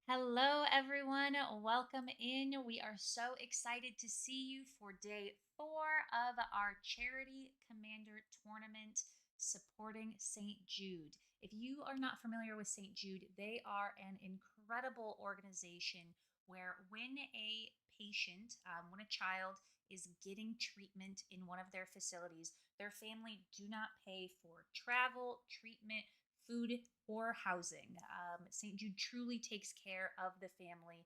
Hello, everyone. Welcome in. We are so excited to see you for day 4 of our Charity Commander Tournament supporting St. Jude. If you are not familiar with St. Jude, they are an incredible organization where when a when a child is getting treatment in one of their facilities, their family do not pay for travel, treatment, food, or housing. St. Jude truly takes care of the family,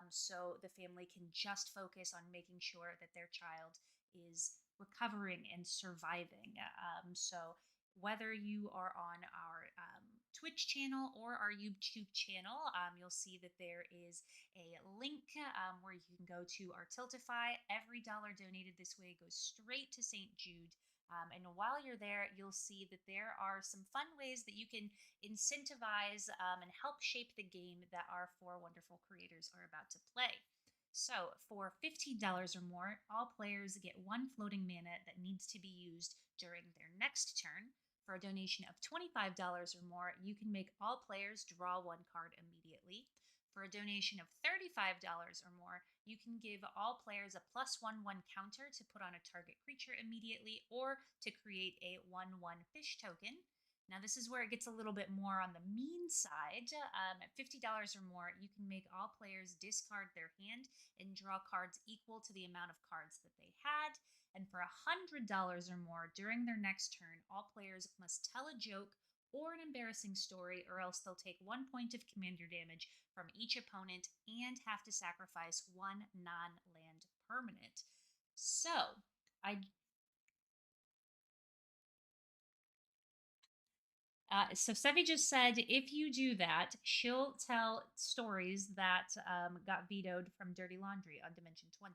so the family can just focus on making sure that their child is recovering and surviving. So, whether you are on our Twitch channel or our YouTube channel, you'll see that there is a link where you can go to our Tiltify. Every dollar donated this way goes straight to St. Jude. And while you're there, you'll see that there are some fun ways that you can incentivize and help shape the game that our four wonderful creators are about to play. So, for $15 or more, all players get one floating mana that needs to be used during their next turn. For a donation of $25 or more, you can make all players draw one card immediately. For a donation of $35 or more, you can give all players a +1/+1 counter to put on a target creature immediately or to create a 1/1 fish token. Now, this is where it gets a little bit more on the mean side. At $50 or more, you can make all players discard their hand and draw cards equal to the amount of cards that they had. And for $100 or more, during their next turn, all players must tell a joke or an embarrassing story, or else they'll take 1 point of commander damage from each opponent and have to sacrifice one non land permanent. So, I so Sevi just said if you do that, she'll tell stories that got vetoed from Dirty Laundry on Dimension 20.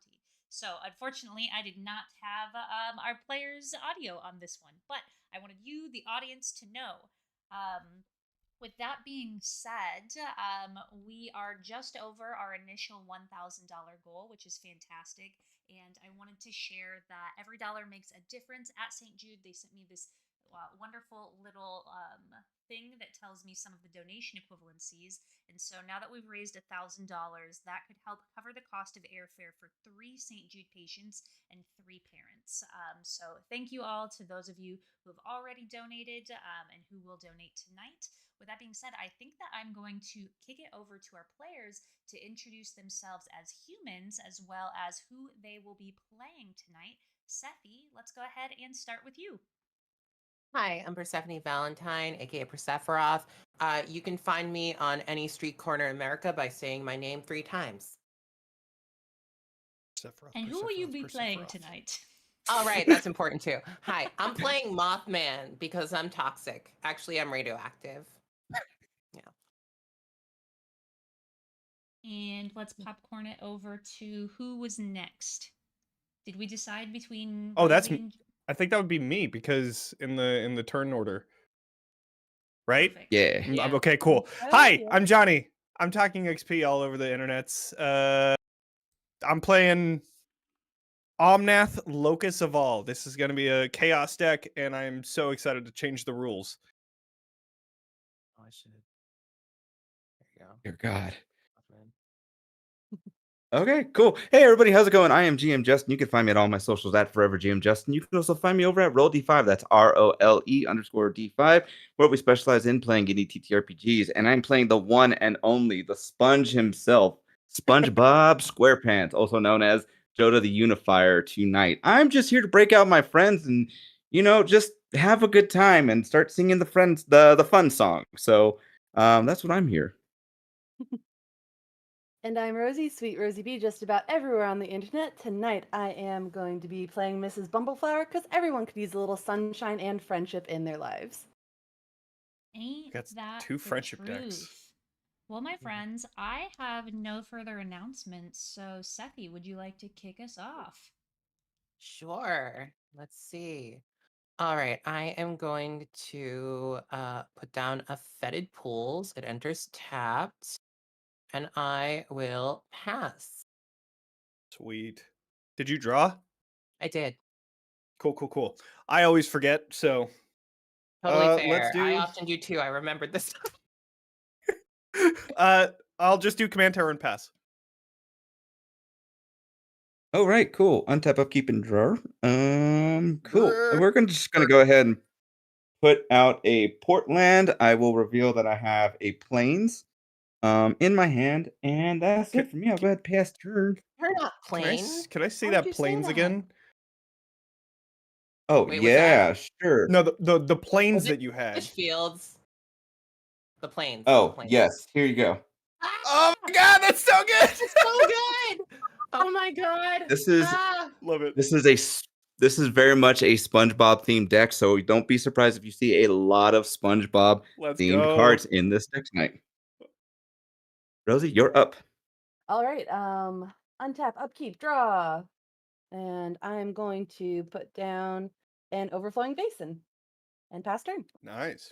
So unfortunately, I did not have our players' audio on this one, but I wanted you, the audience, to know. Um, with that being said, we are just over our initial $1,000 goal, which is fantastic. And I wanted to share that every dollar makes a difference at St. Jude. They sent me this wonderful little thing that tells me some of the donation equivalencies. And so now that we've raised $1,000, that could help cover the cost of airfare for 3 St. Jude patients and 3 parents. So thank you all to those of you who have already donated and who will donate tonight. With that being said, I think that I'm going to kick it over to our players to introduce themselves as humans as well as who they will be playing tonight. Sephi, let's go ahead and start with you. Hi, I'm Persephone Valentine, aka Persephoros. You can find me on any street corner in America by saying my name 3 times. Sephiroth, And who will you Persephoros, be playing Persephoros. tonight? All right, that's important too. Hi, I'm playing Mothman because I'm toxic. Actually, I'm radioactive. Yeah. And let's popcorn it over to who was next. Did we decide between Oh, Rosie and I think that would be me because in the turn order, right? perfect? Yeah. I'm Yeah. okay, cool. Oh, Hi, yeah. I'm Johnny. I'm talking XP all over the internets. I'm playing Omnath Locus of All. This is going to be a chaos deck, and I'm so excited to change the rules. Oh, I should. There you go. Dear God. Mothman. Okay, cool. Hey everybody, how's it going? I am GM Justin. You can find me at all my socials at Forever GM Justin. You can also find me over at Roll D5. That's ROLE_D5, where we specialize in playing indie TTRPGs. And I'm playing the one and only, the Sponge himself, SpongeBob SquarePants, also known as Joda the Unifier tonight. I'm just here to break out my friends and just have a good time and start singing the fun song. So that's what I'm here. And I'm Rosie, Sweet Rosie B, just about everywhere on the internet. Tonight I am going to be playing Mrs. Bumbleflower because everyone could use a little sunshine and friendship in their lives. Ain't Got that 2 the friendship truth? decks. Well, my friends, I have no further announcements, so Sephi, would you like to kick us off? Sure. Let's see. All right, I am going to put down a Fetid Pools. It enters tapped, and I will pass. Sweet. Did you draw? I did. Cool. I always forget, so Totally let's fair. I do often do too. I remembered this. uh I'll just do command tower and pass. Oh, right, cool. Untap, upkeep, and draw. Cool. Brr. We're just gonna go ahead and put out a Portland. I will reveal that I have a Plains in my hand, and that's it for me. I'll go ahead and pass turn. You're not Can I, plain. can I see Why would that you say planes that? again? Oh Wait, what's that? yeah, sure. No, the planes Was it that you had. Fish fields. The plains. Oh the plains. yes, here you go. Oh my god, that's so good! It's so good. Oh my god. This is Love it. this is very much a SpongeBob themed deck, so don't be surprised if you see a lot of SpongeBob Let's themed go. cards in this deck tonight. Rosie, you're up. All right. Untap, upkeep, draw. And I'm going to put down an overflowing basin and pass turn. Nice.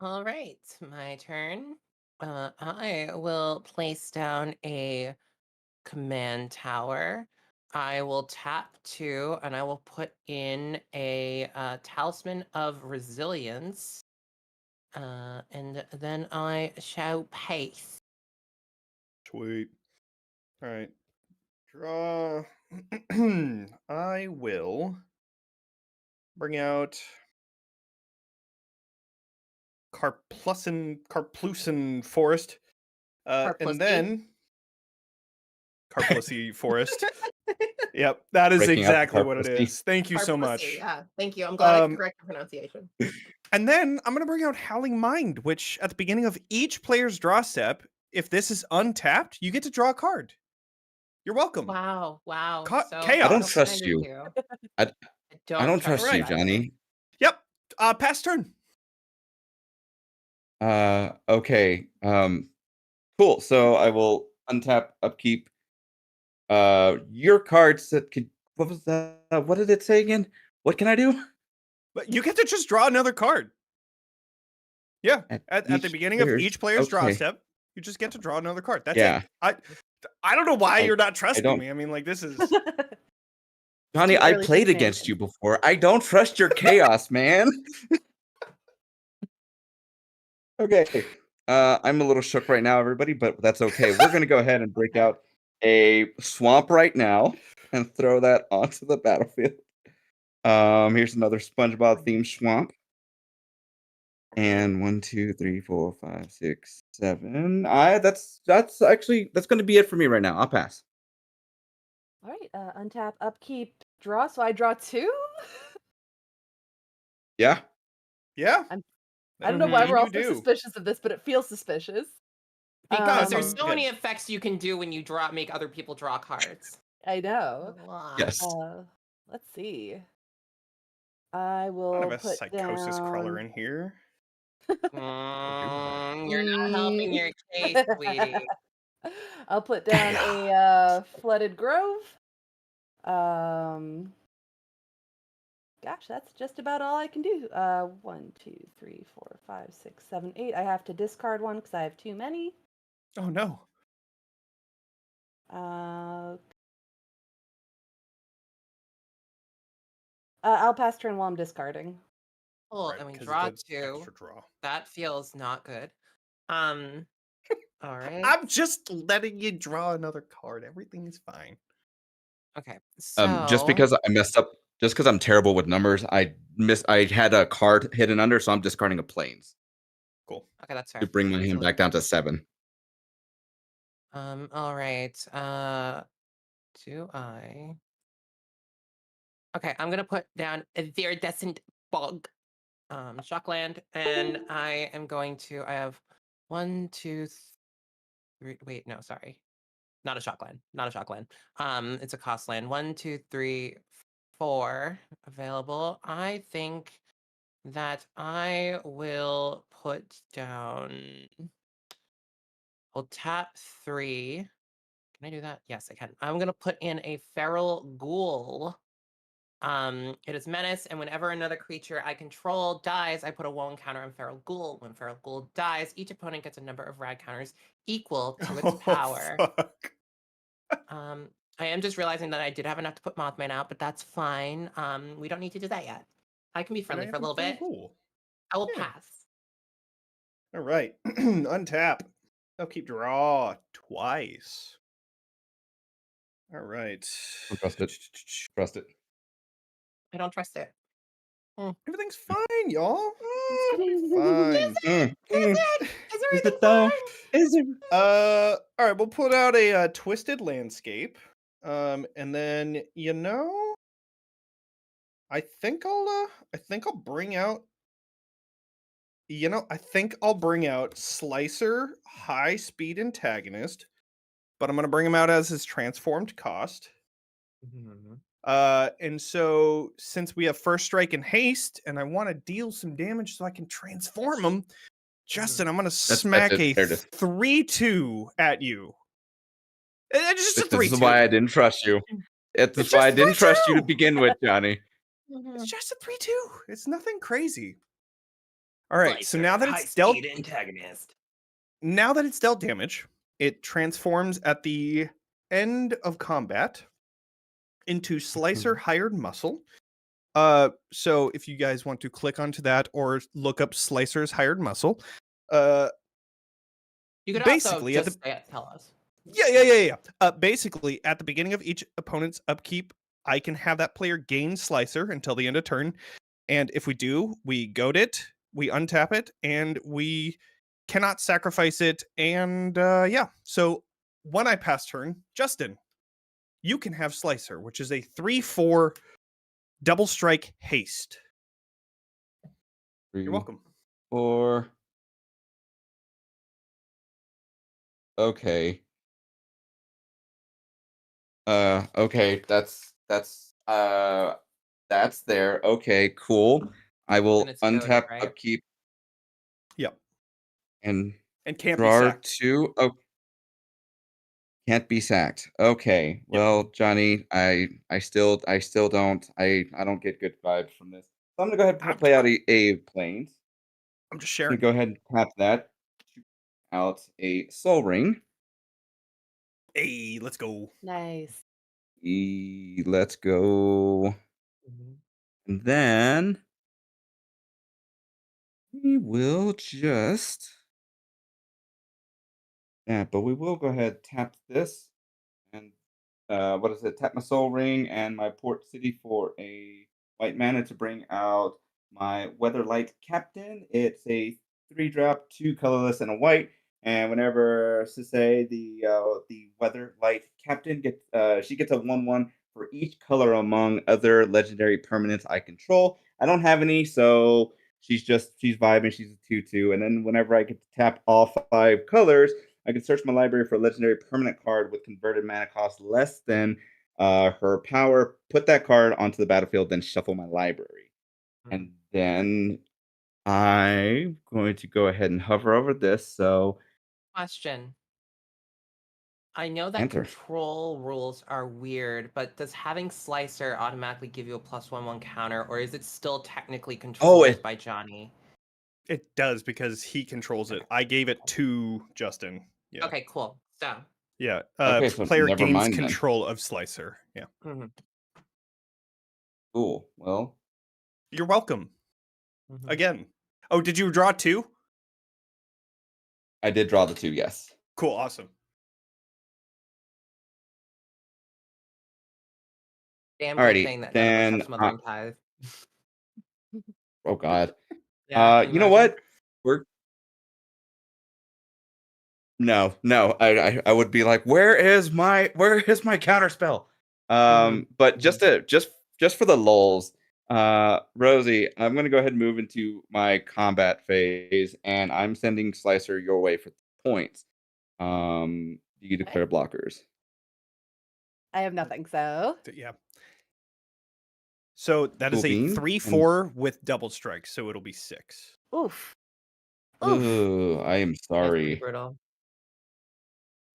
All right, my turn. I will place down a command tower. I will tap 2, and I will put in a talisman of resilience. And then I shall pace. Sweet. All right. Draw. I will bring out Carplusen Forest. Carplussy? And then Carplussy Forest. Yep, that is Breaking out the exactly what it Carplussy. is. Thank you so Carplussy, much. Yeah, thank you. I'm glad I Um, could correct the pronunciation. And then I'm going to bring out Howling Mind, which at the beginning of each player's draw step, if this is untapped, you get to draw a card. You're welcome. Wow. Chaos. I don't So trust you. I don't trust you, Alright. Johnny. Yep. Pass turn. Okay. Cool. So I will untap, upkeep. Your cards that could. What was that? What did it say again? What can I do? But you get to just draw another card. Yeah. At the each beginning of player's- each player's draw okay. step, you just get to draw another card. That's Yeah. it. I don't know why you're not trusting don't- me. I mean, like, this is. Johnny, Too I early for played command against turn. you before. I don't trust your chaos, man. Okay. I'm a little shook right now, everybody, but that's okay. We're gonna go ahead and break out a swamp right now and throw that onto the battlefield. Here's another SpongeBob themed swamp. And 1, 2, 3, 4, 5, 6, 7. That's gonna be it for me right now. I'll pass. All right. Untap, upkeep, draw. So I draw 2. Yeah. Yeah. I don't know why we're all You so do. suspicious of this, but it feels suspicious. Because Um, there's so good. many effects you can do when you make other people draw cards. I know. A lot. Yes. Let's see. I I will don't have a put psychosis crawler down. in here. You're not helping your case, sweetie. I'll put down a flooded grove. Gosh, that's just about all I can do. 1, 2, 3, 4, 5, 6, 7, 8. I have to discard one because I have too many. Oh no. I'll pass turn while I'm discarding. Well, Right, and we 'cause draw it's an 2. extra draw. That feels not good. All right. I'm just letting you draw another card. Everything is fine. Okay. So Just because I messed up, just because I'm terrible with numbers, I had a card hidden under, so I'm discarding a planes Cool. Okay, that's fair. to bring my hand back down to 7. All right. Do I? Okay, I'm gonna put down a Viridescent Bog, Shockland, and I am going to. I have 1, 2, 3. Wait, no, sorry, not a Shockland. Not a Shockland. It's a cost land. 1, 2, 3, 4 available. I think that I will put down. I'll tap 3. Can I do that? Yes, I can. I'm gonna put in a Feral Ghoul. It is menace, and whenever another creature I control dies, I put a 1 counter on Feral Ghoul. When Feral Ghoul dies, each opponent gets a number of rad counters equal to its power. Fuck. I am just realizing that I did have enough to put Mothman out, but that's fine. We don't need to do that yet. I can be friendly for a little bit. Cool. I will Yeah. pass. All right. Untap. Upkeep draw twice. All right. Don't trust it. Trust it. I don't trust it. Everything's fine, y'all. Is Fine. Mm, Is mm. it? Is Is everything it though? fine? Is it? All right, we'll put out a twisted landscape. And then I think I'll bring out Slicer high speed antagonist, but I'm gonna bring him out as his transformed cost. Mhm. And so since we have first strike and haste, and I want to deal some damage so I can transform him, Justin, I'm gonna smack it. a There it is. 3-2 at you. Just a This is 3-2. why I didn't trust you. It's It's why I just didn't trust you to 3-2. begin with, Johnny. It's just a 3-2. It's nothing crazy. All right, so now that it's dealt antagonist. now that it's dealt damage, it transforms at the end of combat into Slicer Hired Muscle. So if you guys want to click onto that or look up Slicer's Hired Muscle, You could basically, also just tell us. yeah. Basically, at the beginning of each opponent's upkeep, I can have that player gain Slicer until the end of turn, and if we do, we goad it, we untap it, and we cannot sacrifice it. And yeah, so when I pass turn, Justin, you can have Slicer, which is a 3/4 double strike haste. You're welcome. 4. Okay. Okay, that's there. Okay, cool. I will And it's goaded, untap right? upkeep Yep. and And can't be draw sacked. 2. Oh, can't be sacked. Okay. Well, Johnny, I still don't get good vibes from this. So I'm gonna go ahead and play out a planes. I'm just I'm gonna sharing. go ahead and tap that. Shoot out a soul ring. Hey, let's go. Nice. Let's go. Mhm. And then we will just but we will go ahead tap this and what is it? Tap my soul ring and my port city for a white mana to bring out my Weatherlight Captain. It's a 3-drop, 2 colorless, and a white. And whenever say the Weatherlight Captain gets she gets a 1/1 for each color among other legendary permanents I control. I don't have any, so she's vibing. She's a 2/2. And then whenever I get to tap all 5 colors, I can search my library for a legendary permanent card with converted mana cost less than her power, put that card onto the battlefield, then shuffle my library. And then I'm going to go ahead and hover over this. So, Question. I know that enter. control rules are weird, but does having Slicer automatically give you a +1/1 counter, or is it still technically controlled by Johnny? It does because he controls it. I gave it to Justin. Yeah. Okay, cool. So, Yeah. Okay, so Player never gains mind then. control of Slicer. Yeah. mhm, Cool. Well, You're welcome. mhm. Again. Oh, did you draw 2? I did draw the 2, yes. Cool. Awesome. Damn Alrighty, good thing that none of us then, have Smothering Tithe. oh God. Yeah, can You know imagine? what? No, I would be like, where is my counter spell? But just for the lulz, Rosie, I'm gonna go ahead and move into my combat phase, and I'm sending Slicer your way for points. You declare blockers. I have nothing, so Yeah. So that is Cool a beans, 3/4 with double strike, so it'll be 6. oof. Oof. Ooh, I am That's pretty sorry. brutal.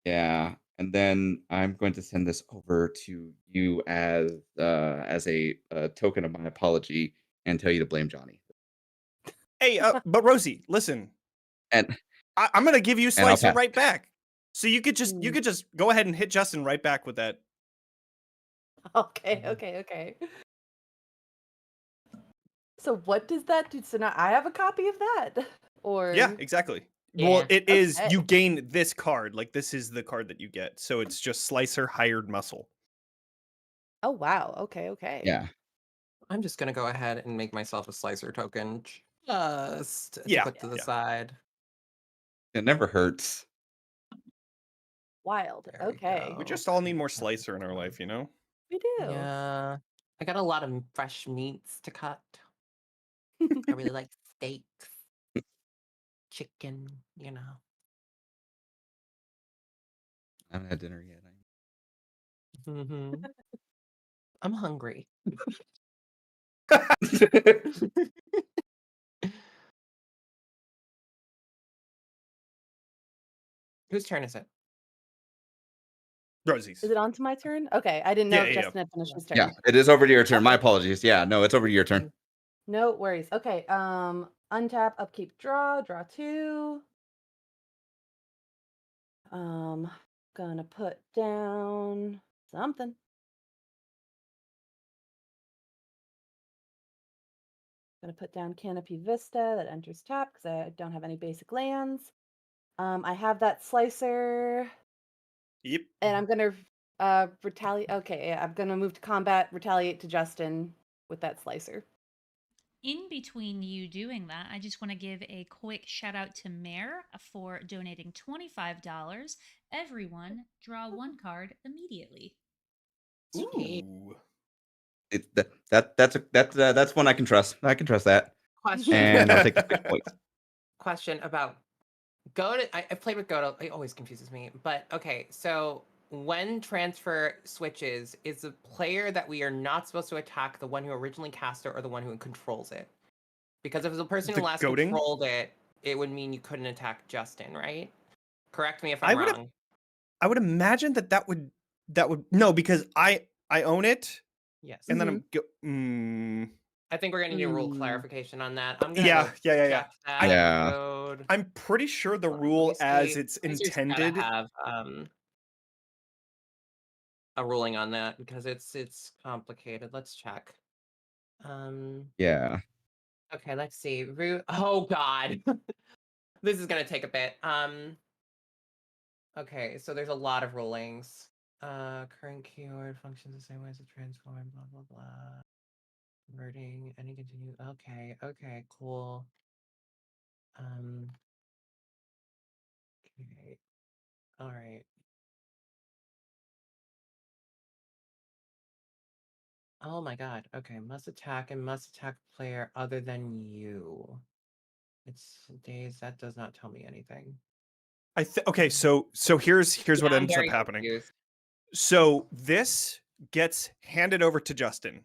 Yeah, and then I'm going to send this over to you as a token of my apology and tell you to blame Johnny. Hey, but Rosie, listen. And I'm gonna give you I'll Slicer pass. right back. So you could Mm. just go ahead and hit Justin right back with that. Okay, Mhm. okay. So what does that do? So now I have a copy of that? Or Yeah, exactly. Well, Yeah. it is. Okay. You gain this card. Like this is the card that you get. So it's just Slicer Hired Muscle. Oh wow. Okay. Okay. Yeah. I'm just gonna go ahead and make myself a slicer token just to Yeah, put to the yeah. side. It never hurts. Wild. There we Okay. We go. just all need more Slicer in our life, you know? We do. Yeah. I got a lot of fresh meats to cut. I really like steaks, chicken, you know. I haven't had dinner yet. hmm I'm hungry. Whose turn is it? Rosie's. Is it on to my turn? Okay. I didn't know Yeah, if yeah, Justin had finished his turn. Yeah, it is over to your turn. My Okay. apologies. Yeah, no, it's over to your turn. No worries. Okay. Untap, upkeep, draw 2. Gonna put down something. Gonna put down Canopy Vista that enters tap because I don't have any basic lands. I have that slicer, Yep. and I'm gonna retaliate. Okay, yeah, I'm gonna move to combat, retaliate to Justin with that slicer. In between you doing that, I just want to give a quick shout out to Mare for donating $25. Everyone draw one card immediately. Sweet. Ooh. That's one I can trust. I can trust that, Question. and I'll take the 6 points. Question about Goda. I've played with Goda. It always confuses me. But okay, so when transfer switches, is the player that we are not supposed to attack the one who originally cast it or the one who controls it? Because if it's the person who The last goading? controlled it, it would mean you couldn't attack Justin, right? Correct me if I I'm would- wrong. I would imagine that would no, because I own it Yes. and then Mm-hmm. I'm I think we're gonna need a rule Mm. clarification on that. I'm gonna Yeah, go yeah. check that Yeah. code. I'm pretty sure the Hold on, let rule me as see. it's Wizards gotta intended. have a ruling on that because it's complicated. Let's check. Yeah. Okay, let's see. Oh God, this is gonna take a bit. Okay, so there's a lot of rulings. Current keyword functions the same way as a transform. Blah blah blah. Converting any continue. Okay, cool. Okay, all right. Oh my God. Okay, must attack player other than you. It's days. That does not tell me anything. Okay, so here's what Yeah, I'm ends up very happening. confused. So this gets handed over to Justin.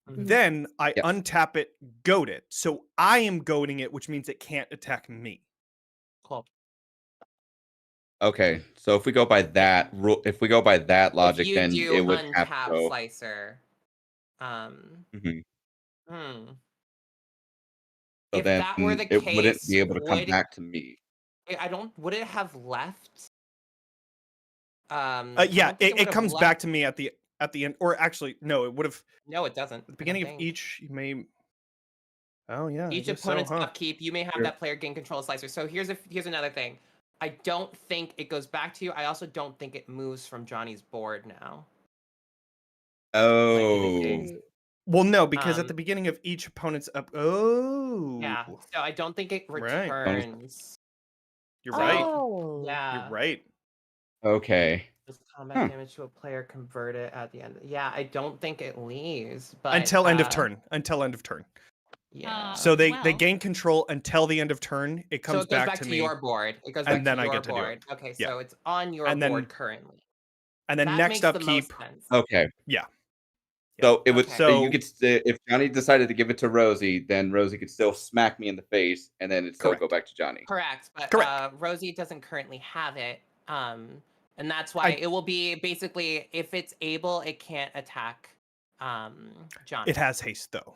Mhm. Then I Yes. untap it, goad it. So I am goading it, which means it can't attack me. Cool. Okay. So if we go by that rule, if we go by that logic, If you then do it would have to untap go. slicer, Mhm. hmm. So If then that were the it wouldn't case, be able to come would back to me. I don't? Would it have left? I Yeah, don't think it would have comes left- back to me at the end, or actually, no, it would have No, it doesn't. at the I don't beginning of think. each. You may. Oh yeah, I Each guess so, opponent's huh? upkeep, you may have Sure. that player gain control of slicer. So here's another thing. I don't think it goes back to you. I also don't think it moves from Johnny's board now. Oh. Well, no, because at Um, the beginning of each opponent's up. Oh, Yeah. So I don't think it Right. returns. You're right. Oh. Yeah. You're right. Okay. Does combat Huh. damage to a player convert it at the end? Yeah, I don't think it leaves. But Until end of turn. Until end of turn. Yeah. So they well- gain control until the end of turn. It So comes it goes back to me, your board. It goes and back then to I your get to do it. board. Okay, Yeah. so it's on your And then- board currently. and then That next makes the upkeep. most sense. Okay. Yeah. So it would. Okay. So you So- could. If Johnny decided to give it to Rosie, then Rosie could still smack me in the face, and then it still go Correct. back to Johnny. Correct, but Correct. Rosie doesn't currently have it, and that's why it will be basically if it's able, it can't attack Johnny. It has haste though.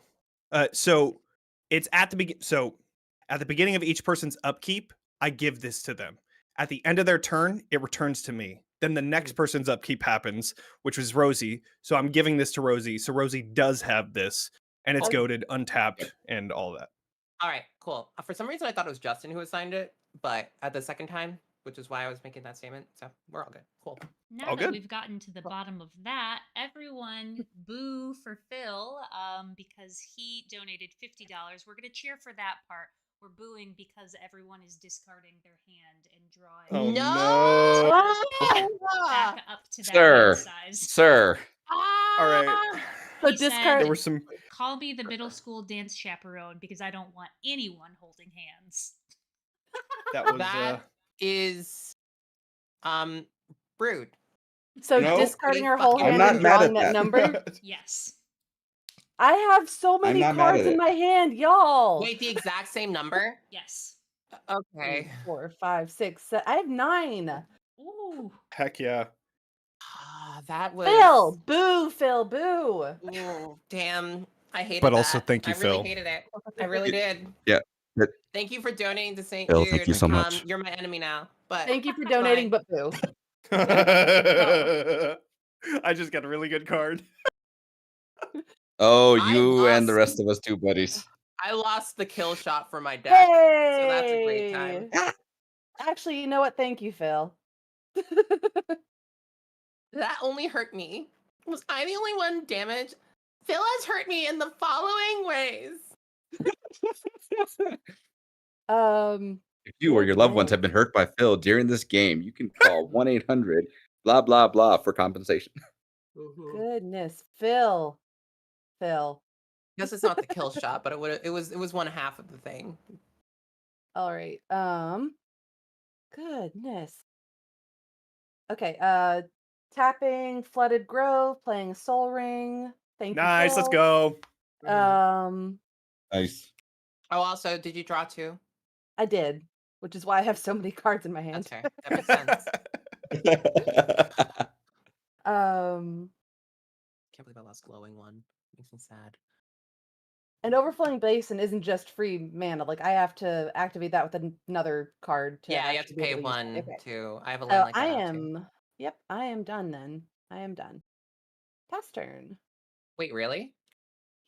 So it's at the beginning of each person's upkeep, I give this to them. At the end of their turn, it returns to me. Then the next person's upkeep happens, which was Rosie. So I'm giving this to Rosie. So Rosie does have this, and it's Okay. goaded, untapped, and all that. All right, cool. For some reason, I thought it was Justin who assigned it. but at the second time, which is why I was making that statement. So we're all good. Cool. Now All that good. we've gotten to the bottom of that, everyone boo for Phil because he donated $50. We're going to cheer for that part. We're booing because everyone is discarding their hand and drawing Oh, no. back up to that Sir. hand size. Sir. All right. So He discard. There said, were some. call me the middle school dance chaperone because I don't want anyone holding hands. That was. That is rude. So No. discarding her Pretty whole fucking hand I'm and not mad drawing at that that. number. Yes. I have so many not mad cards at in it. my hand, y'all. Wait, the exact same number? Yes. Okay. 3, 4, 5, 6, 7. I have 9. Ooh. Heck yeah. That was. Phil, boo, Phil, boo. Ooh, damn. I hated But that. also, thank you, I really Phil. hated it. I really did. Yeah. But Thank you for donating to St. Phil, Jude. thank you so much. You're my enemy now. But Thank you for donating, fine. but boo. I just got a really good card. Oh, I you and the lost- rest of us too, buddies. I lost the kill shot for my deck. So that's a great time. Actually, you know what? Thank you, Phil. That only hurt me. Was I the only one damaged? Phil has hurt me in the following ways. If you or your loved ones have been hurt by Phil during this game, you can call 1-800 blah blah blah for compensation. Goodness, Phil. Guess it's not the kill shot, but it was one half of the thing. All right. Goodness. Okay. Tapping Flooded Grove, playing Soul Ring. Thank you. Nice. Let's Phil. go. Nice. Oh, also, did you draw 2? I did, which is why I have so many cards in my hand. That's fair. That makes sense. Can't believe I lost glowing one. Makes me sad. And Overflowing Basin isn't just free mana. Like I have to activate that with another card. Yeah, you have to actually be pay able use it. one Okay. too. I have a So land like that. I now, too. am. Yep, I am done then. I am done. Pass turn. Wait, really?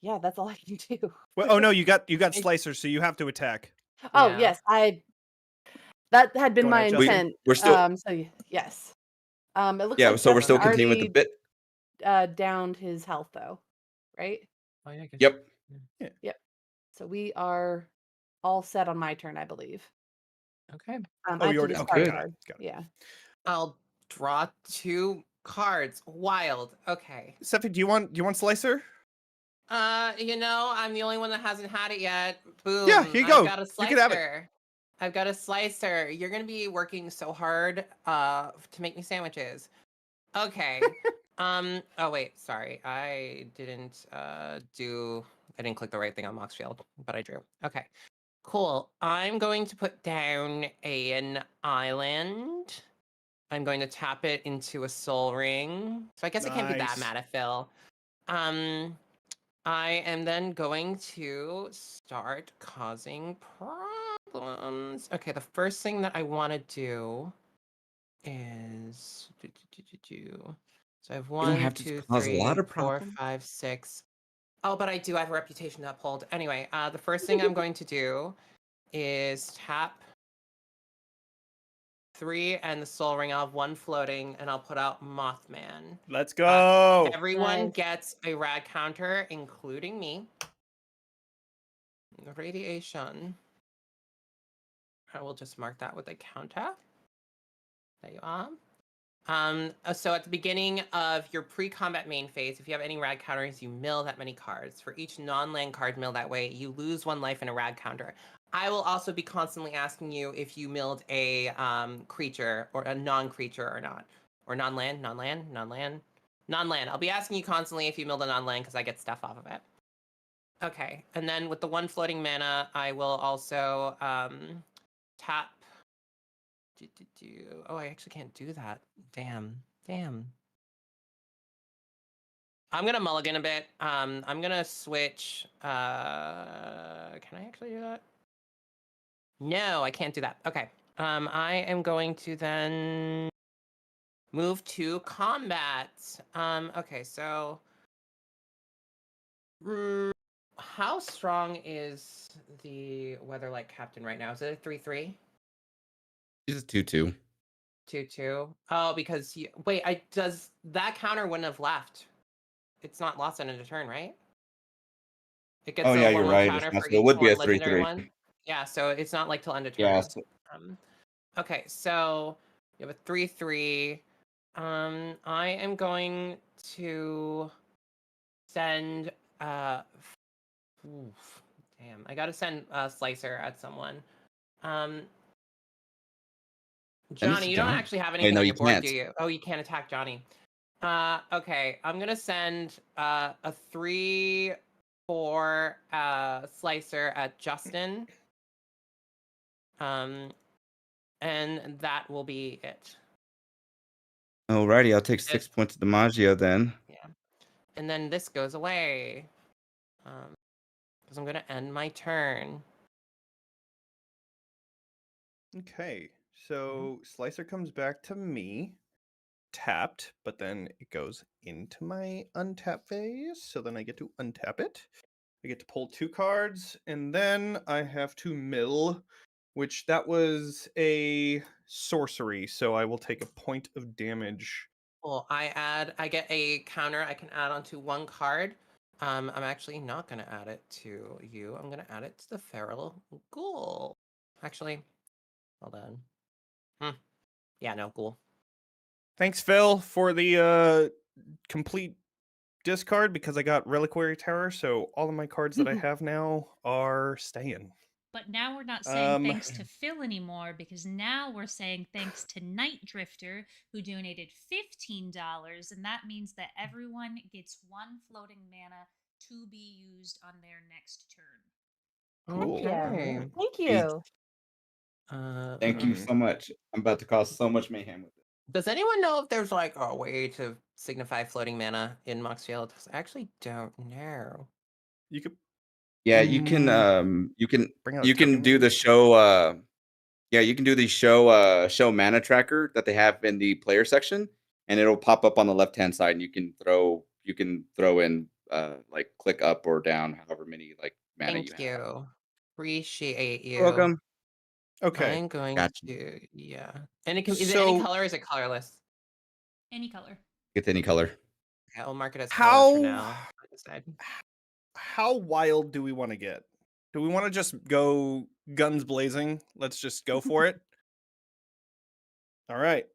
Yeah, that's all I can do. Well, oh no, you got Slicer, so you have to attack. Oh Yeah. yes, that had been Go my ahead, Justin. intent. We're still Yes. It looks yeah. like So we're still Justin continuing with the already, bit. downed his health though, right? Oh, yeah, I guess- Yep. So we are all set on my turn, I believe. Okay. I Oh, have you to already discard okay. a card. Got it. Yeah. I'll draw 2 cards. Wild. Okay. Steffi, do you want Slicer? I'm the only one that hasn't had it yet. Boom. Yeah, here you go. I've got a You can have it. slicer. I've got a slicer. You're gonna be working so hard to make me sandwiches. Okay. Oh wait, sorry. I didn't click the right thing on Moxfield, but I drew. Okay. Cool. I'm going to put down an island. I'm going to tap it into a soul ring. So I guess I can't be that Nice. mad at Phil. I am then going to start causing problems. Okay, the first thing that I want to do is so I have You don't 1, have to 2, cause a 3, lot of 4, problems. 5, 6. Oh, but I do have a reputation to uphold. Anyway, the first thing I'm going to do is tap 3 and the soul ring. I'll have 1 floating, and I'll put out Mothman. Let's go. Everyone Nice. gets a rad counter, including me. Radiation. I will just mark that with a counter. There you are. So at the beginning of your pre-combat main phase, if you have any rad counters, you mill that many cards. For each non-land card milled that way, you lose 1 life in a rad counter. I will also be constantly asking you if you milled a creature or a non-creature or not. Or non-land. I'll be asking you constantly if you milled a non-land because I get stuff off of it. Okay, and then with the 1 floating mana, I will also tap. Oh, I actually can't do that. Damn. I'm gonna mulligan a bit. I'm gonna switch. Can I actually do that? No, I can't do that. Okay. I am going to then move to combat. Okay, so how strong is the Weatherlight Captain right now? Is it a 3/3? It's 2-2. 2-2. Oh, because you wait, does that counter wouldn't have left. It's not lost on a turn, right? It gets Oh a yeah, you're 1/1 right. It's counter not, for so it each would be a one legendary 3-3. one. Yeah, so it's not like till end of Yeah. turn. Okay, so you have a 3/3. I am going to send oof, damn, I gotta send a slicer at someone. Send it Johnny, to you don't John. actually have Wait, anything no, on you your board, can't. do you? Oh, you can't attack Johnny. Okay, I'm gonna send a 3/4 slicer at Justin. And that will be it. Alrighty, I'll take 6 This, points of DiMaggio then. yeah. And then this goes away. Because I'm gonna end my turn. Okay, so Slicer comes back to me, tapped, but then it goes into my untap phase. So then I get to untap it. I get to pull 2 cards, and then I have to mill, which that was a sorcery. So I will take a point of damage. Well, I get a counter I can add onto 1 card. I'm actually not gonna add it to you. I'm gonna add it to the Feral Ghoul. Actually, hold on. Yeah, no, Ghoul. Thanks, Phil, for the complete discard because I got Reliquary Tower. So all of my cards that I have now are staying. But now we're not saying Um, thanks to Phil anymore because now we're saying thanks to Night Drifter who donated $15, and that means that everyone gets 1 floating mana to be used on their next turn. Heck yeah. Okay. Thank Sweet. you. Thank you Mhm. so much. I'm about to cause so much mayhem with it. Does anyone know if there's like a way to signify floating mana in Moxfield? I actually don't know. You could Yeah, bring out a you can token, do maybe? the show yeah, you can do the show mana tracker that they have in the player section, and it'll pop up on the left-hand side, and you can throw in like click up or down however many like mana you Thank have. you. Appreciate you. You're welcome. Okay. I'm going Gotcha. to, yeah. And is it any So color or is it colorless? Any color. Get any color. Okay, I'll mark it as colorless for how now. I decide. how wild do we want to get? Do we want to just go guns blazing? Let's just go for it. All right.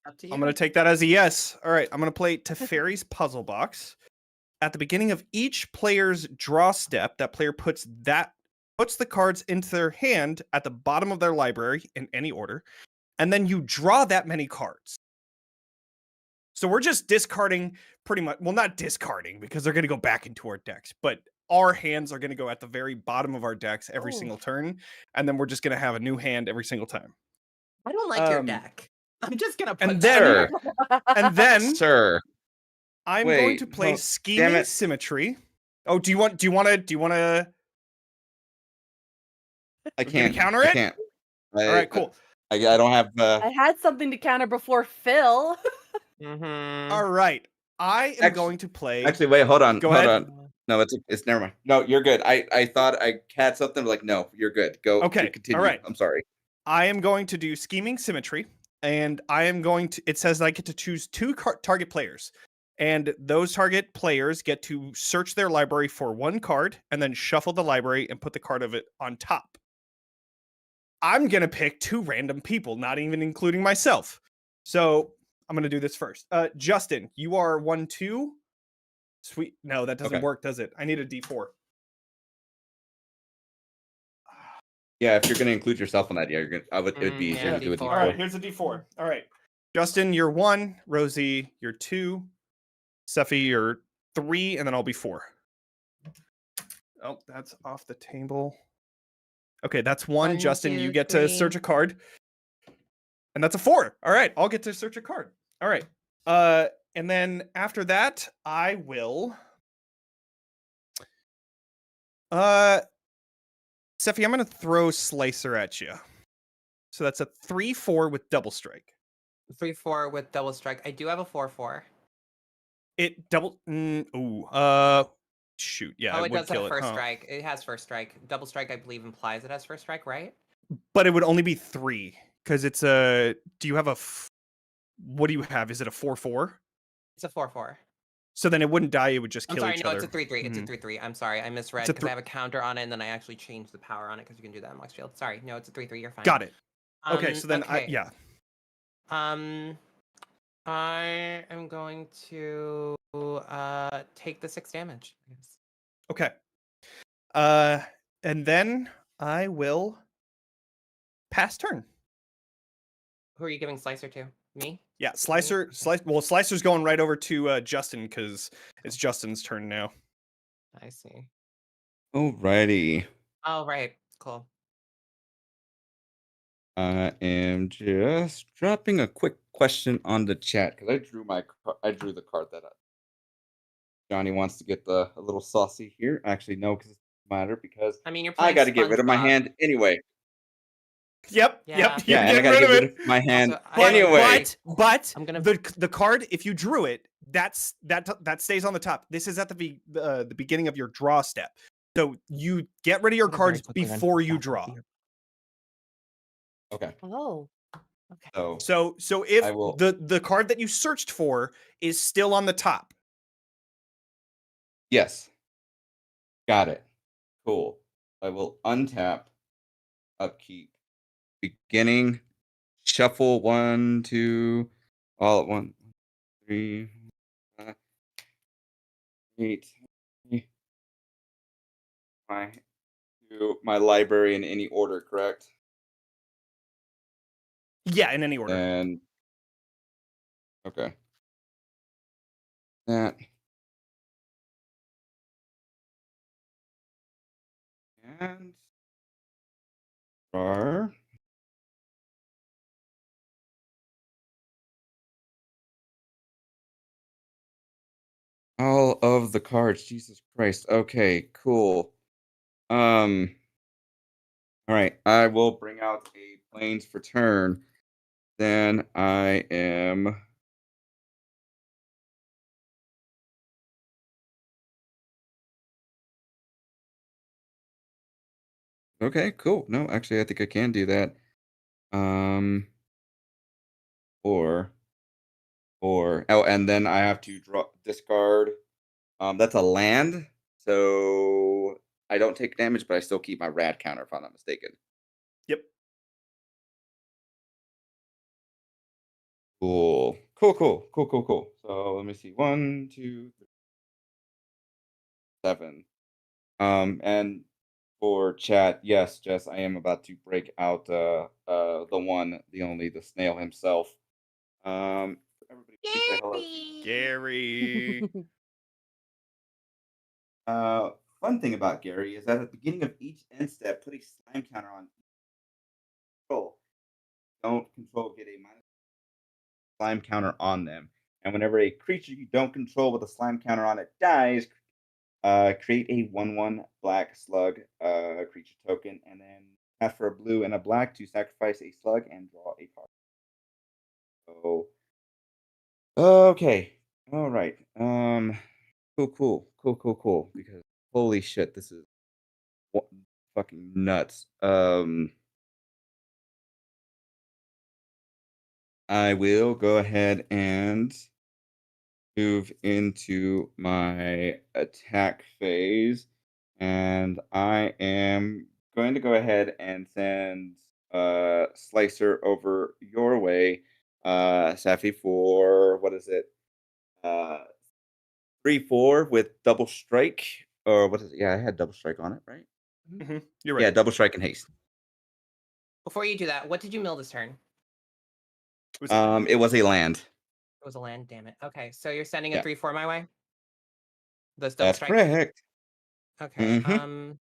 Up to I'm going you. to take that as a yes. All right. I'm going to play Teferi's Puzzle Box. At the beginning of each player's draw step, that player puts the cards into their hand at the bottom of their library in any order, and then you draw that many cards. So we're just discarding pretty much, well, not discarding because they're going to go back into our decks, but our hands are going to go at the very bottom of our decks every Oh. single turn, and then we're just going to have a new hand every single time. I don't like your Um, deck. I'm just gonna put and that then- out there. And then Sir. I'm going Wait, to play no, damn Scheming it. Symmetry. Oh, do you want to I gonna can't counter I it? can't. All right, cool. I don't have I had something to counter before Phil. Mhm. All right. I am Actu- going to play. Actually, wait, hold on. Go hold ahead. on. No, it's never mind. No, you're good. I thought I had something like no, you're good. Go. Okay, You continue. all right. I'm sorry. I am going to do Scheming Symmetry, and I am going to. It says that I get to choose 2 target players, and those target players get to search their library for 1 card, and then shuffle the library and put the card of it on top. I'm gonna pick 2 random people, not even including myself. So I'm gonna do this first. Justin, you are 1-2. Sweet. No, that doesn't Okay. work, does it? I need a D4. Yeah, if you're gonna include yourself on that, yeah, it would be Mm, easier yeah, to do a D4. All D4. right, here's a D4. All right. Justin, you're 1. Rosie, you're 2. Seffi, you're 3, and then I'll be 4. Oh, that's off the table. Okay, that's 1. 1, Justin, you 2, get to 3. search a card. And that's a 4. All right, I'll get to search a card. All right. And then after that, I will Seffi, I'm gonna throw Slicer at you. So that's a 3/4 with double strike. 3/4 with double strike. I do have a 4/4. It double shoot, yeah, Oh, it it would does have kill it. first Huh? strike. It has first strike. Double strike, I believe, implies it has first strike, right? But it would only be 3 Because it's a. Do you have a? What do you have? Is it a 4/4? It's a 4/4. So then it wouldn't die. It would just I'm kill sorry, each no, other. it's a 3/3. It's a Mhm. 3/3. I'm sorry, I misread It's a because I have a counter on it, and then I actually changed the power on it because you can do that in Luxfield. Sorry, no, it's a 3/3. You're fine. Got it. Okay, so then okay. yeah. I am going to take the 6 damage. I guess. Okay. And then I will pass turn. Who are you giving Slicer to? Me? Yeah, Slicer's going right over to Justin because it's Justin's turn now. I see. Alrighty. Oh, right. Cool. I am just dropping a quick question on the chat because I drew the card that Johnny wants to get a little saucy here. Actually, no, because it doesn't matter because I mean, you're I playing got to get rid of my SpongeBob. hand anyway. Yep. Yeah. Yep. Yeah, and I You're got to getting get rid rid of it. of my hand Also, I wanna anyway. say- But I'm gonna- the card, if you drew it, that stays on the top. This is at the beginning of your draw step. So you get rid of your I'm gonna very cards quickly run before back you up draw. here. Okay, Oh. Okay. So if I will- the card that you searched for is still on the top. yes, got it. Cool. I will untap, upkeep, beginning, shuffle 1, 2, all at 1, 3, 8. My library in any order, correct? Yeah, in any order. And okay. That and drawer. All of the cards. Jesus Christ. Okay, cool. All right. I will bring out a planes for turn. Then I am okay, cool. No, actually I think I can do that. Oh, and then I have to discard. That's a land, so I don't take damage, but I still keep my rad counter if I'm not mistaken. Yep. Cool. So let me see. 1, 2, 3, 7. And for chat, yes, Jess, I am about to break out the one, the only, the snail himself. Everybody please say hello. Gary. Fun thing about Gary is that at the beginning of each end step, put a slime counter on control. Don't control get a minus slime counter on them. And whenever a creature you don't control with a slime counter on it dies, create a 1/1 black slug creature token, and then ask for a blue and a black to sacrifice a slug and draw a card. So, okay, all right. Cool. Because holy shit, this is fucking nuts. I will go ahead and move into my attack phase, and I am going to go ahead and send Slicer over your way, Safi, for what is it? 3/4 with double strike, or what is it? Yeah, I had double strike on it, right? You're right. Yeah, double strike and haste. Before you do that, what did you mill this turn? It was a land. It was a land, damn it. Okay, so you're sending Yeah. a 3/4 my way? Those double That's strike? correct. Okay. Mhm.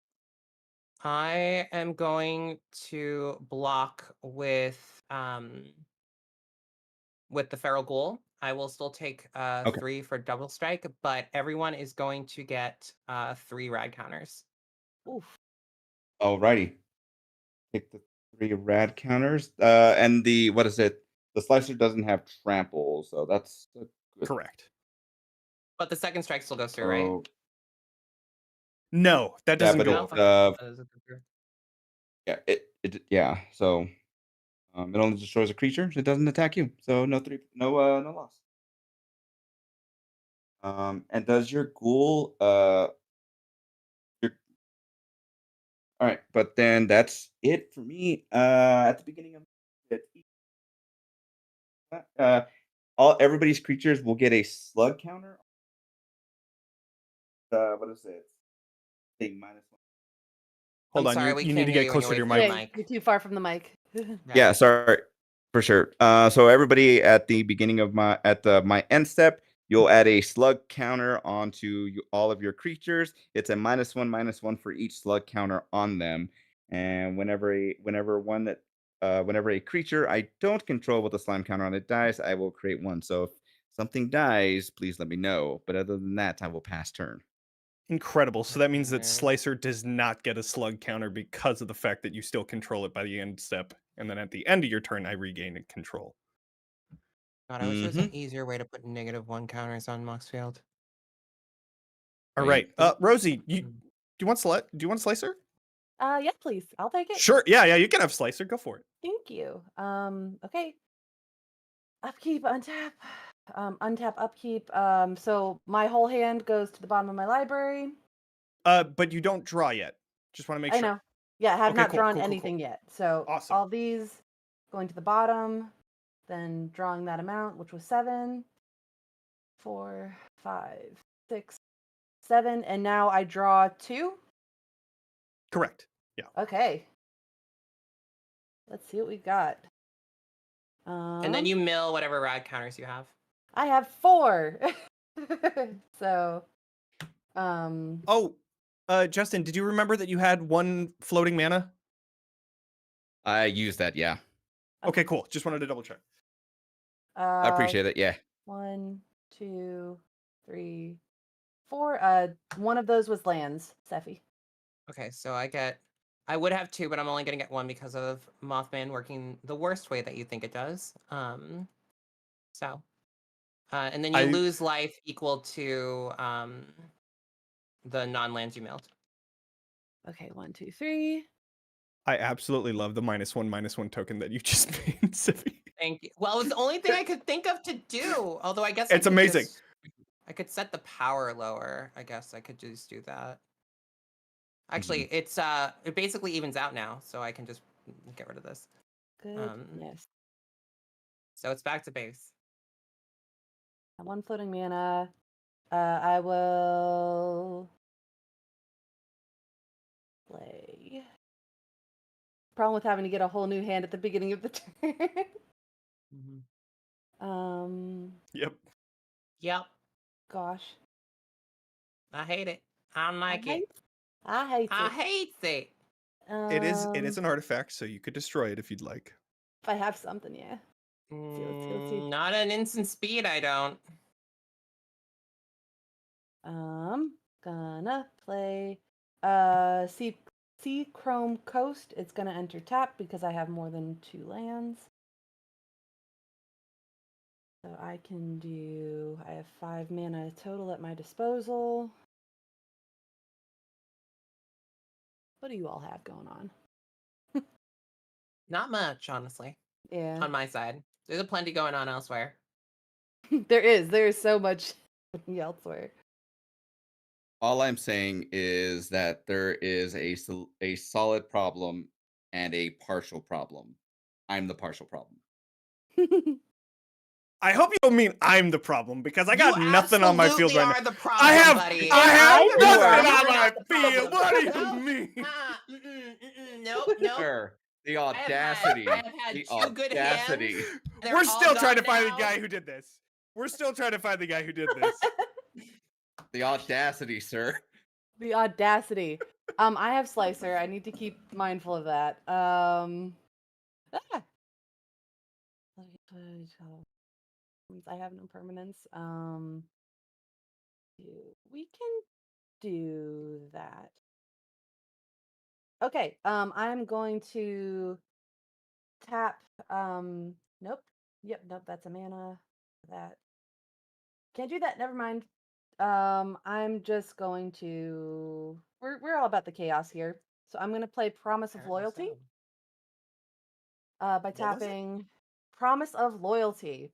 I am going to block with the feral ghoul. I will still take Okay. 3 for double strike, but everyone is going to get 3 rad counters. Oof. Alrighty. Take the 3 rad counters. And the what is it? The slicer doesn't have trample, so that's a good. Correct. But the second strike still goes through, right? So, No, that yeah, doesn't but go No? over. Okay, that doesn't go through. yeah, it yeah. So, It only destroys a creature. It doesn't attack you. So no loss. And does your ghoul your all right, but then that's it for me. At the beginning of it, uh, all everybody's creatures will get a slug counter. What is it? A minus one. Hold I'm on, sorry, we you need can't to hear get you when you're closer to away your from mic. the Yeah, mic. you're too far from the mic. Yeah, sorry, for sure. So everybody at the beginning of my end step, you'll add a slug counter onto all of your creatures. It's a -1/-1 for each slug counter on them. And whenever a creature I don't control with a slime counter on it dies, I will create one. So if something dies, please let me know. But other than that, I will pass turn. Incredible. So that means that Okay. Slicer does not get a slug counter because of the fact that you still control it by the end step. And then at the end of your turn, I regain control. God, I wish there was an Mhm. easier way to put -1 counters on Moxfield. All Wait. right. Rosie, do Mm. you want Slicer? Yeah, please. I'll take it. Sure. Yeah, you can have Slicer. Go for it. Thank you. Okay. Upkeep, untap. Untap, upkeep. So my whole hand goes to the bottom of my library. But you don't draw yet. Just want to make I sure. know. Yeah, I have Okay, not cool, drawn cool, cool, cool. anything yet. So Awesome. all these going to the bottom, then drawing that amount, which was 7, 4, 5, 6, 7, and now I draw 2. Correct. Yeah. Okay. Let's see what we got. And then you mill whatever rad counters you have. I have 4. So, Oh, Justin, did you remember that you had 1 floating mana? I use that. Yeah, Okay, cool. Just wanted to double check. I appreciate it. Yeah. 1, 2, 3, 4. One of those was lands, Sephi. Okay, so I would have 2, but I'm only gonna get 1 because of Mothman working the worst way that you think it does. So, and then you I lose life equal to the non-lands you milled. Okay, 1, 2, 3. I absolutely love the -1/-1 token that you just made, Sippy. Thank you. Well, it was the only thing I could think of to do. Although I guess It's amazing. I could set the power lower. I guess I could just do that. Actually, it basically evens out now, so I can just get rid of this. Goodness. So it's back to base. 1 floating mana. I will play. Problem with having to get a whole new hand at the beginning of the turn. Yep. Yep. Gosh. I hate it. I don't like it. I hate I it. hate it. It is an artifact, so you could destroy it if you'd like. If I have something, yeah. Let's see. Not an instant speed, I don't. Gonna play Sea Chrome Coast. It's gonna enter tap because I have more than 2 lands. So I have 5 mana total at my disposal. What do you all have going on? Not much, honestly. Yeah. On my side. There's plenty going on elsewhere. There is so much elsewhere. All I'm saying is that there is a solid problem and a partial problem. I'm the partial problem. I hope you don't mean I'm the problem because I got nothing on my field right now. Are the problem, I have buddy. nothing on You're my not the field. problem. What do you No. mean? Nope. Sir, the I have audacity. had The 2 good audacity. hands. They're We're all still trying to gone find the now. guy who did this. We're still trying to find the guy who did this. The audacity, sir. The audacity. I have Slicer. I need to keep mindful of that. I have no permanence. We can do that. Okay. I'm going to tap. Nope. Yep. Nope. That's a mana. That can't do that. Never mind. I'm just going to. We're all about the chaos here. So I'm going to play Promise of Apparently Loyalty. so. By What was it? tapping Promise of Loyalty.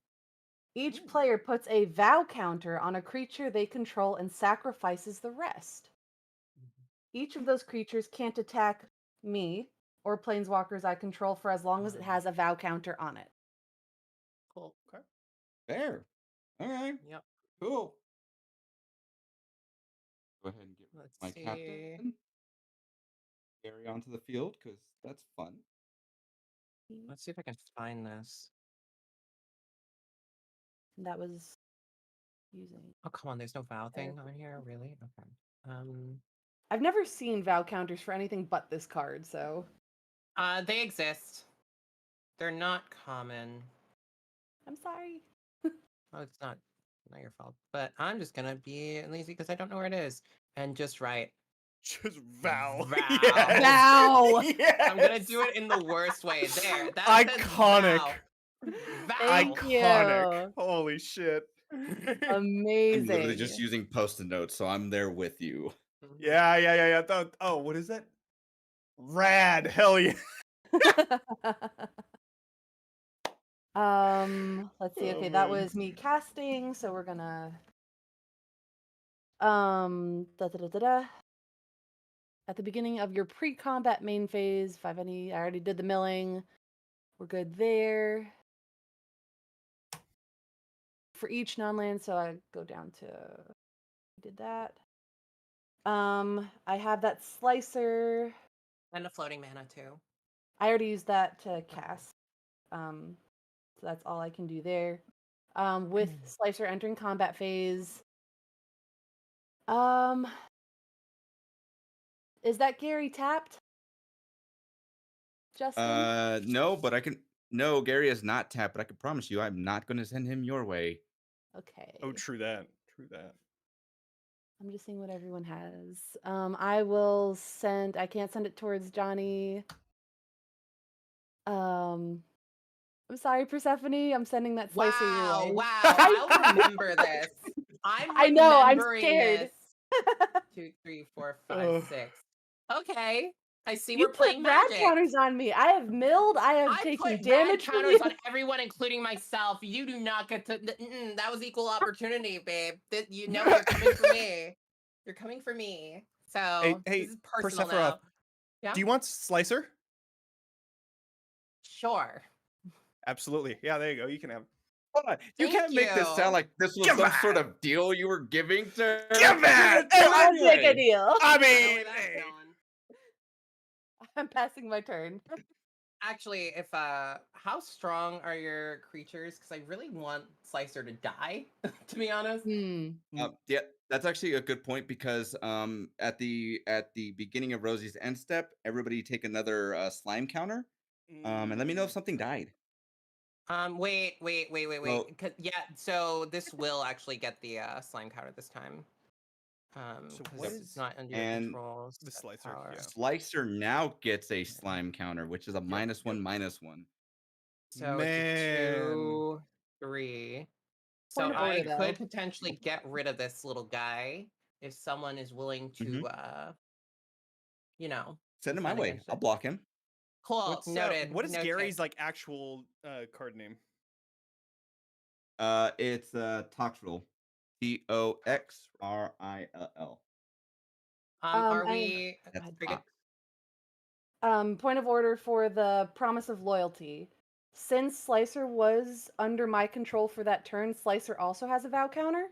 Each Ooh. player puts a vow counter on a creature they control and sacrifices the rest. Each of those creatures can't attack me or planeswalkers I control for as long as it has a vow counter on it. Cool. Okay. Fair. All right. Yep. Cool. Go ahead and get rid of Let's my see. captain. Carry onto the field because that's fun. Let's see if I can find this. That was using. Oh, come on. There's no vow thing There. on here. Really? Okay. I've never seen vow counters for anything but this card, so They exist. They're not common. I'm sorry. Oh, it's not your fault. But I'm just gonna be lazy because I don't know where it is and just write Just vow. Vow. Yes. Vow. Yes. I'm gonna do it in the worst way. There. That says Iconic. vow. Vow. Thank Iconic. you. Holy shit. I'm literally just Amazing. using post-it notes, so I'm there with you. Yeah. Oh, what is that? Rad. Hell yeah. Let's see. Oh, Okay, that man. was me casting, so we're gonna at the beginning of your pre-combat main phase, if I have any, I already did the milling. We're good there. For each non-land, so I go down to did that. I have that slicer. And a floating mana too. I already used that to cast. So that's all I can do there. With slicer entering combat phase. Is that Gary tapped? Justin? No, but I can. No, Gary is not tapped, but I can promise you, I'm not going to send him your way. Okay. Oh, true that. True that. I'm just seeing what everyone has. I will send. I can't send it towards Johnny. I'm sorry, Persephone. I'm sending that slicer your Wow, way. wow. I'll remember this. I'm I know, I'm remembering scared. this. 2, 3, 4, 5, Ugh. 6. Okay. I see You we're playing put rad Magic. counters on me. I have milled. I have I taken put damage rad from counters you. on everyone, including myself. You do not get to. That was equal opportunity, babe. You know you're coming for me. You're coming for me. So Hey, this is personal Persephora, now. Yeah. do you want Slicer? Sure. Absolutely. Yeah, there you go. You can have. Hold on. You Thank can't make this you. sound like this was Give some back. sort of deal you were giving to her. Give back. Give It was like a anyway. deal. I I know mean, where that's hey. going. I'm passing my turn. Actually, if how strong are your creatures? Because I really want Slicer to die, to be honest. Yeah, that's actually a good point because at the beginning of Rosie's end step, everybody take another slime counter. And let me know if something died. Wait. Oh. So this will actually get the slime counter this time. So because what it's is not under your and control. the set slicer? power. Yeah. Slicer now gets a slime counter, which is a -1/-1. So Man. it's a 2, 3. So Point of I order, though. could potentially get rid of this little guy if someone is willing to, Send him my defend way. against I'll it. block him. Cool. Noted. What is noted. Gary's like actual card name? It's Toxrill. TOXRILL. Are and- we? That's Frigate? Tox. Point of order for the Promise of Loyalty. Since Slicer was under my control for that turn, Slicer also has a vow counter.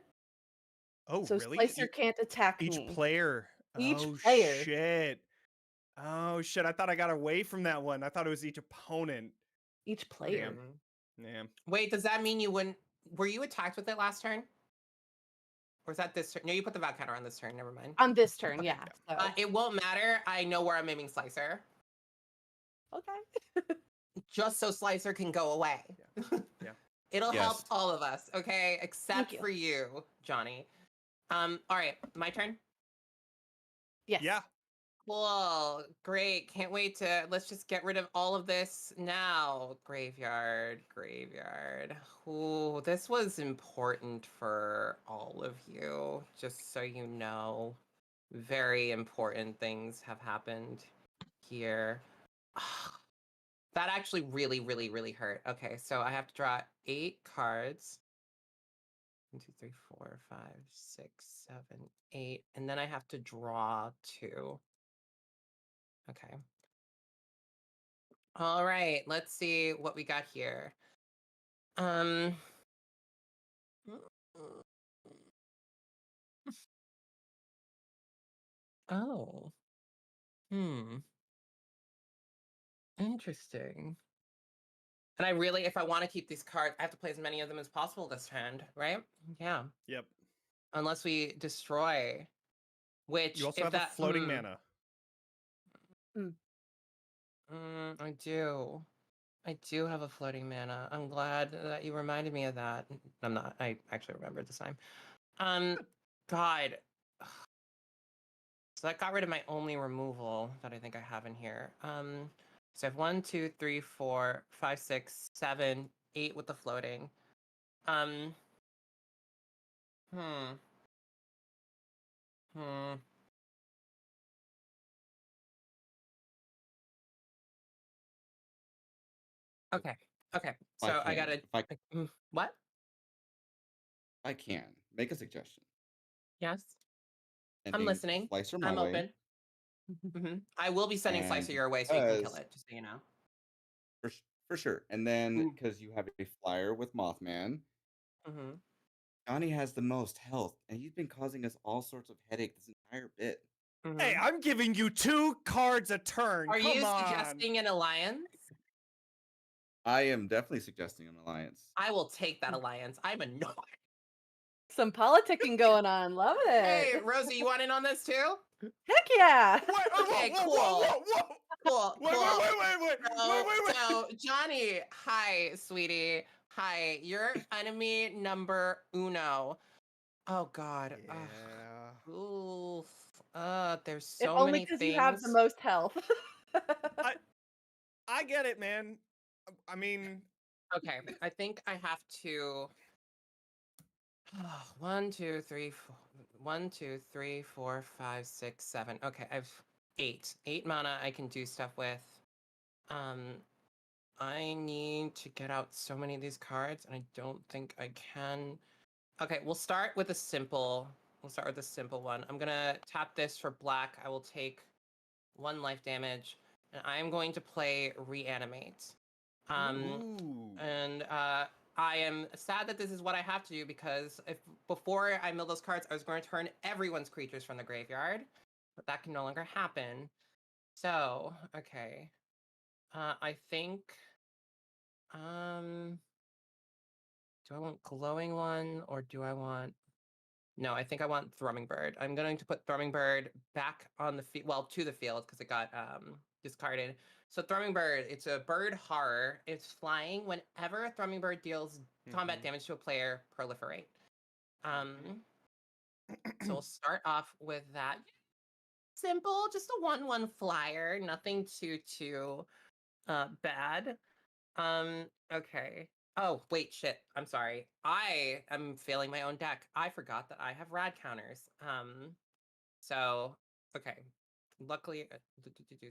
Oh, So really? Slicer can't attack Each me. player. Each Oh, player. shit. Oh shit! I thought I got away from that one. I thought it was each opponent. Each player. Yeah. Wait, does that mean you wouldn't? Were you attacked with it last turn? Or is that this turn? No, you put the vow counter on this turn. Never mind. On this turn, yeah. So. It won't matter. I know where I'm aiming Slicer. Okay. Just so Slicer can go away. Yeah. It'll help Yes. all of us, okay? Except you. for you, Johnny. All right, my turn. Yes. Yeah. Cool. Great. Can't wait to let's just get rid of all of this now. Graveyard. Ooh, this was important for all of you, just so you know. Very important things have happened here. That actually really, really, really hurt. Okay, so I have to draw 8 cards. 1, 2, 3, 4, 5, 6, 7, 8. And then I have to draw 2. Okay. All right, let's see what we got here. Um. Oh. Interesting. And I really, if I want to keep these cards, I have to play as many of them as possible this hand, right? Yeah. Yep. Unless we destroy, which You also if have a that floating mana. I do. I do have a floating mana. I'm glad that you reminded me of that. I'm not. I actually remembered this time. God. So that got rid of my only removal that I think I have in here. So I have 1, 2, 3, 4, 5, 6, 7, 8 with the floating. Um. Hmm. Hmm. Okay. Okay. If I So I can, gotta. What? I can make a suggestion Yes. I'm sending listening. Slicer my I'm way, open. I will be sending and Slicer your way so you can kill because it. Just so you know. for sure, and then Mm. because you have a flyer with Mothman, Mm-hmm. Johnny has the most health, and he's been causing us all sorts of headache this entire bit. Hey, I'm giving you 2 cards a turn. Are Come you on. suggesting an alliance? I am definitely suggesting an alliance. I will take that alliance. I'm annoyed. Some politicking going on. Love it. Hey, Rosie, you want in on this too? Heck yeah. Wait, Okay, whoa, cool. whoa, whoa, whoa. Cool. Wait, Cool. wait. So, Johnny, hi, sweetie. Hi, you're enemy number uno. Oh God. Yeah. Oof. There's If so only many because things. you have the most health. I get it, man. I mean, Okay, I think I have to. 1, 2, 3, 4. 1, 2, 3, 4, 5, 6, 7. Okay, I've 8. 8 mana I can do stuff with. I need to get out so many of these cards, and I don't think I can. Okay, we'll start with a simple. We'll start with a simple one. I'm gonna tap this for black. I will take 1 life damage, and I am going to play Reanimate. ooh. And I am sad that this is what I have to do because if before I mill those cards, I was going to turn everyone's creatures from the graveyard, but that can no longer happen. So, okay. I think do I want glowing one or do I want no, I think I want Thrumming Bird. I'm going to put Thrumming Bird back on the field, well, to the field because it got discarded. So Thrumming Bird, it's a bird horror. It's flying. Whenever a Thrumming Bird deals combat damage to a player, proliferate. So we'll start off with that. Simple, just a 1/1 flyer. Nothing too bad. Okay. Oh, wait, shit. I'm sorry. I am failing my own deck. I forgot that I have rad counters. So, okay. Luckily,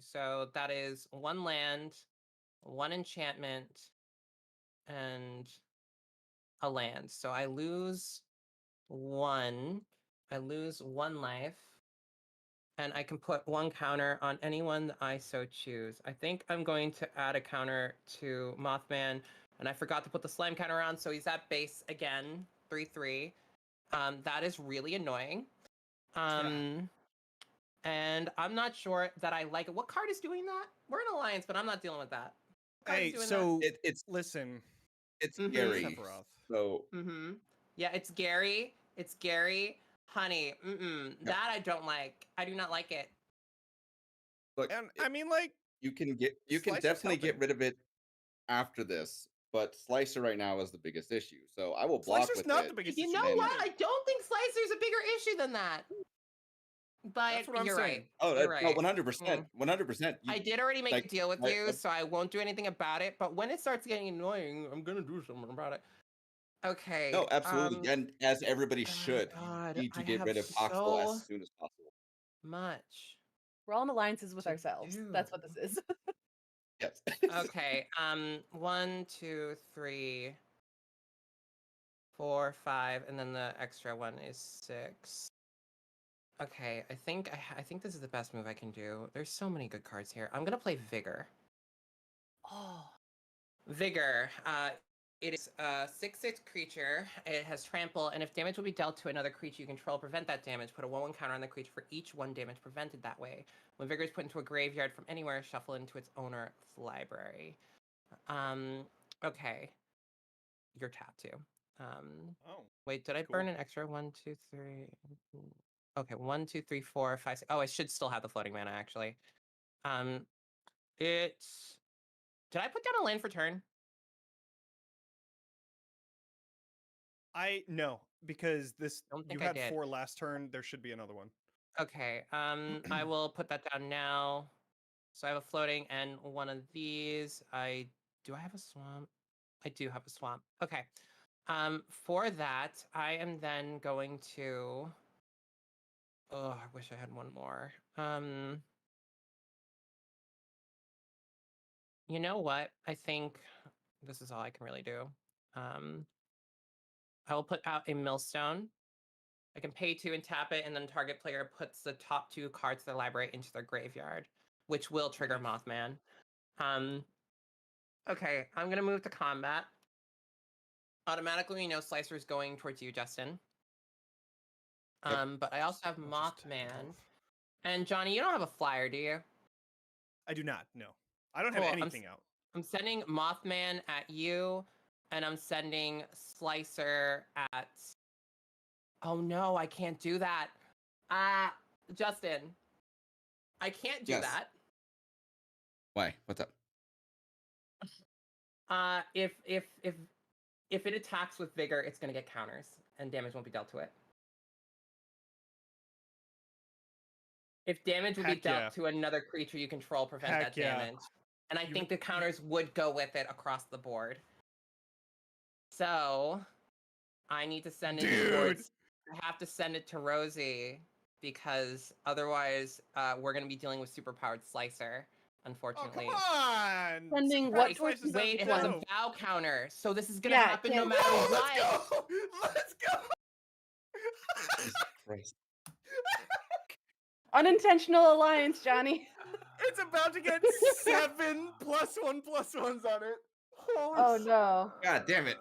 so that is 1 land, 1 enchantment, and a land. So I lose 1. I lose 1 life. And I can put 1 counter on anyone that I so choose. I think I'm going to add a counter to Mothman. And I forgot to put the slime counter on, so he's at base again, 3/3. That is really annoying. And I'm not sure that I like it. What card is doing that? We're in alliance, but I'm not dealing with that. What card is Hey, doing so It's listen. scary. Sephiroth. So Yeah, it's Gary. It's Gary. Honey, that I don't like. I do not like it. look, And I mean, like, you can Slicer's definitely get helping. rid of it after this, but Slicer right now is the biggest issue. So I will block Slicer's with not it. the biggest You issue. know and- what? I don't think Slicer's a bigger issue than that. But That's what I'm you're saying. right. Oh, You're that's right. 100%. 100%. I did already make like, a deal with like, you, like- so I won't do anything about it. But when it starts getting annoying, I'm gonna do something about it. Okay. No, absolutely. And as everybody should, God, you need to I get have rid of Oxbow so as soon as possible. much. We're all in alliances with To ourselves. That's what do. this is. Yes. Okay. 1, 2, 3, 4, 5, and then the extra one is 6. Okay, I think this is the best move I can do. There's so many good cards here. I'm gonna play Vigor. Oh, Vigor. It is a 6/6 creature. It has trample, and if damage will be dealt to another creature you control, prevent that damage. Put a 1/1 counter on the creature for each 1 damage prevented that way. When Vigor is put into a graveyard from anywhere, shuffle into its owner's library. Okay. You're tapped too. Oh, Wait, did I cool. burn an extra 1, 2, 3? Okay, 1, 2, 3, 4, 5, 6. Oh, I should still have the floating mana actually. It's. Did I put down a land for turn? No, because Don't you think I had did. 4 last turn. There should be another one. Okay. I will put that down now. So I have a floating and one of these. Do I have a swamp? I do have a swamp. Okay. For that, I am then going to. Oh, I wish I had one more. You know what? I think this is all I can really do. I will put out a millstone. I can pay 2 and tap it, and then target player puts the top 2 cards of the library into their graveyard, which will trigger Nice. Mothman. Okay, I'm gonna move to combat. Automatically, we know Slicer is going towards you, Justin. But I also have I'll just tap them Mothman. both. And Johnny, you don't have a flyer, do you? I do not. No, I don't Cool, have I'm anything out. I'm sending Mothman at you, and I'm sending Slicer at. Oh no, I can't do that. Justin, I can't do Yes. that. Why? What's up? If it attacks with vigor, it's gonna get counters, and damage won't be dealt to it. If damage will be Heck dealt yeah. to another creature you control, prevent Heck that yeah. damage. And I You- think the counters would go with it across the board. So I need to send it Dude. towards. I have to send it to Rosie because otherwise we're gonna be dealing with superpowered Slicer. Oh, Unfortunately. come on! Sending Superpowered what Slicer towards sounds Wait, it which has a one? dope. vow counter, so this is gonna Yeah, happen no can't- matter No, what. let's go! Let's go! Jesus Christ. Unintentional alliance, Johnny. It's about to get 7 +1/+1s on it. Holy Oh s- no. God damn it.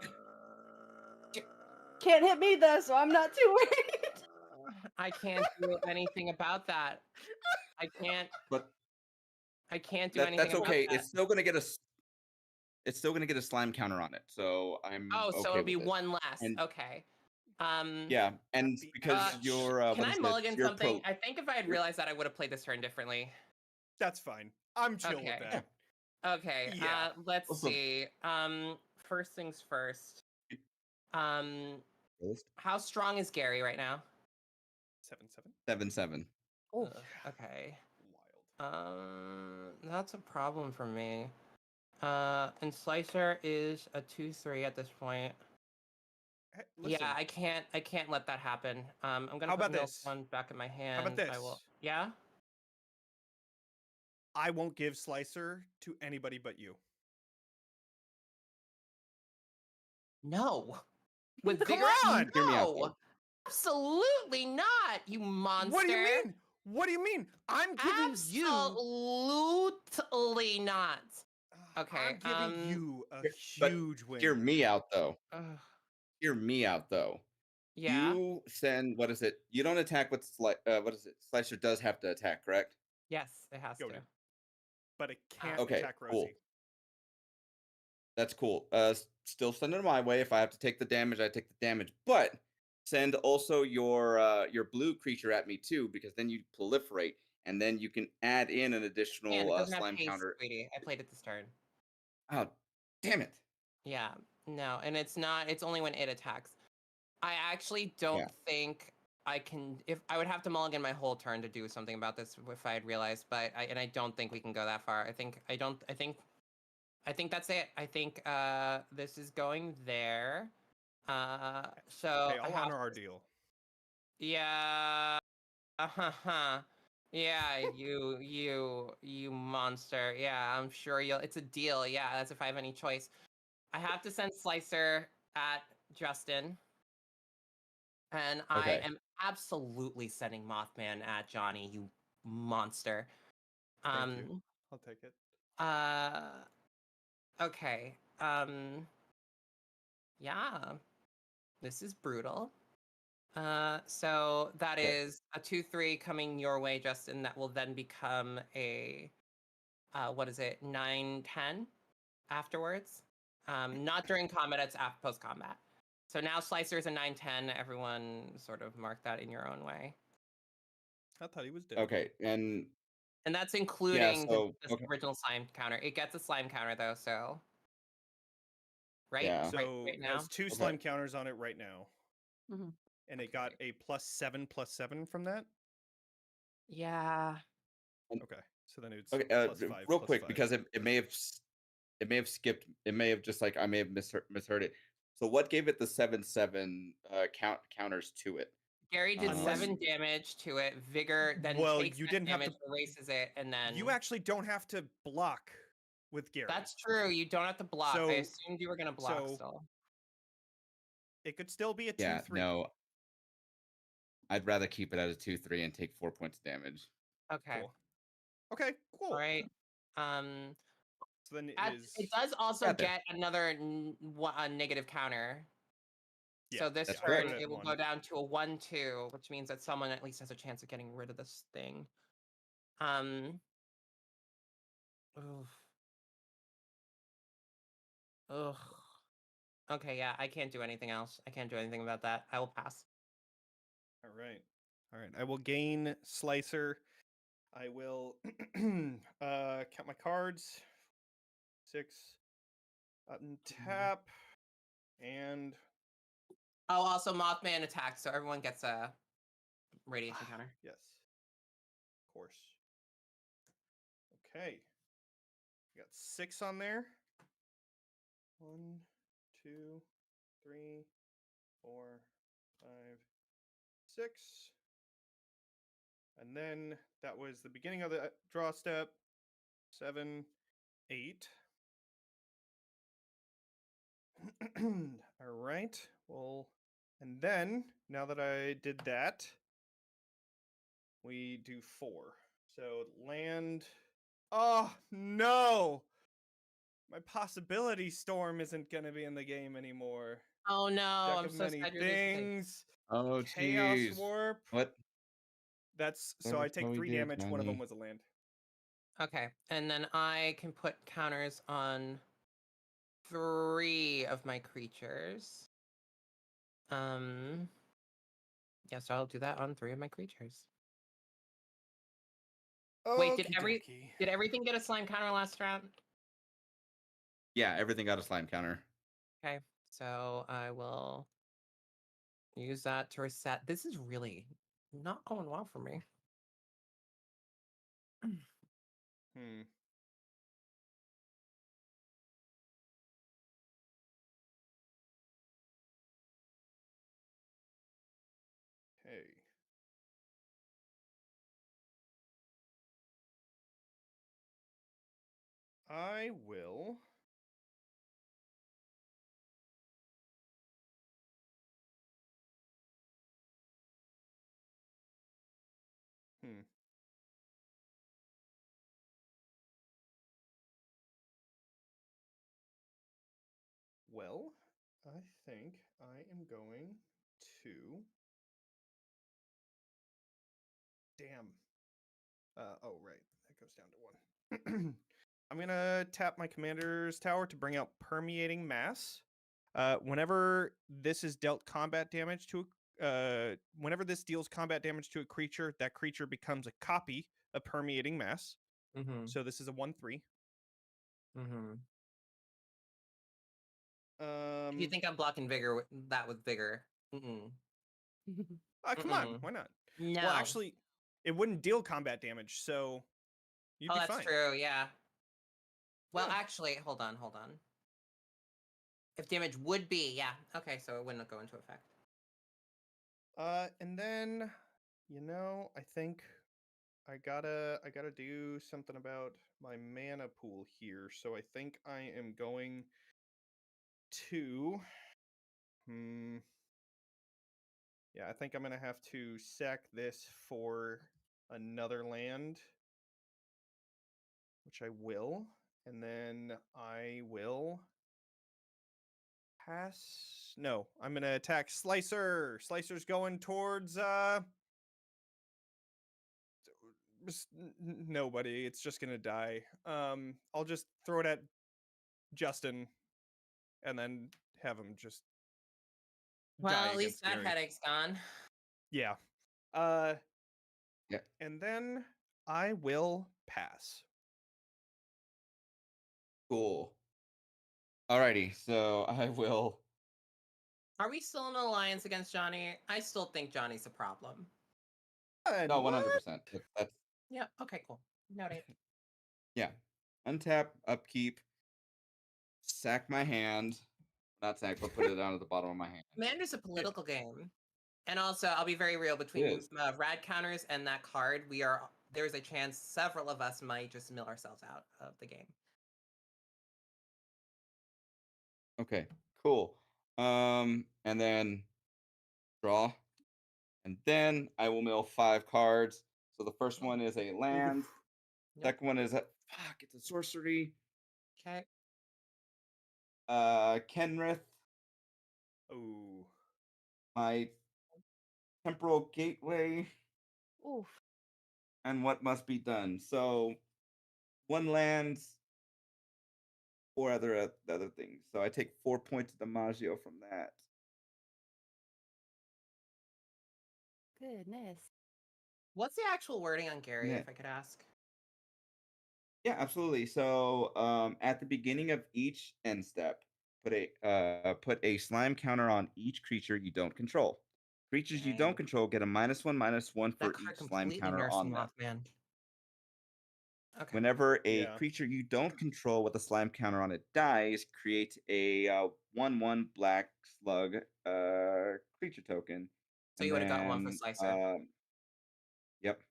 Can't hit me though, so I'm not too worried. I can't do anything about that. I can't. But I can't do that's anything about okay. that. It's still gonna get a. It's still gonna get a slime counter on it, so I'm. Oh, so okay it'll be with it. one less. And- Okay. Yeah, and Happy because Ash. you're. Can what I is it? mulligan You're something? pro- I think if I had you're- realized that, I would have played this turn differently. That's fine. I'm chill with Okay. that. Okay. Yeah. Let's Also- see. First things first. List? How strong is Gary right now? 7/7. 7/7. Oh, Ugh, okay. Wild. That's a problem for me. And Slicer is a 2/3 at this point. Hey, listen, Yeah, I can't let that happen. I'm gonna How put about this? one back in my hand. about I will. this? Yeah. I won't give Slicer to anybody but you. No. With Come vigor, on! Hear me out, no. though. Absolutely not, you monster. What do you mean? What do you mean? I'm giving you. Absolutely not. Okay, I'm giving you a But huge win. Hear me out though. Ugh, Hear me out though. yeah. You send what is it? You don't attack with what is it? Slicer does have to attack, correct? Yes, it has Go to. to- But it can't Okay, attack Rosie. cool. That's cool. Still send it my way. If I have to take the damage, I take the damage. But send also your blue creature at me too, because then you proliferate, and then you can add in an And it additional doesn't have slime haste, counter. sweetie. I played it this turn. Oh, damn it! Yeah, no, and it's not. It's only when it attacks. I actually don't Yeah. think I can. If I would have to mulligan my whole turn to do something about this if I had realized, but I don't think we can go that far. I think that's it. I think this is going there. So Hey, I I'll have honor our deal. yeah. Yeah, you monster. Yeah, I'm sure you'll. It's a deal. Yeah, that's if I have any choice. I have to send Slicer at Justin, and I Okay. am absolutely sending Mothman at Johnny. You monster. Thank you. I'll take it. Uh. Okay. Yeah. This is brutal. So that Okay. is a 2/3 coming your way, Justin. That will then become a what is it, 9/10 afterwards. Not during combat, it's after post combat. So now Slicer is a 9/10. Everyone sort of mark that in your own way. I thought he was dead. Okay. And And that's yeah, including so the okay. original slime counter. It gets a slime counter though, so right? Yeah. Right So right it now. has 2 Okay. slime counters on it right now, Mhm. and it got Okay. a +7/+7 from that. Yeah. Okay, so then it's Okay. +5 Real quick, +5. because it may have it may have skipped. It may have just like I may have misheard it. So what gave it the 7/7 counters to it? Gary did Unless 7 damage to it. Vigor then well, takes you that didn't have to damage, erases it, and then you actually don't have to block with Gary. that's true. You don't have to block. I So assumed you were gonna block so still. it could still be a Yeah. 2/3. No. I'd rather keep it at a 2/3 and take 4 points of damage. Okay. Cool. Okay, All cool. right. Um, So then it it is does also Got there. get another a negative counter. yeah, So this That's I put turn it at it will 1. go down to a 1/2, which means that someone at least has a chance of getting rid of this thing. Um. Oof. Ugh. Okay, yeah, I can't do anything else. I can't do anything about that. I will pass. All right. All right. I will gain Slicer. I will count my cards. 6 untap and Oh, also Mothman attacks, so everyone gets a radiation counter. yes. Of course. Okay. We got 6 on there. 1 2 3 4 5 6. And then that was the beginning of the draw step. 7 8. All right. Well, and then now that I did that, we do 4. So land. Oh no! My possibility storm isn't gonna be in the game anymore. Oh no, Deck I'm of so many sad you're losing. things. Oh, Chaos jeez. warp. What? That's What so I else take can we 3 do, damage. One of them Johnny? was a land. Okay, and then I can put counters on 3 of my creatures. Yeah, so I'll do that on 3 of my creatures. Wait, did Okey-dokey. everything get a slime counter last round? Yeah, everything got a slime counter. Okay, so I will use that to reset. This is really not going well for me. Hmm. Okay. I will. Hmm. Well, I think I am going to. Damn. Oh, right. That goes down to 1. I'm going to tap my commander's tower to bring out Permeating Mass. Whenever this is dealt combat damage to whenever this deals combat damage to a creature, that creature becomes a copy of Permeating Mass. Mm-hmm. So this is a 1/3. Mm-hmm. If you Um think I'm blocking vigor with vigor. Mm-mm. come on, Mm-mm. why not? No. Well, actually, it wouldn't deal combat damage, so you'd Oh, be that's fine. true, yeah. Well, Yeah. actually, hold on. If damage would be, yeah. Okay, so it wouldn't go into effect. And then, I think I gotta do something about my mana pool here. So I think I am going to. Yeah, I think I'm gonna have to sack this for another land, which I will, and then I will pass. No, I'm gonna attack Slicer. Slicer's going towards nobody. It's just gonna die. I'll just throw it at Justin, and then have him just Well, die at least against that Gary. headache's gone. Yeah. Yeah. And then I will pass. Cool. Alrighty, so I will. Are we still in an alliance against Johnny? I still think Johnny's a problem. No, What? 100%. That's Yeah. Okay. Cool. Noted. yeah. Untap, upkeep, sack my hand. Not sack, but put it down at the bottom of my hand. Commander's a political game, and also I'll be very real. Between is. rad counters and that card, there's a chance several of us might just mill ourselves out of the game. Okay, cool. And then draw. And then I will mill 5 cards. So the first one is a land. Yep. Second one is it's a sorcery. Okay. Kenrith, Oh. my temporal gateway, Oof. and what must be done. So 1 land, 4 other things. So I take 4 points of DiMaggio from that. Goodness. What's the actual wording on Gary, Yeah. if I could ask? Yeah, absolutely. So at the beginning of each end step, put a slime counter on each creature you don't control. Creatures you don't Dang. control get a -1/-1 for That card each slime completely counter nursing on him them. off, man. Okay. Whenever a Yeah. creature you don't control with a slime counter on it dies, create a 1/1 black slug creature token. So you would have got one for Slicer. Yep.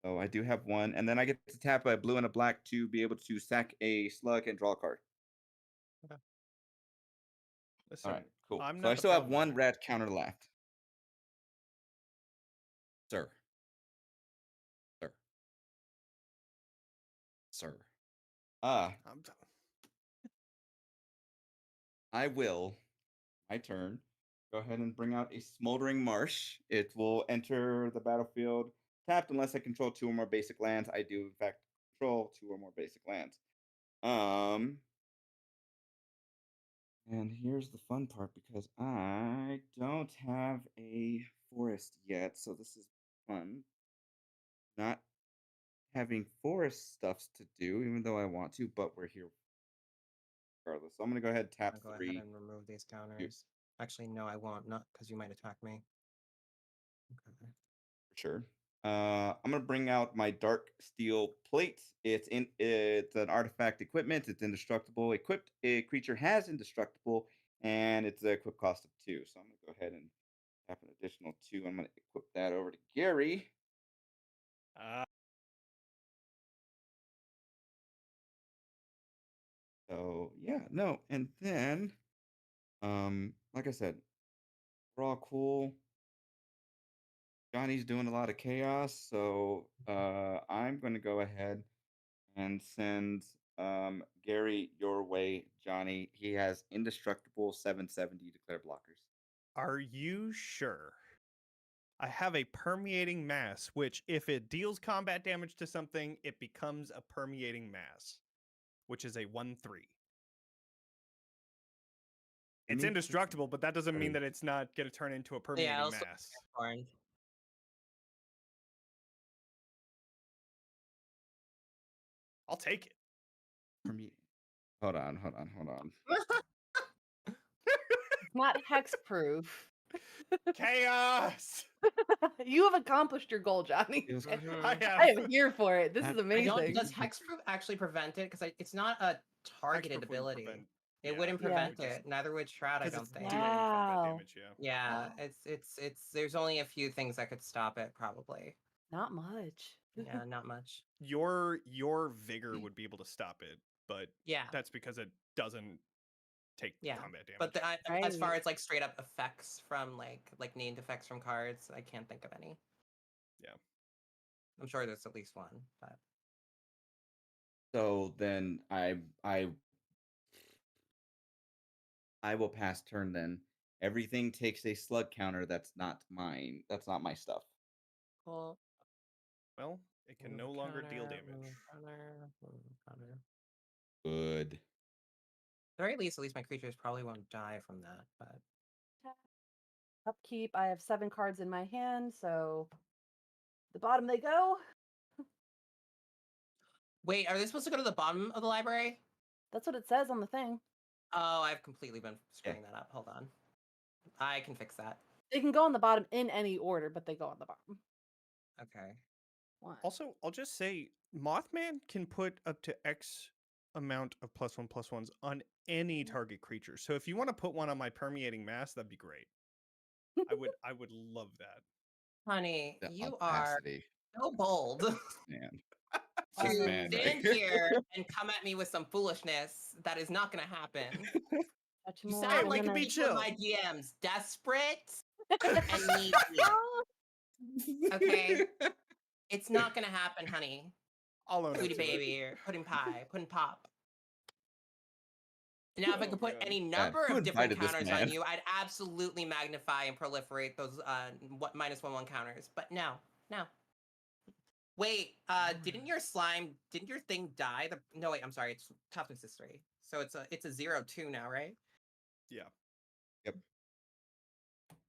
So I do have one, and then I get to tap a blue and a black to be able to sack a slug and draw a card. Listen, All right, cool. I'm So not I the still have problem one here. red counter left. Sir. Sir. Sir. I'm t- I will, my turn, go ahead and bring out a Smoldering Marsh. It will enter the battlefield tapped unless I control 2 or more basic lands. I do, in fact, control 2 or more basic lands. And here's the fun part because I don't have a forest yet, so this is fun. Not having forest stuffs to do, even though I want to, but we're here regardless. So I'm gonna go ahead and tap I'll go 3. ahead and remove these counters. Actually, no, I won't. Not because you might attack me. Okay. For sure. I'm gonna bring out my dark steel plate. It's an artifact equipment. It's indestructible. Equipped a creature has indestructible, and it's a equip cost of 2. So I'm gonna go ahead and tap an additional 2. I'm gonna equip that over to Gary. So yeah, no, and then like I said, we're all cool. Johnny's doing a lot of chaos, so I'm gonna go ahead and send Gary your way, Johnny. He has indestructible 770 declare blockers. Are you sure? I have a permeating mass, which if it deals combat damage to something, it becomes a permeating mass, which is a 1/3. It's Any- indestructible, but that doesn't mean that it's not going to turn into a permeating Yeah, I'll still mass. Orange. I'll take it. Hold on. It's not hexproof. Chaos! You have accomplished your goal, Johnny. Mhm. I I have. am here for it. This is I don't. amazing. Does hexproof actually prevent it? Because it's not a targeted Hexproof wouldn't ability. prevent- It yeah, wouldn't Yeah. prevent just- it. Neither would Shroud, I 'cause don't it's think. doing combat Wow. damage, yeah. Yeah, Wow. it's. There's only a few things that could stop it, probably. Not much. Yeah, not much. Your vigor would be able to stop it, but Yeah, that's because it doesn't take yeah. combat damage. But as far Right. as like straight up effects from like named effects from cards, I can't think of any. Yeah. I'm sure there's at least one, but So then I will pass turn then. Everything takes a slug counter that's not mine. That's not my stuff. cool. Well, it can Move no longer deal counter, damage. move counter, move counter. Good. At the very least, at least my creatures probably won't die from that. But Upkeep. I have 7 cards in my hand, so the bottom they go. wait, are they supposed to go to the bottom of the library? That's what it says on the thing. Oh, I've completely been screwing that up. Hold on, I can fix that. They can go on the bottom in any order, but they go on the bottom. Okay. One. Also, I'll just say Mothman can put up to X amount of +1/+1s on any target creature. So if you want to put one on my permeating mass, that'd be great. I would love that. Honey, The you are audacity, so bold man. This to man, stand here and come at me with some foolishness that is not going to happen. Touch You more, sound I'm like can the be gonna- people in chill. my DMs, desperate and needy. Okay, it's not going to happen, honey. I'll own up Sweetie to it. baby, or pudding pie, pudding pop. Now, if I Oh, could put God. any number who of different invited this counters man? on you, I'd absolutely magnify and proliferate those -1/1 counters. But no. Wait, didn't your thing die? No, wait, I'm sorry, it's toughness is 3. So it's a 0/2 now, right? Yeah.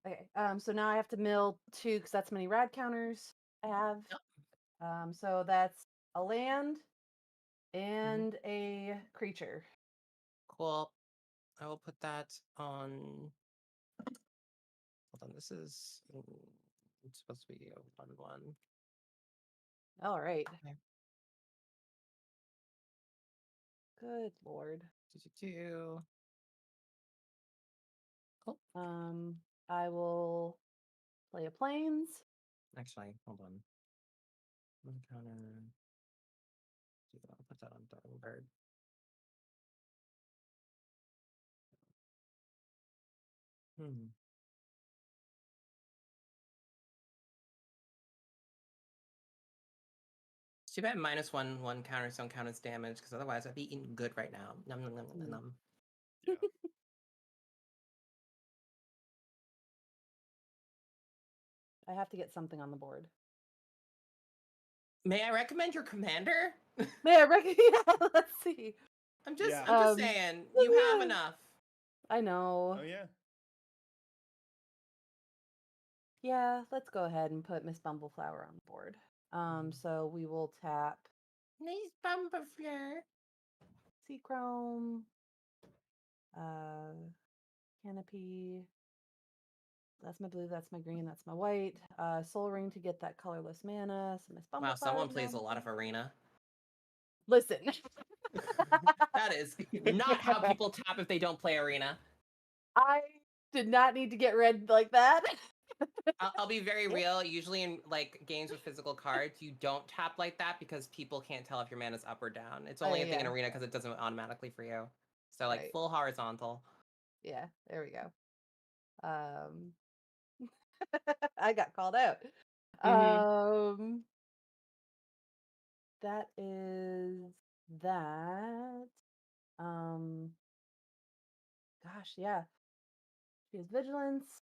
Okay. So now I have to mill 2 because that's how many rad counters I have. Yep. So that's a land Mm-hmm. and a creature. Cool. I will put that on. Hold on, this is it's supposed to be a 1/1. All right. Okay. Good lord. 2/2. Cool. I will play a plains. Actually, hold on. One counter. I'll put that on Darling Bird. It's too bad -1/1 counters don't count as damage, because otherwise I'd be eating good right now. Num num num num num. Yeah. I have to get something on the board. May I recommend your commander? May I yeah, let's see. I'm just Yeah. saying, you have yeah. enough. I know. Oh yeah. Yeah, let's go ahead and put Miss Bumbleflower on the board. So we will tap Nice Bumbleflower. Seachrome, Canopy. That's my blue, that's my green, that's my white. Soul Ring to get that colorless mana. So Miss Bumbleflower. Wow, someone plays a lot of Arena. Listen. That is not how people tap if they don't play Arena. I did not need to get red like that. I'll be very real. Usually in like games with physical cards, you don't tap like that because people can't tell if your mana's up or down. It's only a thing in yeah. Arena because it doesn't automatically for you. So like Right. full horizontal. Yeah, there we go. I got called out. That is that. Gosh, yeah. She has vigilance.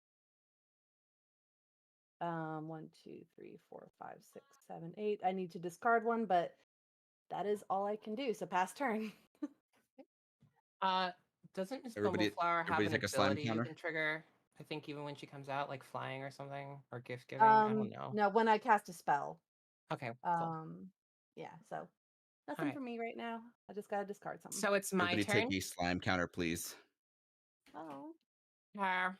1, 2, 3, 4, 5, 6, 7, 8. I need to discard one, but that is all I can do. So pass turn. Doesn't Miss Everybody- Bumbleflower have everybody an take a slime ability you counter? can trigger? I think even when she comes out, like flying or something, or gift giving. I don't know. No, when I cast a spell. Okay, cool. Yeah, so nothing right. for me right now. I just gotta discard something. So it's my Everybody turn. take a slime counter, please. Oh. I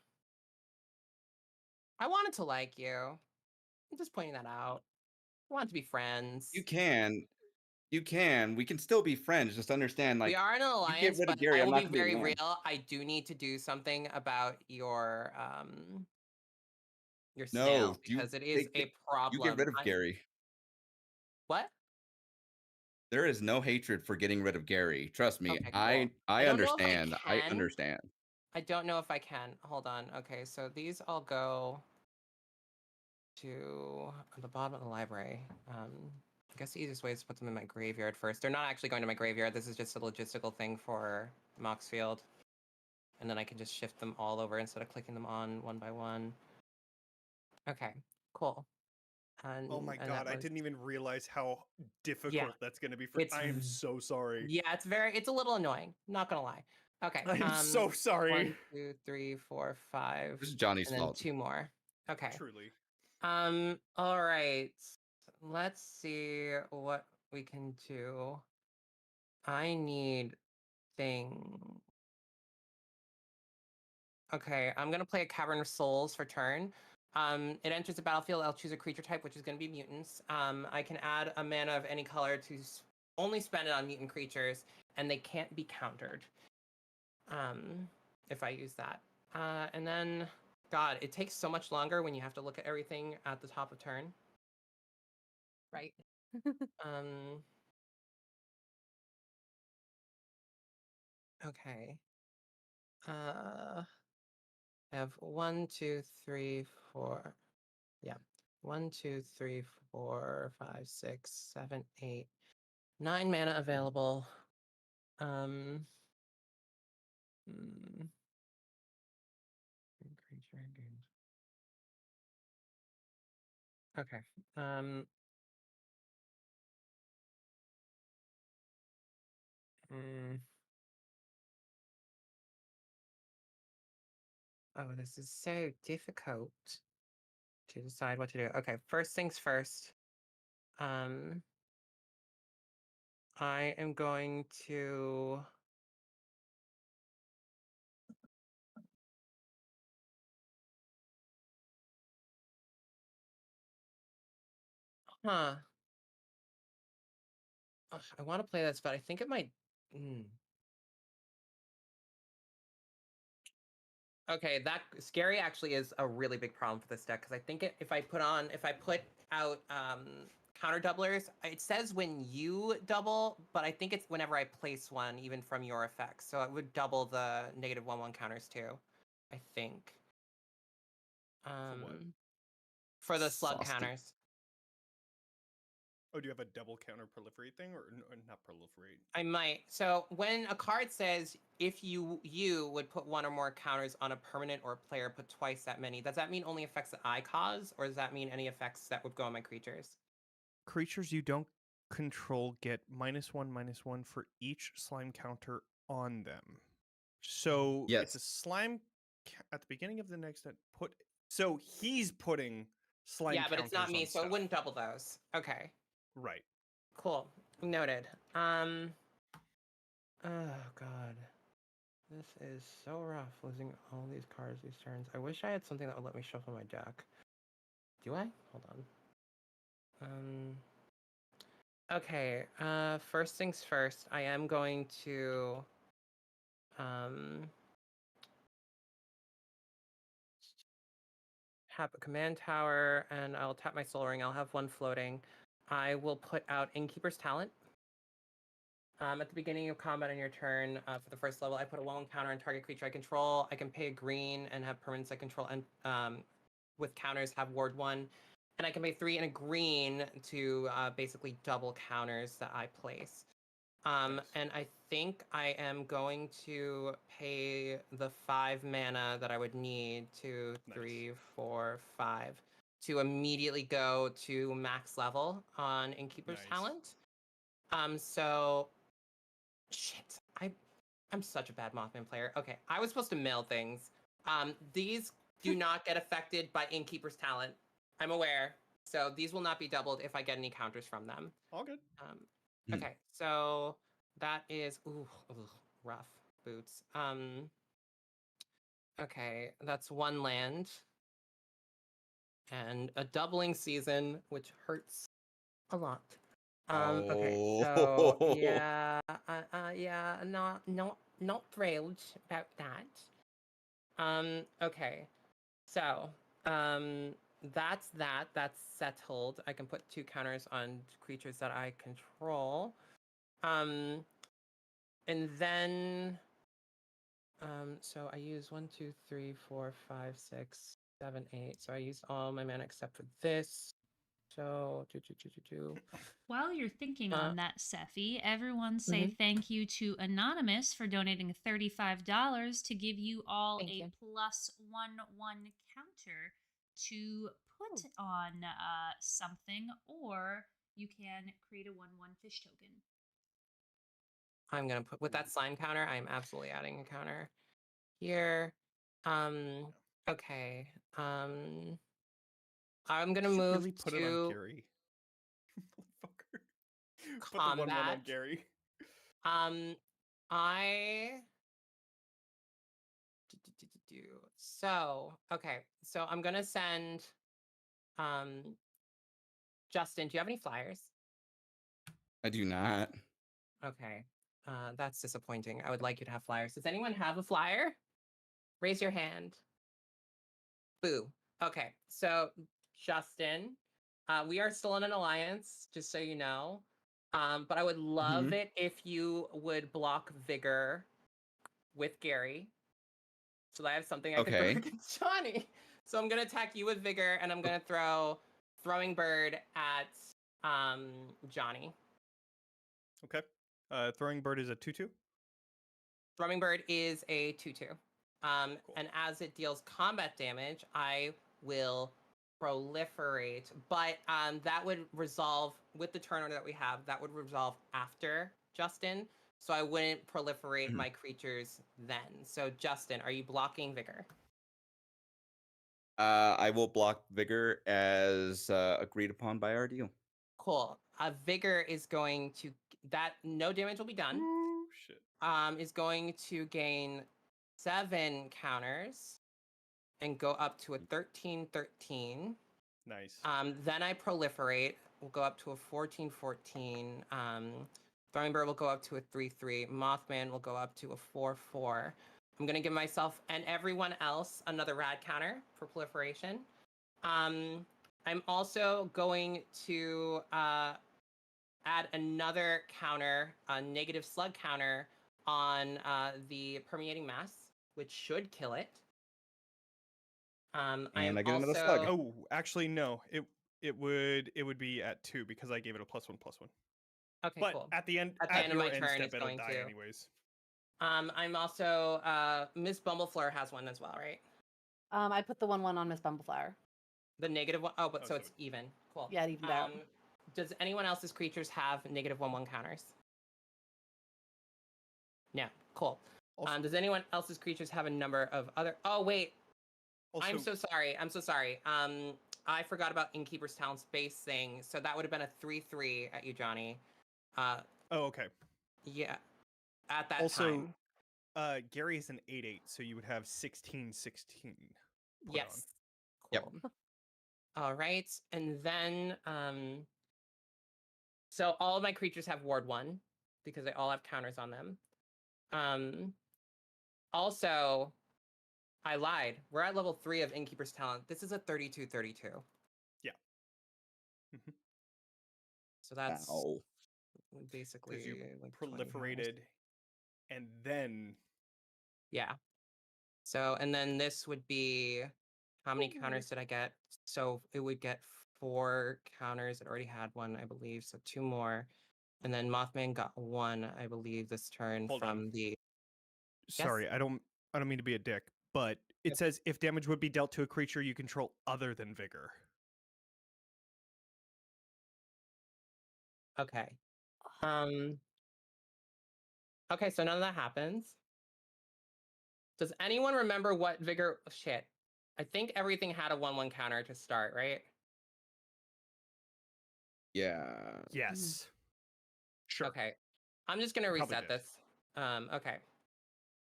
wanted to like you. I'm just pointing that out. I want to be friends. You can. We can still be friends. Just understand, like, we are in an you alliance, get rid but of Gary, I I'm will not be gonna be very man. real. I do need to do something about your No, snail you because it is take a problem. You get rid of Gary. What? There is no hatred for getting rid of Gary. Trust me. Okay, I cool. I don't know if I understand. I can. understand. I don't know if I can. Hold on. Okay, so these all go to the bottom of the library. I guess the easiest way is to put them in my graveyard first. They're not actually going to my graveyard. This is just a logistical thing for Moxfield. And then I can just shift them all over instead of clicking them on one by one. Okay, cool. Oh my And god, that I was, didn't even realize how difficult that's going to be for. it's I am v- so sorry. yeah, it's a little annoying. Not gonna lie. Okay. I am so sorry. 1, 2, 3, 4, 5, This is Johnny's and then fault. 2 more. Okay. Truly. All right. Let's see what we can do. I need thing. Okay, I'm gonna play a Cavern of Souls for turn. It enters the battlefield. I'll choose a creature type, which is gonna be mutants. I can add a mana of any color to only spend it on mutant creatures, and they can't be countered. If I use that. And then, God, it takes so much longer when you have to look at everything at the top of turn. Right. Okay. I have 1, 2, 3, 4. Yeah. 1, 2, 3, 4, 5, 6, 7, 8, 9 mana available. Hmm. Creature engage. Okay. Oh, this is so difficult to decide what to do. Okay, first things first. I am going to Ugh, I want to play this, but I think it might. Okay, that scary actually is a really big problem for this deck because I think if I put out counter doublers, it says when you double, but I think it's whenever I place one, even from your effects. So it would double the -1/1 counters too. I think. what? For the slug Saucy. counters. Oh, do you have a double counter proliferate thing, or not proliferate? I might. So when a card says if you would put 1 or more counters on a permanent or a player, put twice that many, does that mean only effects that I cause, or does that mean any effects that would go on my creatures? Creatures you don't control get -1/-1 for each slime counter on them. So it's a Yes. slime at the beginning of the next step. So he's putting slime. Yeah, but it's not counters me, on so it stuff. wouldn't double those. Okay, Right. cool, noted. Oh god, this is so rough losing all these cards these turns. I wish I had something that would let me shuffle my deck. Do I? Hold on. Okay, first things first, I am going to have a command tower, and I'll tap my Soul Ring. I'll have 1 floating. I will put out Innkeeper's Talent. At the beginning of combat on your turn, for the first level, I put a 1/1 counter on target creature I control. I can pay a green and have permanents I control, and with counters have ward 1. And I can pay 3 and a green to basically double counters that I place. Nice. And I think I am going to pay the 5 mana that I would need, 2, 3, 4, 5, to immediately go to max level on Innkeeper's Nice. Talent. So shit. I'm such a bad Mothman player. Okay, I was supposed to mill things. These do not get affected by Innkeeper's Talent. I'm aware. So these will not be doubled if I get any counters from them. All good. Okay, so that is rough boots. Okay, that's 1 land and a doubling season, which hurts a lot. Okay, so yeah, yeah, not thrilled about that. Okay, so that's that. That's settled. I can put 2 counters on creatures that I control. And then so I use 1, 2, 3, 4, 5, 6, 7, 8. So I used all my mana except for this. So do. While you're thinking Uh, on that, Sephi, everyone say Mhm. thank you to Anonymous for donating $35 to give you all Thank a you. +1/1 counter to put Ooh. on something, or you can create a 1/1 fish token. I'm gonna put with that slime counter. I'm absolutely adding a counter here. Okay. I'm gonna Did you move really put it on to Gary? Motherfucker. Put the 1/1 on combat. Gary. I so okay. So I'm gonna send Justin. Do you have any flyers? I do not. Okay. That's disappointing. I would like you to have flyers. Does anyone have a flyer? Raise your hand. Boo. Okay. So Justin, we are still in an alliance, just so you know. But I would love Mhm. it if you would block Vigor with Gary, so that I have something I can throw Okay. against Johnny. So I'm gonna attack you with Vigor, and I'm gonna throw Throwing Bird at Johnny. Okay. Throwing Bird is a 2/2. Throwing Bird is a 2/2. Cool. And as it deals combat damage, I will proliferate. But that would resolve with the turn order that we have. That would resolve after Justin. So I wouldn't proliferate Mhm. my creatures then. So Justin, are you blocking Vigor? I will block Vigor as agreed upon by our deal. Cool. Vigor is going to that no damage will be done. Ooh, shit. Is going to gain 7 counters and go up to a 13/13. Nice. Then I proliferate. We'll go up to a 14/14. Throwing Bird will go up to a 3/3. Mothman will go up to a 4/4. I'm gonna give myself and everyone else another rad counter for proliferation. I'm also going to add another counter, a negative slug counter on the permeating mass, which should kill it. I'm And I get another also slug. Oh, actually, no. It would be at 2 because I gave it a +1/+1. okay, But cool. at the end, At the at end of my your end turn, step, it's it'll going die to. anyways. I'm also Miss Bumblefleur has one as well, right? I put the 1/1 on Miss Bumbleflower. The negative one. Oh, but Oh, so so it's even. Cool. Yeah, it evened out. Does anyone else's creatures have -1/1 counters? No. Cool. Also, Does anyone else's creatures have a number of other? Oh wait, I'm so sorry. I'm so sorry. I forgot about Innkeeper's Talent Space thing. So that would have been a 3/3 at you, Johnny. oh, okay. Yeah. At that Also, time. Gary is an 8/8, so you would have 16/16 put on. Yes. Yep. Cool. All right. And then so all of my creatures have ward 1 because they all have counters on them. Also, I lied. We're at level 3 of Innkeeper's Talent. This is a 32/32. Yeah. Mhm. So that's Ow. basically Because you like 20 counters. proliferated, and then Yeah. So, and then this would be, how many counters did I get? So it would get 4 counters. It already had 1, I believe. So 2 more. And then Mothman got 1, I believe, this turn Hold from on. the. Sorry, I don't mean to be a dick, but it Yep. says if damage would be dealt to a creature you control other than Vigor. Okay. Okay, so none of that happens. Does anyone remember what Vigor? Shit. I think everything had a 1/1 counter to start, right? Yeah. Yes. Sure. Okay. I'm just gonna Probably reset did. this. Okay.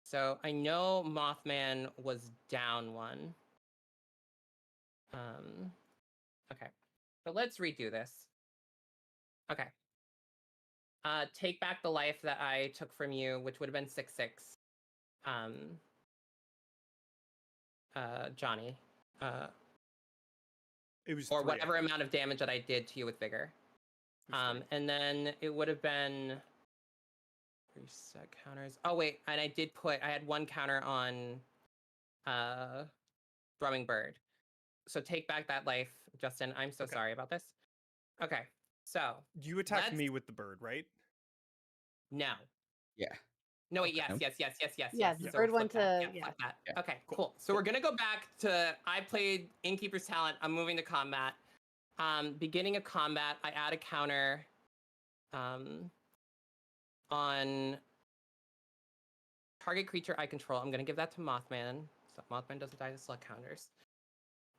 So I know Mothman was down 1. Okay. So let's redo this. Okay. Take back the life that I took from you, which would have been 6/6. Johnny. It was or 3, I whatever think. amount of damage that I did to you with vigor. It was 3. And then it would have been reset counters. Oh wait, and I had 1 counter on Drumming Bird. So take back that life, Justin. I'm so Okay. sorry about this. Okay, so You attacked let's- me with the bird, right? no. Yeah. No, wait, Okay. yes. Yeah, the So bird flip went that. to- Yeah, yeah. flip that. Yeah. Okay, Cool. cool. So we're gonna go back to I played Innkeeper's Talent. I'm moving to combat. Beginning of combat, I add a counter on target creature I control. I'm gonna give that to Mothman. So Mothman doesn't die to slug counters.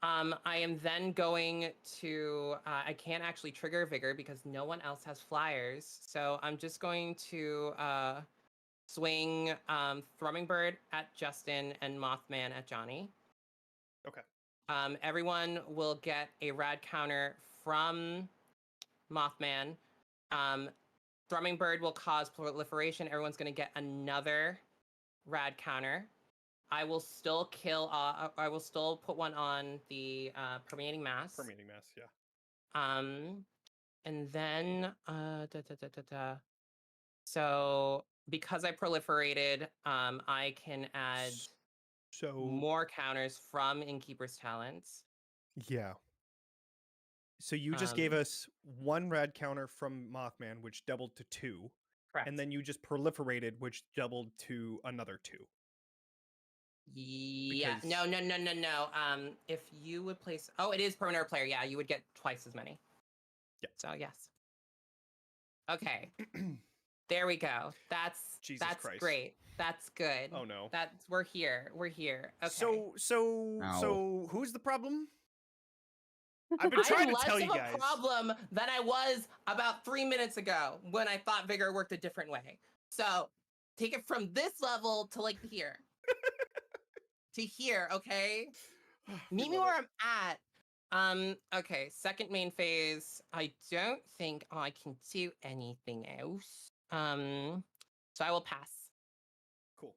I am then going to, I can't actually trigger Vigor because no one else has flyers. So I'm just going to swing Thrumming Bird at Justin and Mothman at Johnny. Okay. Everyone will get a rad counter from Mothman. Thrumming Bird will cause proliferation. Everyone's going to get another rad counter. I will still kill. I will still put one on the permeating mass. Permeating mass, yeah. And then So because I proliferated, I can add So more counters from Innkeeper's Talents. yeah. So you just gave Um, us 1 rad counter from Mothman, which doubled to 2, Correct. and then you just proliferated, which doubled to another 2. Yeah. because- No. If you would place, it is permanent player. Yeah, you would get twice as many. Yeah. So yes. Okay. There we go. That's Jesus Christ. great. That's good. Oh no. We're here. Okay. So who's the problem? I've been I'm trying to less tell you of a guys. problem than I was about 3 minutes ago when I thought Vigor worked a different way. So take it from this level to like here. To here, okay? We Meet me love where it. I'm at. Okay, second main phase. I don't think I can do anything else. So I will pass. Cool.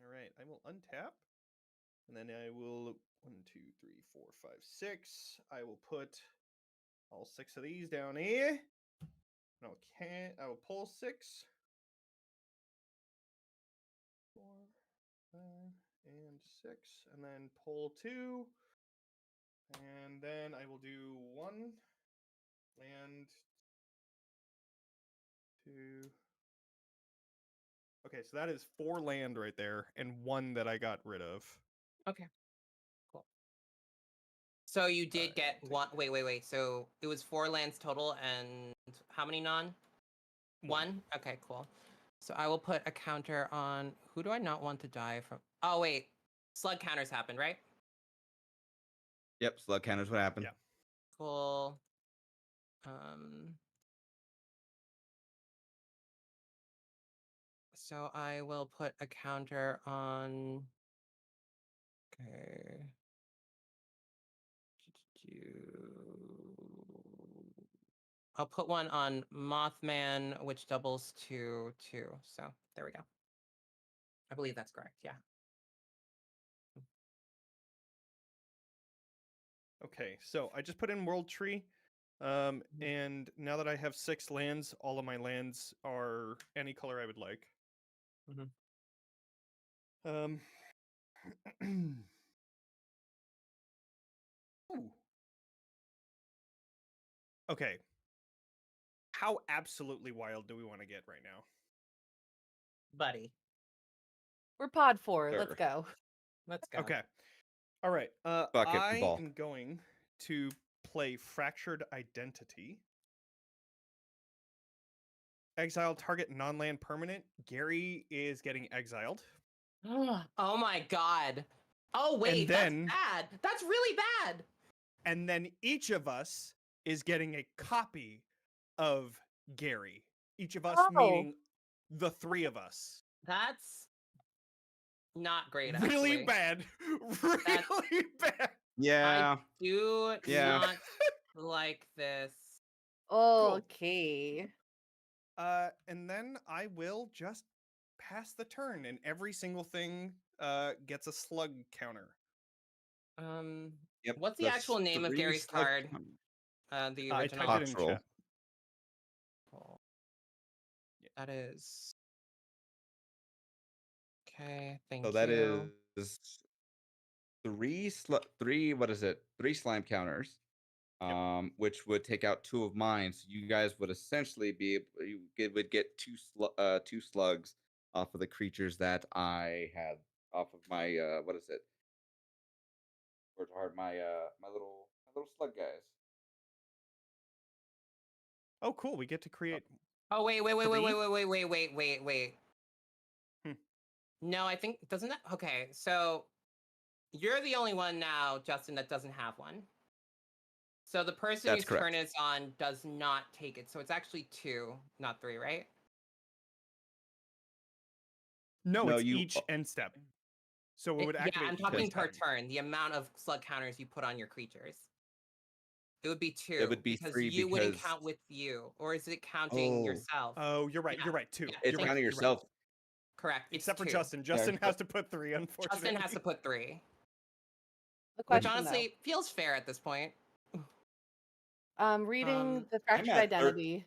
All right, I will untap, and then I will 1, 2, 3, 4, 5, 6. I will put all 6 of these down here. I will pull 6. 4, 5, and 6, and then pull 2, and then I will do 1 land, 2. Okay, so that is 4 land right there, and 1 that I got rid of. Okay. Cool. So you did get take one. Wait. So it was 4 lands total, and how many non? 1? Okay, cool. So I will put a counter on. Who do I not want to die from? Oh, wait. Slug counters happened, right? Yep. Slug counters. What happened? Yeah. Cool. So I will put a counter on. Okay. I'll put one on Mothman, which doubles to 2. So there we go. I believe that's correct. Yeah. Okay, so I just put in World Tree, and now that I have 6 lands, all of my lands are any color I would like. Ooh. Okay. How absolutely wild do we want to get right now? Buddy, We're pod 4. Let's Sure. go. let's go. Okay. All right. Bucket I ball. am going to play Fractured Identity. Exile target non-land permanent. Gary is getting exiled. Oh my god. Oh wait, then- that's bad. That's really bad. And then each of us is getting a copy of Gary. Each of us Oh. meaning the 3 of us. That's not great. Really actually. bad. Really bad. Yeah. Do Yeah. not like this. Okay. And then I will just pass the turn, and every single thing gets a slug counter. Yep. What's the that's actual name of 3 Gary's slug card? counters. The I original. typed it in Foxroll. chat. Cool. Yeah. That is. Okay, thank So that you. is 3 what is it? 3 slime counters. Yep. Which would take out 2 of mine. So you guys would essentially would get 2 slugs off of the creatures that I had off of my what is it? Words hard. My little slug guys. Oh, cool. We get to create. Oh wait. Three? Hmm. No, I think doesn't that okay, so you're the only one now, Justin, that doesn't have one. So the person That's whose turn correct. is on does not take it. So it's actually 2, not 3, right? No, No, it's you. each end step. So it would Yeah, activate I'm each talking end per step. turn, the amount of slug counters you put on your creatures. It would be 2 It would be because 3 you wouldn't because. count with you, or is it counting Oh, yourself? Oh, you're right. Yeah, You're right. 2. yeah, it's You're thank right. counting You're right. yourself. Correct. It's Except for 2. Justin. Yeah, Justin so- has to put 3, unfortunately. Justin has to put 3, The which question honestly feels fair at this point. though. Reading the I'm fractured at third. identity.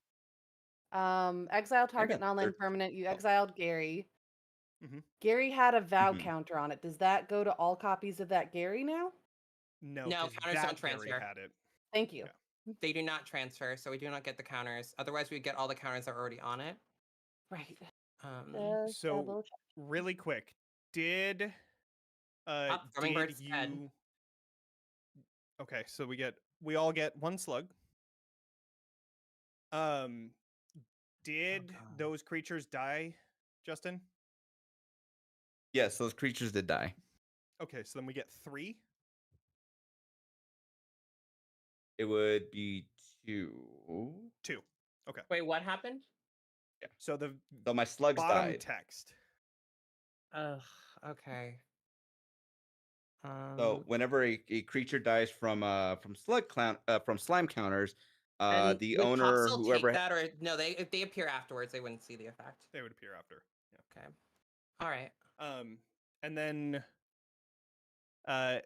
Exile target at non-land third. permanent. You Oh. exiled Gary. Mhm. Gary had a vow Mhm. counter on it. Does that go to all copies of that Gary now? No, No, 'cause counters don't that Gary transfer. had it. Thank you. Yeah. They do not transfer, so we do not get the counters. Otherwise, we get all the counters that are already on it. Right. Um, So double check. really quick, did Hummingbird's you dead. Okay, so we all get 1 slug. Did God. those creatures die, Justin? Yes, those creatures did die. Okay, so then we get 3. It would be 2. 2. Okay. Wait, what happened? So the So my slugs bottom died. text. Ugh. Okay. So whenever a creature dies from slime counters, and the would Pop owner, still whoever. take that, or no? If they appear afterwards, they wouldn't see the effect. They would appear after. Yeah. Okay. All right. And then and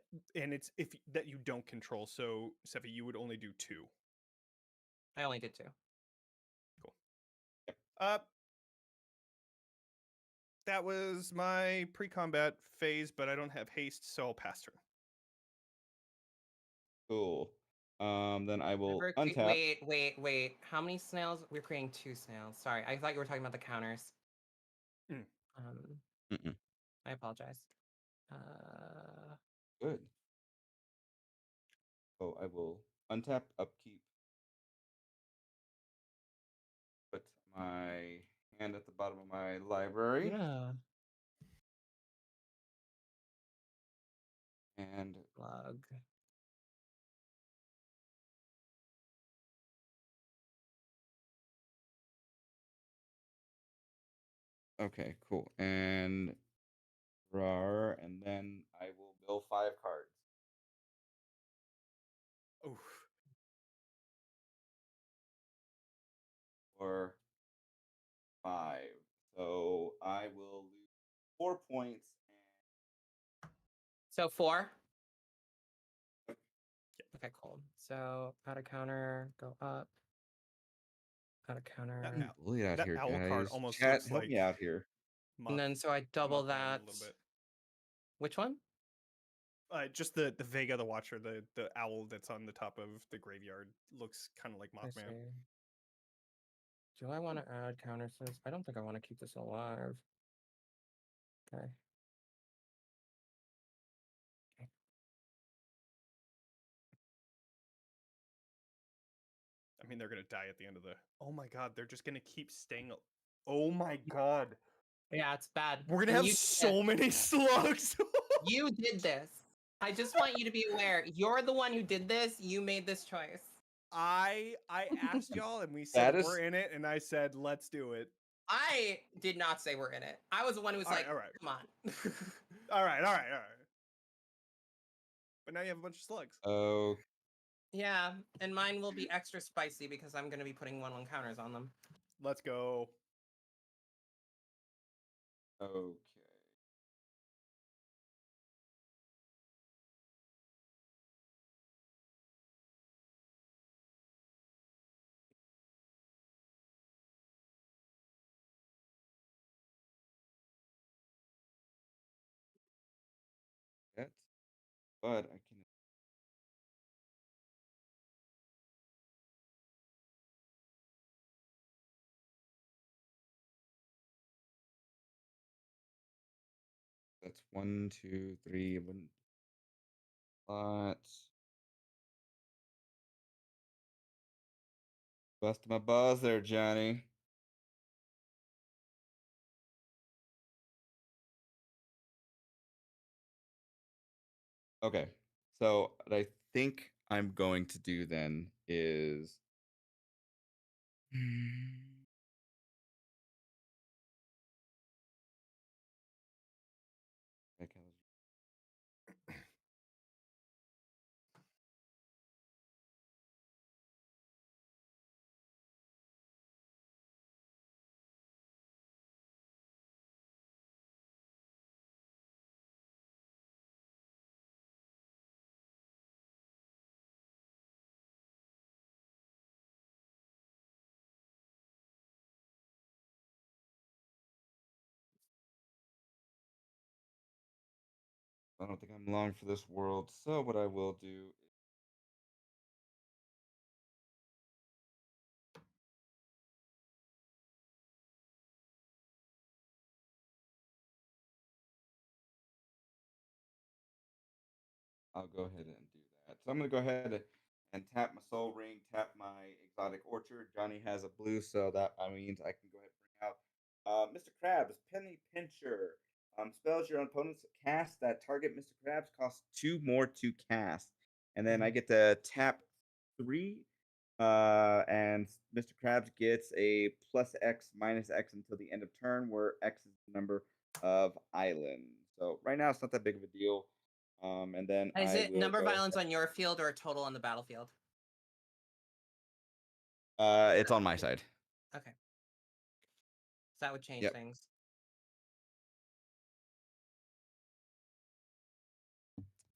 it's if that you don't control. So Sephi, you would only do 2. I only did 2. Cool. That was my pre-combat phase, but I don't have haste, so I'll pass turn. Cool. Then I will untap. Wait. How many snails? We're creating 2 snails. Sorry, I thought you were talking about the counters. Mm. Mm-mm. I apologize. Good. So I will untap, upkeep. Put my hand at the bottom of my library. Yeah. And Plug. okay, cool. And draw, and then I will mill 5 cards. Oof. Or 5. So I will lose 4 points. So 4. Okay, cool. So add a counter, go up. Add a counter. That Bully out that here, owl guys. card almost Chat, looks help like me out here. And then so I double Mothman that. a little bit. Which one? Just the Vega the Watcher, the owl that's on the top of the graveyard looks kind of like I Mothman. see. Do I want to add counters? I don't think I want to keep this alive. Okay. I mean, they're gonna die at the end of the. Oh my god, they're just gonna keep staying. Oh my god, Yeah, it's bad. we're gonna And have you did so many slugs. You did this. I just want you to be aware. You're the one who did this. You made this choice. I asked y'all, and we said That is- we're in it, and I said let's do it. I did not say we're in it. I was the one who was All right, like, all right. come on. All right. But now you have a bunch of slugs. Oh, Yeah, and mine will be extra spicy because I'm going to be putting 1/1 counters on them. Let's go. okay. yet, but I can. That's 1, 2, 3. Lots. Bust my balls there, Johnny. Okay. So what I think I'm going to do then is Okay. I don't think I'm long for this world. So what I will do I'll go ahead and do that. So I'm going to go ahead and tap my soul ring, tap my exotic orchard. Johnny has a blue, so that means I can go ahead and bring out Mr. Krabs, Penny Pincher. Spells your opponent's cast that target Mr. Krabs costs 2 more to cast. And then I get to tap 3. And Mr. Krabs gets a plus X minus X until the end of turn, where X is the number of islands. So right now it's not that big of a deal. And then Is I it will number of go. islands on your field or total on the battlefield? It's on my side. Okay. So that would change Yep. things.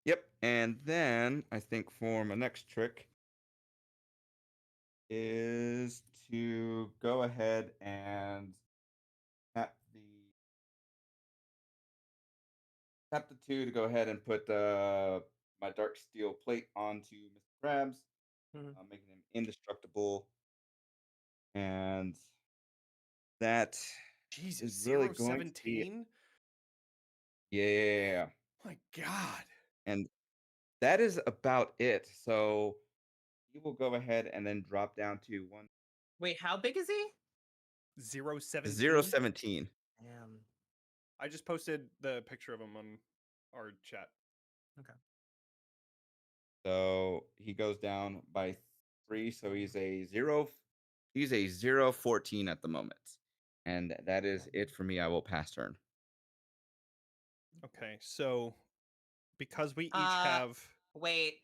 Yep. And then I think for my next trick is to go ahead and tap the 2 to go ahead and put my dark steel plate onto Mr. Krabs, Mhm. making him indestructible. And that Jesus, is really going to be 017? yeah. My God. And that is about it. So he will go ahead and then drop down to 1 Wait, how big is he? 017? 017. Damn. I just posted the picture of him on our chat. Okay. So he goes down by 3. So he's a 0. He's a 014 at the moment. And that is it for me. I will pass turn. Okay, so because we each Uh, have Wait.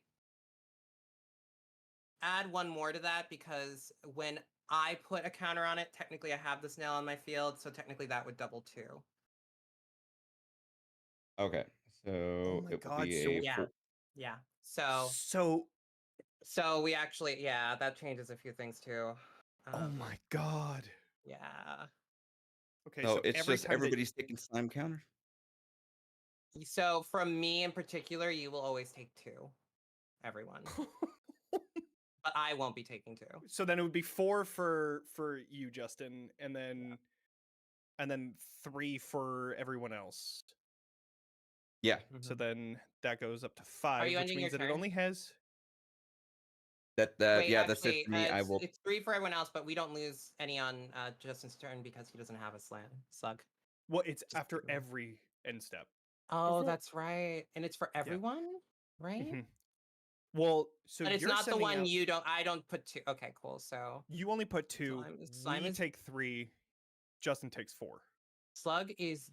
Add one more to that because when I put a counter on it, technically I have the snail on my field, so technically that would double 2. Okay. So my it will God, be so a Yeah. 4. Yeah. So so we actually, yeah, that changes a few things too. oh my God. Yeah. Okay, So so it's every just time that everybody's taking slime counter. So from me in particular, you will always take 2. Everyone. But I won't be taking 2. so then it would be 4 for you, Justin, and then 3 for everyone else. Yeah. So then that goes up to Are 5, you which ending means your that it turn? only has That Wait, yeah, that's it actually, for me. I will. it's 3 for everyone else, but we don't lose any on Justin's turn because he doesn't have a slug. well, it's Just after keep going. every end step. Oh, it- that's right. And it's for everyone, right? Mhm. Well, so But it's you're not the sending one out, you don't. I don't put 2. Okay, cool. So you only put 2, slime we is take 3, Justin takes 4. slug is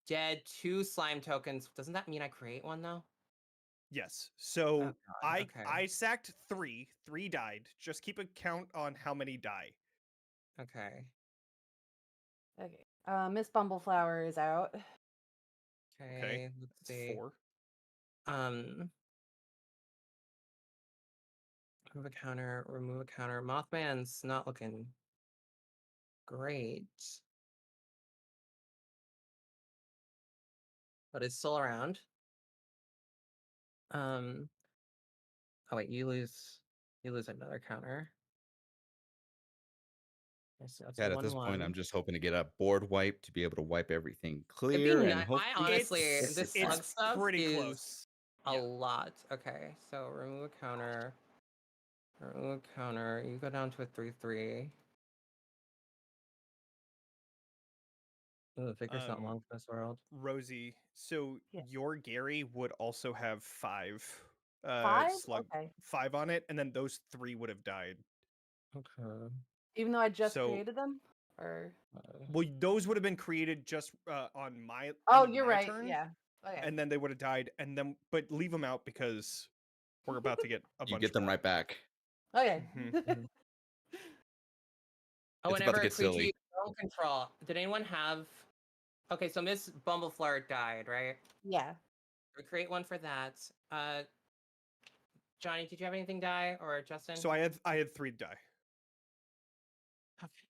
dead. 2 slime tokens. Doesn't that mean I create one though? Yes. Oh So god. Okay. I sacked 3, 3 died. Just keep a count on how many die. Okay. Okay. Miss Bumbleflower is out. Okay. Let's That's see. 4. Remove a counter. Remove a counter. Mothman's not looking great, but it's still around. Um. Oh wait, you lose. You lose another counter. Okay, so that's Cat, at this point, I'm 1/1. just hoping to get a board wipe to be able to wipe everything It'd be clear and nice. I hopefully honestly, get this this slug It's out. stuff pretty is close. a Yeah. lot. Okay, so remove a counter. Remove a counter. You go down to a 3/3. Oh, the figure's not Um, long for this world. Rosie, so Yeah. your Gary would also have 5 5? slug Okay. 5 on it, and then those 3 would have died. Okay. Even though I just So created them? Or well, those would have been created just on my Oh, end of you're my right. turn, Yeah. Okay. and then they would have died, and then but leave them out because we're about to get a You bunch get them more. right back. Okay. Mhm. Mhm. Oh, It's about to whenever a get creature silly. you don't control. Did anyone have? Okay, so Miss Bumbleflower died, right? Yeah. We create one for that. Johnny, did you have anything die, or Justin? So I had 3 die. Okay.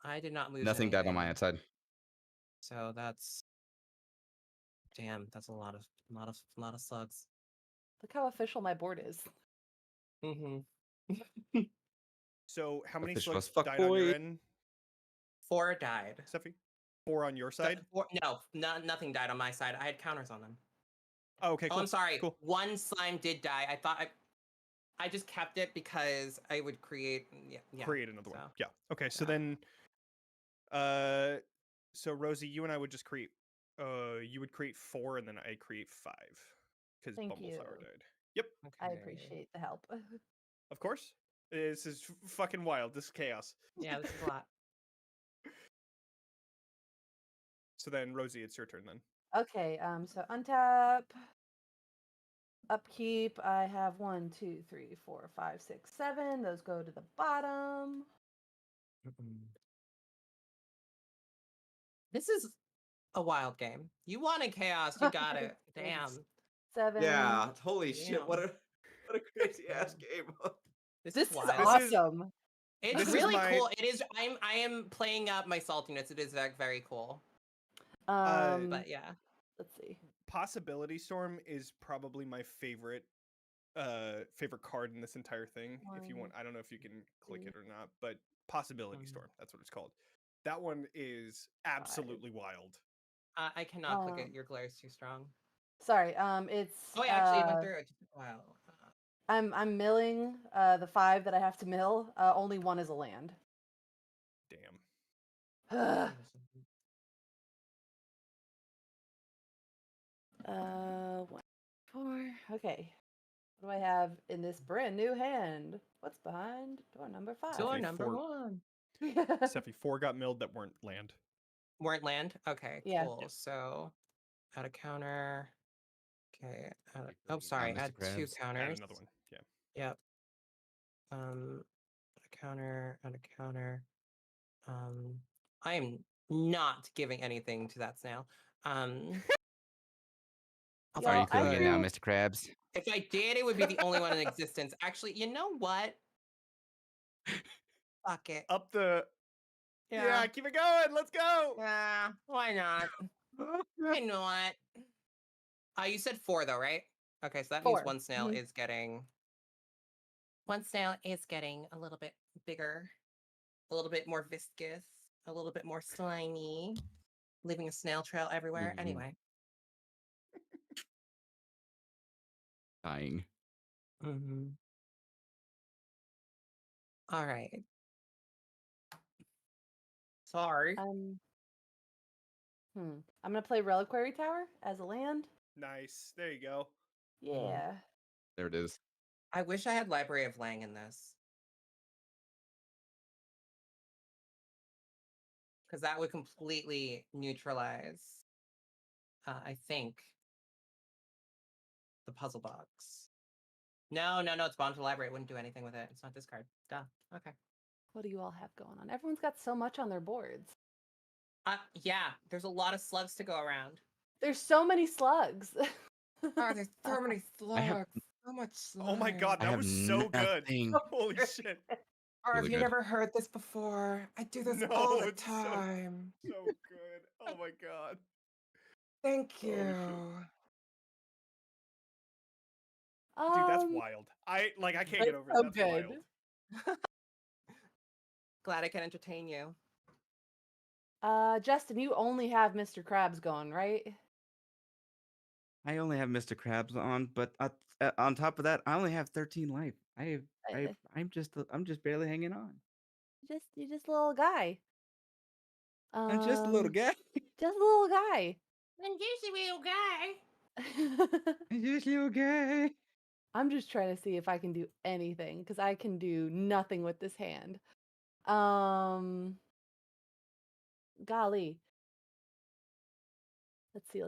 I did not lose Nothing died on my anything. outside. So that's damn. That's a lot of slugs. Look how official my board is. Mm-hmm. So how many Official as slugs fuck died on your boy. end, 4 died. Steffi? 4 on your side? Nothing died on my side. I had counters on them. Oh, okay, Oh, cool. I'm sorry. Cool. One slime did die. I thought I just kept it because I would create. Yeah. Create another one. so, Yeah. Okay, so yeah. then so Rosie, you and I would just create you would create 4 and then I create 5 because Thank Bumbleflower you. died. Yep, I Okay. appreciate the help. of course. This is fucking wild. This is chaos. Yeah, this is a lot. So then Rosie, it's your turn then. Okay, so untap, upkeep. I have 1, 2, 3, 4, 5, 6, 7. Those go to the bottom. Mm-mm. This is a wild game. You wanted chaos. You got it. Thanks. Damn. 7. Yeah, holy shit! What Damn. a crazy ass game. This This is is wild. This is- awesome. It's this is really my- cool. It is. I am playing up my saltiness. It is very cool. But yeah. Let's see. Possibility Storm is probably my favorite card in this entire thing. If you want, I don't know if you can click it or not, but Possibility Storm, that's what it's called. That one is absolutely wild. I cannot click it. Um, Your glare is too strong. Sorry. It's. Oh, yeah, actually, it went through. It took a while. I'm milling the 5 that I have to mill. Only 1 is a land. Damn. Ugh. 1, 4. Okay. What do I have in this brand new hand? What's behind door number 5? Door Okay, number 4. 1. Sephi, 4 got milled that weren't land. Weren't land? Okay, Yeah. cool. So, add a counter. Okay. bring it Sorry. down, Mr. Add 2 Krabs. Add counters. another one. Yeah. Yep. Add a counter. Add a counter. I am not giving anything to that snail. Are Y'all, you killing I it now, think- Mr. Krabs? If I did, it would be the only one in existence. Actually, you know what? Fuck it. Up the yeah, keep it going. Let's go. Yeah, why not? You know what? You said 4 though, right? Okay, so that 4. means one snail Mhm. is getting. One snail is getting a little bit bigger, a little bit more viscous, a little bit more slimy, leaving a snail trail everywhere. Mhm. Anyway. Dying. Mm-hmm. All right. Sorry. I'm gonna play Reliquary Tower as a land. Nice. There you go. Yeah. There it is. I wish I had Library of Lang in this. Because that would completely neutralize, I think, the puzzle box. No, it's Bond to the Library. It wouldn't do anything with it. It's not this card. Duh. Okay. What do you all have going on? Everyone's got so much on their boards. Yeah, there's a lot of slugs to go around. There's so many slugs. Oh, there's so many I have- slugs. So much slug. Oh my god, I that have was so good. nothing. Holy shit. Or have Really you good. never heard this before? I do this No, all the it's so- time. So good. Oh my god. Thank Holy you. shit. Dude, that's Um, wild. I can't it's get over it. so That's good. wild. Glad I can entertain you. Justin, you only have Mr. Krabs going, right? I only have Mr. Krabs on, but on top of that, I only have 13 life. I'm just barely hanging on. You're just a little guy. I'm just a little guy. Just a little guy. I'm just a real guy. I'm just a little guy. I'm just trying to see if I can do anything because I can do nothing with this hand. Golly. Let's see.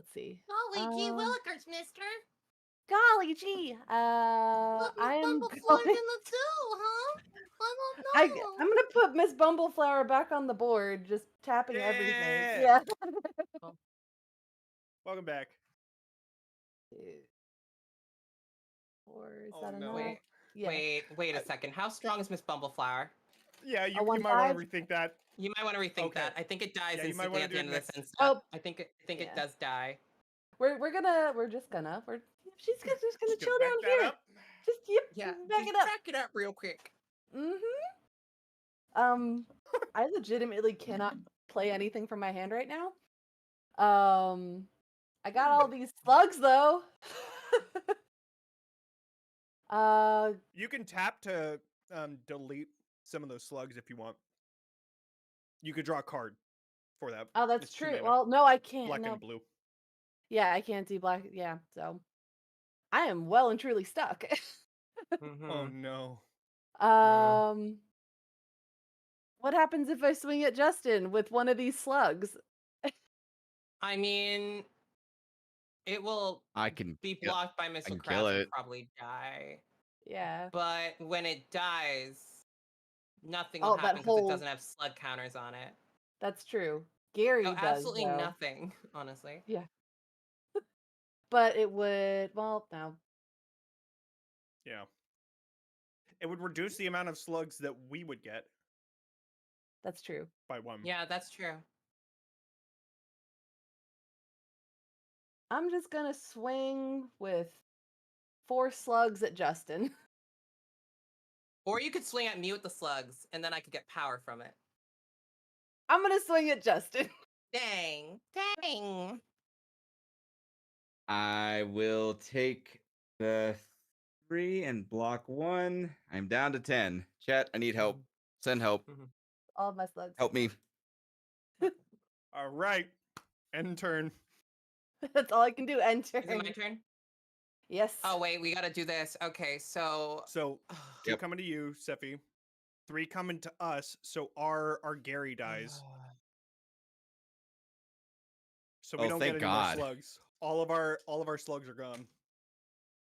Golly gee Um, willikers, mister. Golly gee. I am going. gonna do, huh? I'm gonna put Miss Bumbleflower back on the board, just tapping everything. Yeah. Yeah. Welcome back. 2, 4, is Oh, that no. enough? Yeah. Wait a second. How strong is Miss Bumbleflower? Yeah, you, A you might want 1-5? to rethink that. You might want to rethink Okay. that. I think it dies Yeah, you might instantly wanna at the do end it of this next. step. Oh, I think it yeah. does die. We're just gonna she's just gonna Just gonna chill back down that here. up. Just Yeah, back just it up. back it up real quick. I legitimately cannot play anything from my hand right now. I got all these slugs though. You can tap to delete some of those slugs if you want. You could draw a card for that. Oh, that's It's 2 true. mana, Well, no, I can't. black No. and blue. Yeah, I can't do black. Yeah, so I am well and truly stuck. Oh no. What happens if I swing at Justin with one of these slugs? I mean, it will I can be kill- blocked by I Mr. can kill Krabs and it. probably die. Yeah. But when it dies, nothing will Oh, that happen because it whole doesn't have slug counters on it. that's true. Gary No, does absolutely though. nothing, honestly. Yeah. But it would no. Yeah. It would reduce the amount of slugs that we would get That's true. by 1. Yeah, that's true. I'm just gonna swing with 4 slugs at Justin. Or you could swing at me with the slugs, and then I could get power from it. I'm gonna swing at Justin. Dang. I will take the 3 and block 1. I'm down to 10. Chat, I need help. Send help. All of my slugs. Help me. All right. End turn. That's all I can do. Enter. Is it my turn? Yes. Oh, wait, we gotta do this. Okay, so... So 2 Yep. coming to you, Sephi. 3 coming to us. So our Gary dies. So we Oh, don't get thank any more God. slugs. All of our slugs are gone.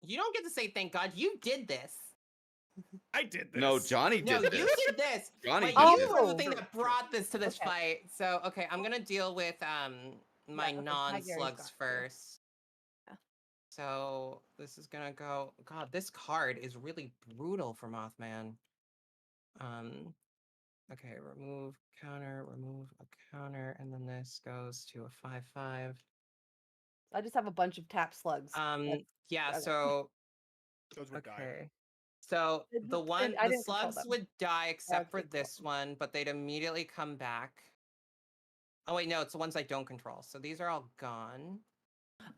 You don't get to say thank God. You did this. I did this. No, Johnny No, did you this. did this. Johnny Wait, did you this. were the Oh. thing True, that true. brought this to this Okay. fight. So, okay, I'm gonna deal with my okay, my Gary's non-slugs gone too. first. Yeah. So this is gonna go. God, this card is really brutal for Mothman. Okay, remove a counter, and then this goes to a 5/5. I just have a bunch of tap slugs. Yeah. okay. So Those would die. okay. So It- the and I the didn't control slugs them. would die except for take control. this one, but they'd immediately come back. Oh wait, no, it's the ones I don't control. So these are all gone.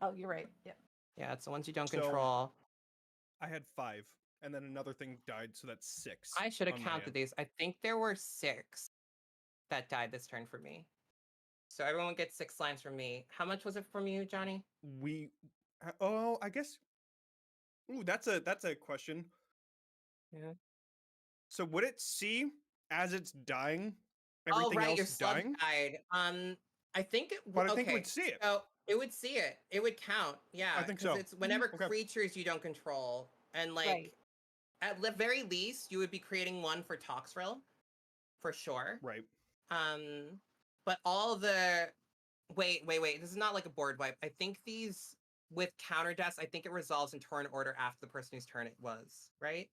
Oh, you're right. Yeah. Yeah, it's the ones you don't So- control. I had 5, and then another thing died, so that's 6. I should have on my counted end. these. I think there were 6 that died this turn for me. So everyone gets 6 lines from me. How much was it from you, Johnny? Oh, I guess. Ooh, that's a question. Yeah. So would it see as it's dying Oh everything right, else your slug dying? died. I think it. But I think it okay, would see it. So it would see it. It would count. Yeah, think 'cause so. It's whenever Okay. creatures you don't control, and like Right. at the very least, you would be creating one for Toxrill, for sure. Right. But all the wait. This is not like a board wipe. I think these with counter deaths, I think it resolves in turn order after the person whose turn it was. Right?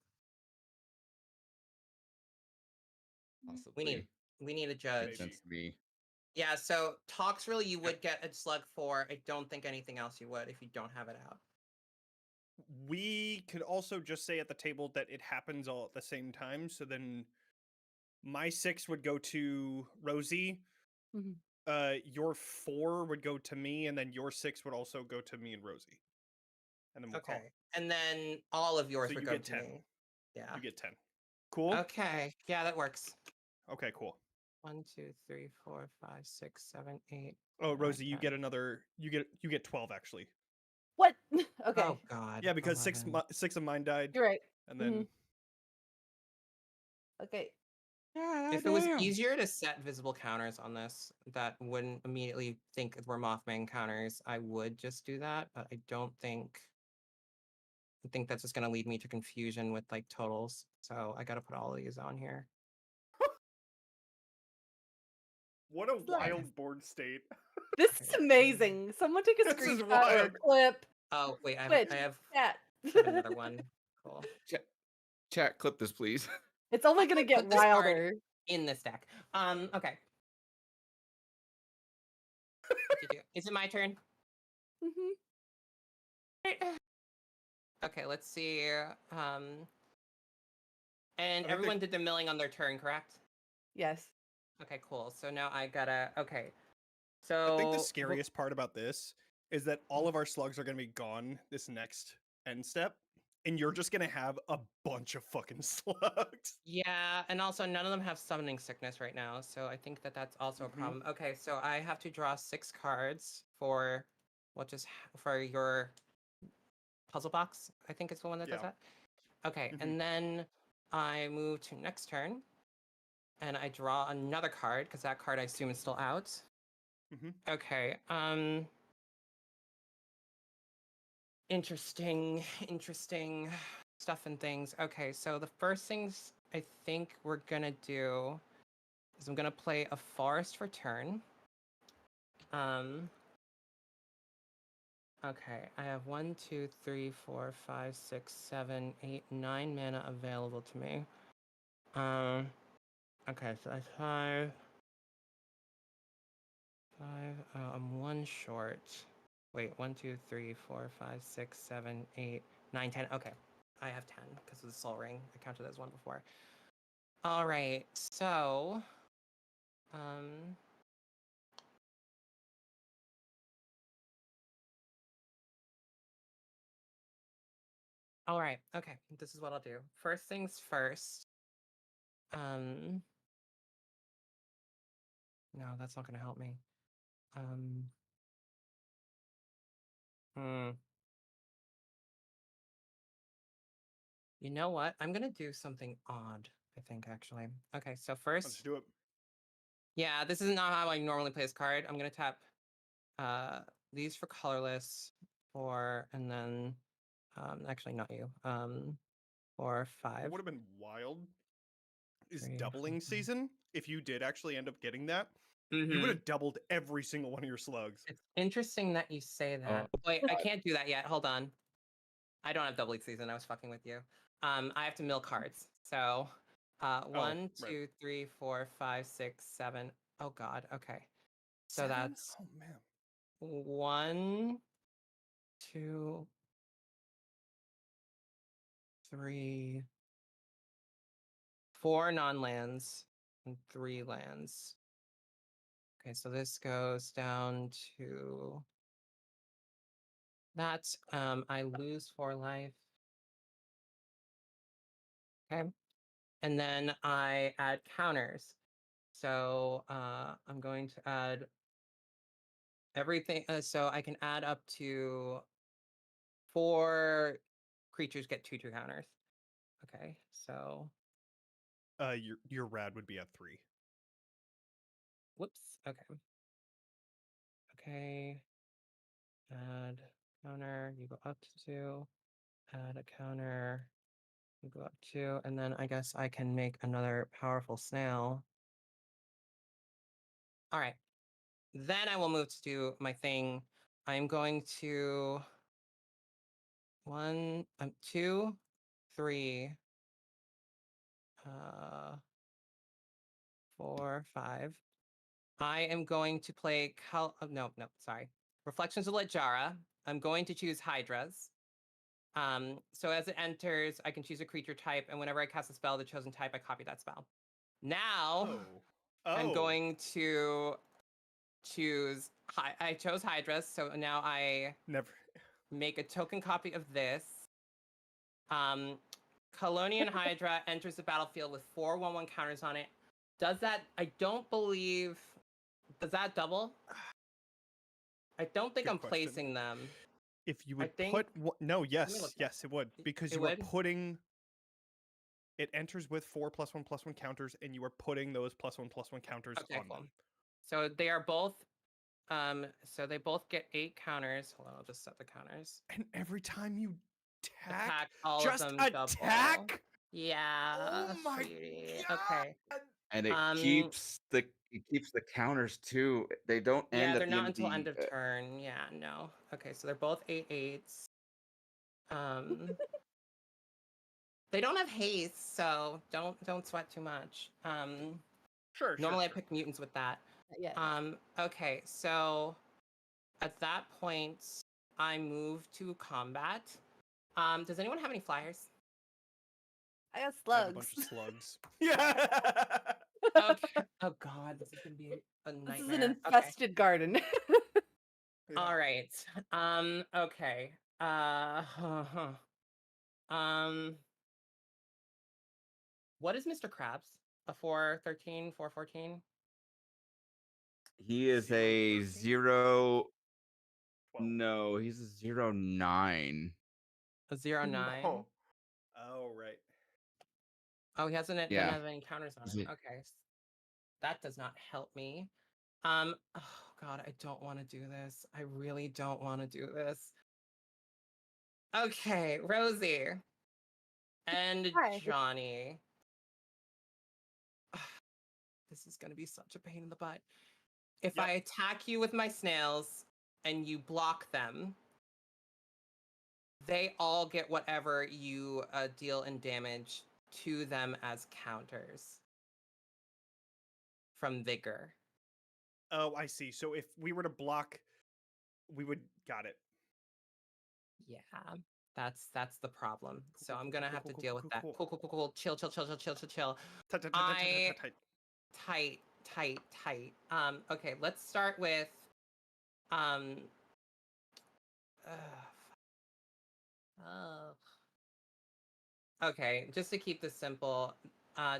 Possibly. We need a judge. Maybe. Sense to me. Yeah, so Toxrill you would get a slug for. I don't think anything else you would if you don't have it out. we could also just say at the table that it happens all at the same time. So then my 6 would go to Rosie. Mhm. Your 4 would go to me, and then your 6 would also go to me and Rosie. And then we'll call Okay. it. And then all of yours So would you go get to 10. me. Yeah. You get 10. Cool. Okay. Yeah, that works. Okay, cool. 1, 2, 3, 4, 5, 6, 7, 8. Oh, 9, Rosie, you 10. get another. You get 12 actually. What? Okay. Oh God. Yeah, because 6 11. 6 of mine died, You're right. and then Okay. If it was easier to set visible counters on this that wouldn't immediately think we're Mothman counters, I would just do that. But I don't think. I think that's just going to lead me to confusion with like totals. So I got to put all of these on here. what a like- wild board state. This is amazing. Someone take a This is screenshot or a wild. clip. Oh wait, I Twitch, have chat. another one. Cool. Chat, clip this, please. It's only gonna get Put this card wilder. in this deck. Okay. Is it my turn? Mhm. Okay, let's see. And think everyone did the milling on their turn, correct? Yes. Okay, cool. So now I gotta. Okay. I So think the scariest part about this is that all of our slugs are going to be gone this next end step, and you're just going to have a bunch of fucking slugs. Yeah, and also none of them have summoning sickness right now, so I think that that's also Mhm. a problem. Okay, so I have to draw 6 cards for for your puzzle box. I think it's the one that does Yeah. that. Okay, Mhm. and then I move to next turn, and I draw another card because that card I assume is still out. Mhm. Okay. Interesting stuff and things. Okay, so the first things I think we're gonna do is I'm gonna play a forest for turn. Okay, I have 1, 2, 3, 4, 5, 6, 7, 8, 9 mana available to me. Okay, so that's 5. I'm 1 short. Wait, 1, 2, 3, 4, 5, 6, 7, 8, 9, 10. Okay, I have 10 because of the soul ring. I counted as 1 before. All right, so all right, okay, this is what I'll do. First things first. No, that's not gonna help me. Hmm. You know what? I'm gonna do something odd, I think, actually. Okay, so Let's first, do it. yeah, this is not how I normally play this card. I'm gonna tap these for colorless, and then actually not you. For What 5. would have been wild is 3, doubling 4, season. If you did actually end up getting that, you Mhm. would have doubled every single one of your slugs. It's interesting that you say that. Wait, I can't do that yet. Hold on. I don't have double season. I was fucking with you. I have to mill cards. So, 1, right. 2, 3, 4, 5, 6, 7. Oh God. Okay. So 7? that's Oh man. 1, 2, 3, 4 non-lands and 3 lands. Okay, so this goes down to that. I lose 4 life. Okay. And then I add counters. So I'm going to add everything. So I can add up to 4 creatures get 2 counters. Okay, so Your rad would be at 3. whoops. Okay. Okay. Add counter. You go up to 2. Add a counter. You go up 2, and then I guess I can make another powerful snail. All right. Then I will move to do my thing. I'm going to 1, 2, 3, 4, 5. I am going to play no, sorry. Reflections of Lejara. I'm going to choose Hydras. So as it enters, I can choose a creature type, and whenever I cast a spell of the chosen type, I copy that spell. Now I'm going to choose. I chose Hydra, so now I Never. make a token copy of this. Colonian Hydra enters the battlefield with 4 1/1 counters on it. Does that? I don't believe. Does that double? I don't think Good I'm question. placing them. If you I would think- put no, me yes, look yes, it would, because It you are would? putting. It enters with 4+1/+1 counters, and you are putting those +1/+1 counters Okay, on cool. them. So they are both. So they both get 8 counters. Hold on, I'll just set the counters. And every time you Attack all just of them. Double. attack. Yeah. Oh my sweetie. God. Okay. And it Um, keeps the counters too. They don't end Yeah, at they're the not end until of end the of turn. Yeah, no. Okay, so they're both 8/8s. They don't have haste, so don't sweat too much. Sure. Normally I pick mutants with that. Yeah. Okay, so at that point I move to combat. Does anyone have any flyers? I got I have a bunch slugs. of slugs. Yeah. Okay. Oh god, this is gonna be a nightmare. This is an Okay. infested garden. All right. Okay. What is Mr. Krabs? A 4/13, 4/14? He is a 0/13? 0. 12. No, he's a 0/9. A 0/9? Oh, right. Oh, he doesn't Yeah. have any counters on Is it. it- Okay. That does not help me. Oh god, I don't want to do this. I really don't want to do this. Okay, Rosie and Hi. Johnny. This is gonna be such a pain in the butt. If Yep. I attack you with my snails and you block them, they all get whatever you deal in damage to them as counters from Vigor. Oh, I see. So if we were to block, we would. Got it. Yeah, that's the problem. So cool, I'm cool, gonna cool, have cool, to cool, deal cool, with cool, that. cool. Cool. Chill. Tight, tight, tight, tight, tight, I tight, tight. tight. Okay, let's start with um. Oh. Okay, just to keep this simple,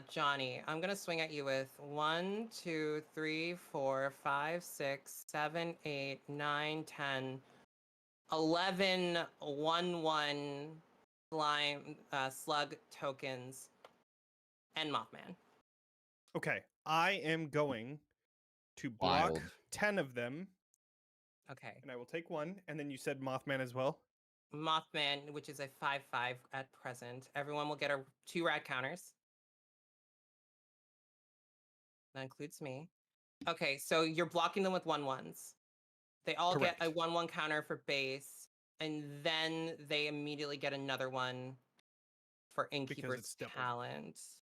Johnny, I'm gonna swing at you with 1, 2, 3, 4, 5, 6, 7, 8, 9, 10, 11 1/1 slug tokens and Mothman. Okay, I am going to block Wild. 10 of them, Okay. and I will take one. And then you said Mothman as well. Mothman, which is a 5/5 at present. Everyone will get 2 rad counters. That includes me. Okay, so you're blocking them with 1/1s. They all get a Correct. 1/1 counter for base, and then they immediately get another one for Innkeeper's it's doubled. talent.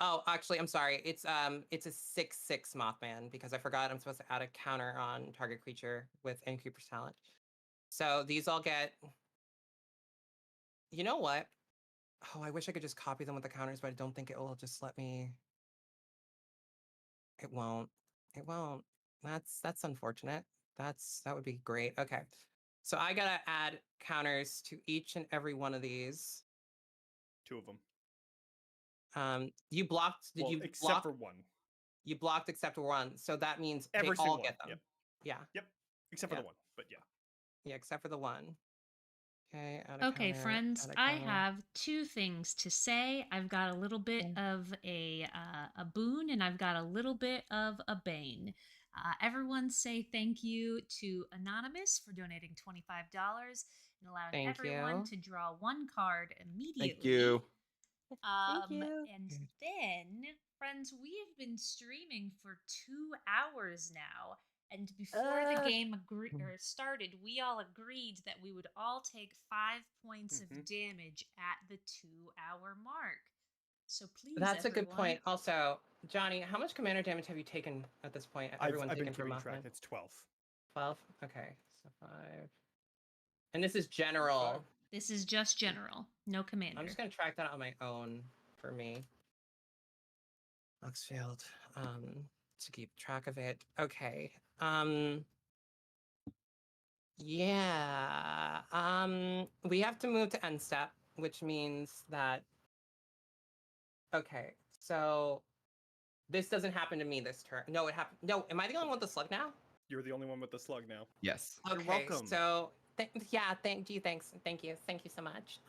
Oh, actually, I'm sorry. It's a 6/6 Mothman because I forgot I'm supposed to add a counter on target creature with Innkeeper's talent. So these all get. You know what? Oh, I wish I could just copy them with the counters, but I don't think it will just let me. It won't. It won't. That's unfortunate. That would be great. Okay. So I gotta add counters to each and every one of these. 2 of them. You blocked. Did Well, you except block? for one. You blocked except for one. So that means Every they single all one. get them. Yep. Yeah. Except for Yeah. the one. But yeah. Yeah, except for the one. Okay. Add a Okay, counter, friends, add a I counter. have 2 things to say. I've got a little bit of a boon, and I've got a little bit of a bane. Everyone say thank you to Anonymous for donating $25 and allowing Thank everyone you. to draw 1 card immediately. Thank you. Thank you. And then, friends, we have been streaming for 2 hours now. And before the game started, we all agreed that we would all take 5 points of damage at the 2-hour mark. So please, That's a good everyone, point. Also, Johnny, how much commander damage have you taken at this point? I've Everyone been taken from keeping track. Mothman? It's 12. 12? Okay, so 5. And this is general. This is just general, no commander. I'm just gonna track that on my own for me. Luxfield, to keep track of it. Okay. Yeah. We have to move to end step, which means that. Okay, so this doesn't happen to me this turn. No, it happened. No, am I the only one with the slug now? You're the only one with the slug now. Yes. You're Okay, welcome. so yeah, thank you, thanks, thank you so much.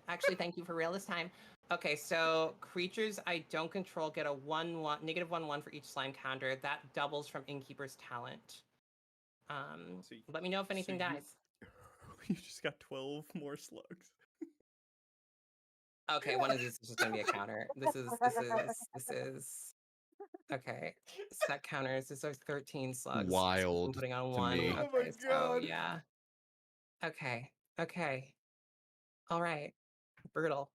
Actually, thank you for real this time. Okay, so creatures I don't control get a -1/1 for each slime counter. That doubles from Innkeeper's talent. So Let me know if anything you- dies. You just got 12 more slugs. Okay, one of these is just gonna be a counter. This is. Okay, set counters. This is 13 slugs. So I'm Wild putting on to one. me. Oh my Okay, so God. yeah. Okay. All right. Brutal.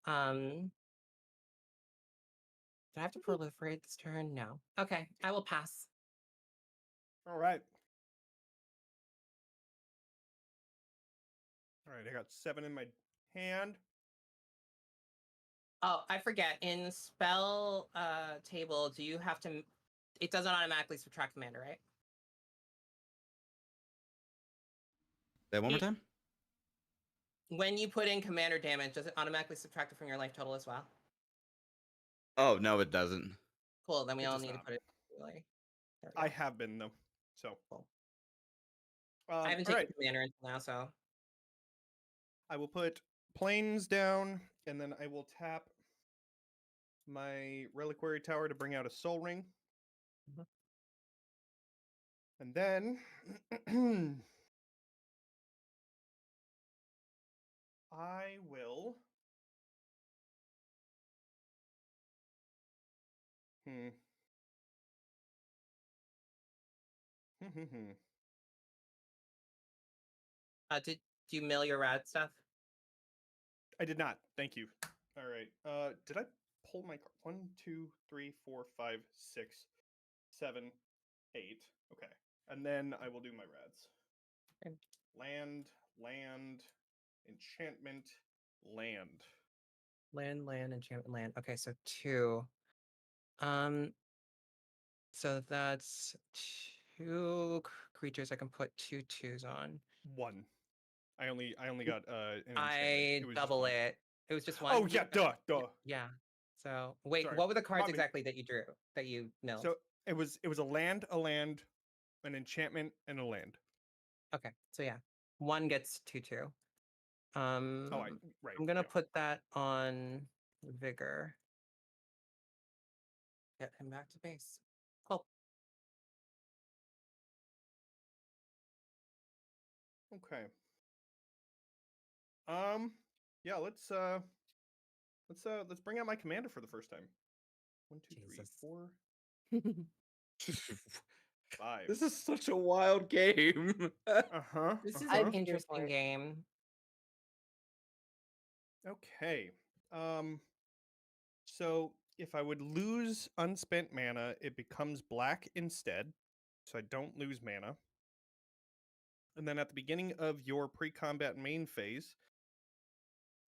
Did I have to proliferate this turn? No. Okay, I will pass. All right. All right, I got 7 in my hand. Oh, I forget. In spell table, do you have to? It doesn't automatically subtract commander, right? That one more It- time? When you put in commander damage, does it automatically subtract it from your life total as well? Oh, no, it doesn't. Cool. Then we It all does need to not. put it. Really. There we I go. have been though. So Cool. I haven't all taken right. commander until now, so I will put planes down, and then I will tap my reliquary tower to bring out a soul ring. Mhm. And then I will. Hmm. did you mill your rad stuff? I did not. Thank you. All right. Did I pull my card? 1, 2, 3, 4, 5, 6, 7, 8. Okay. And then I will do my rads. Okay. Land, enchantment, land. Land, enchantment, land. Okay, so 2. So that's 2 creatures I can put 2 2s on. 1. I only got an enchantment. I It was just double 1. it. It was just 1. Oh yeah, duh. Yeah. So wait, Sorry. what were the cards My bad. exactly that you drew that you milled? So it was a land, an enchantment, and a land. Okay, so yeah, 1 gets 2 2. Oh, right. I'm gonna Yeah. put that on vigor. Get him back to base. Cool. Okay. Yeah, let's bring out my commander for the first time. 1, 2, 3, Jesus. 4, 5. This is such a wild game. Uh-huh. This is I'm an here for interesting it. game. Okay. So if I would lose unspent mana, it becomes black instead. So I don't lose mana. And then at the beginning of your pre-combat main phase,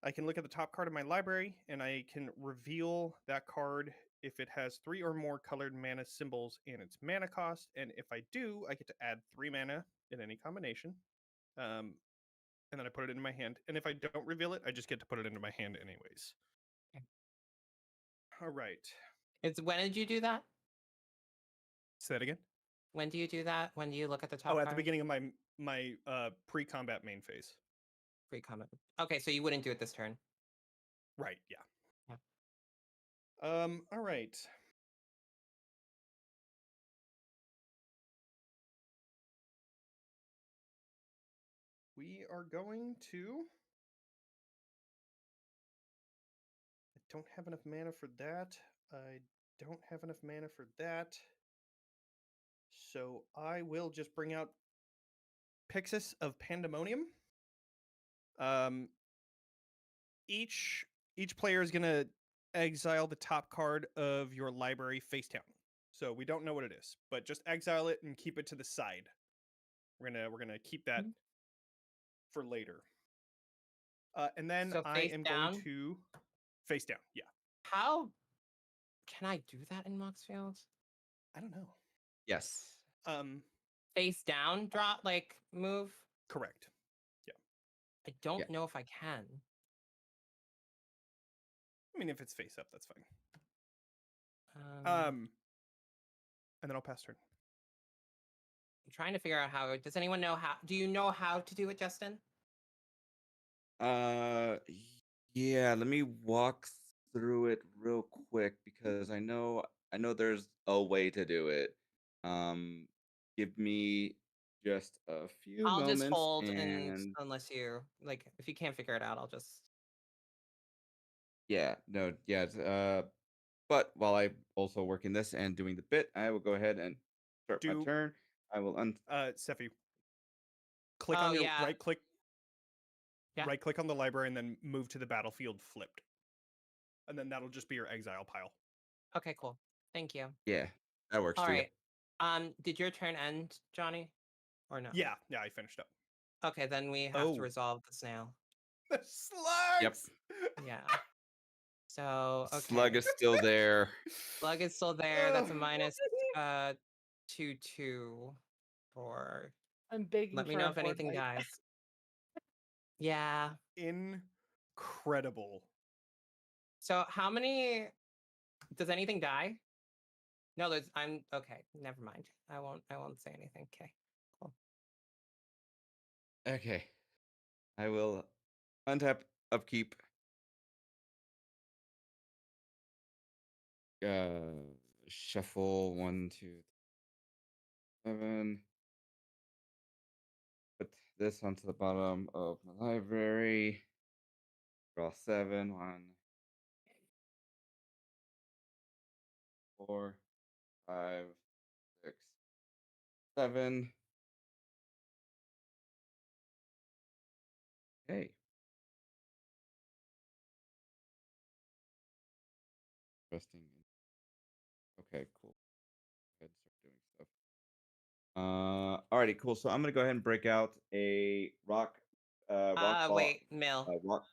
I can look at the top card of my library and I can reveal that card if it has 3 or more colored mana symbols in its mana cost. And if I do, I get to add 3 mana in any combination. And then I put it into my hand. And if I don't reveal it, I just get to put it into my hand anyways. Okay. All right. When did you do that? Say that again. When do you do that? When do you look at the top Oh, at card? the beginning of my pre-combat main phase. Pre-comment. Okay, so you wouldn't do it this turn. Right, yeah. Yeah. All right. We are going to. I don't have enough mana for that. I don't have enough mana for that. So I will just bring out Pixis of Pandemonium. Each player is gonna exile the top card of your library face down. So we don't know what it is, but just exile it and keep it to the side. We're gonna keep that for later. And then So I face am down? going to face down. Yeah. How can I do that in Moxfield? I don't know. Yes. Face down, drop, like move? Correct. I don't Yeah. know if I can. I mean, if it's face up, that's fine. I'm And then I'll pass turn. trying to figure out how. Does anyone know how? Do you know how to do it, Justin? Yeah, let me walk through it real quick because I know there's a way to do it. Give me just a few I'll just moments hold, and and unless you like, if you can't figure it out, I'll just. yeah, no, yeah, but while I'm also working this and doing the bit, I will go ahead and start my Do- turn. I will Sephi, click Oh on your yeah. right click. Yeah. Right click on the library and then move to the battlefield flipped. And then that'll just be your exile pile. Okay, cool. Thank you. yeah, that works All too. right. Did your turn end, Johnny, or no? Yeah, I finished up. Okay, then we have Oh. to resolve the snail. The slugs. Yeah. So okay. Slug is still there. Slug is still there. That's a Ugh. minus 2/2 for. I'm begging Let me for know a if board anything fight. dies. Yeah. Incredible. So how many? Does anything die? No, there's. I'm okay. Never mind. I won't say anything. Okay. Cool. Okay. I will untap upkeep. Shuffle 1, 2, 7. Put this onto the bottom of my library. Draw 7. 1, 4, 5, 6, 7. Okay. Interesting. Okay, cool. Go ahead and start doing stuff. Alrighty, cool. So I'm gonna go ahead and break out a rock. Rock ball. Wait, mill. Rock.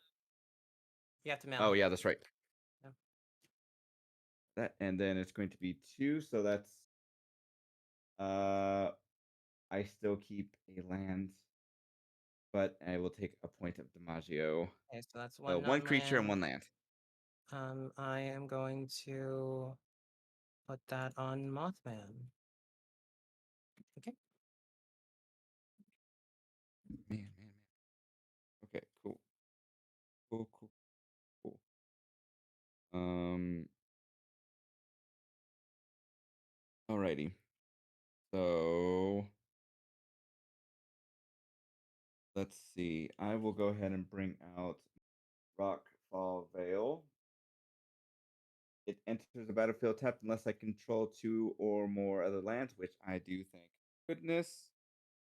You have to mill. Oh yeah, that's right. Yeah. That, and then it's going to be 2. So that's I still keep a land, but I will take a point of DiMaggio. Okay, so that's So one one creature and non-land. 1 land. I am going to put that on Mothman. Okay. Man. Okay, cool. Cool. Alrighty. So let's see. I will go ahead and bring out Rockfall Vale. It enters the battlefield tapped unless I control 2 or more other lands, which I do, thank goodness.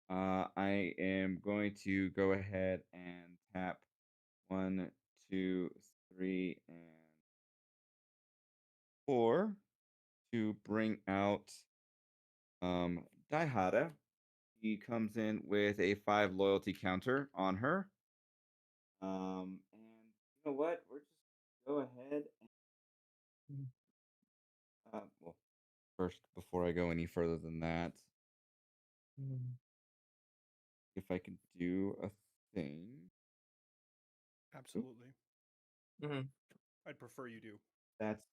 I am going to go ahead and tap 1, 2, 3, and 4 to bring out Daihara. He comes in with a 5 loyalty counter on her. And you know what? We're just go ahead and well, first before I go any further than that, if I can do a thing. Absolutely. Mhm. I'd prefer you do. That's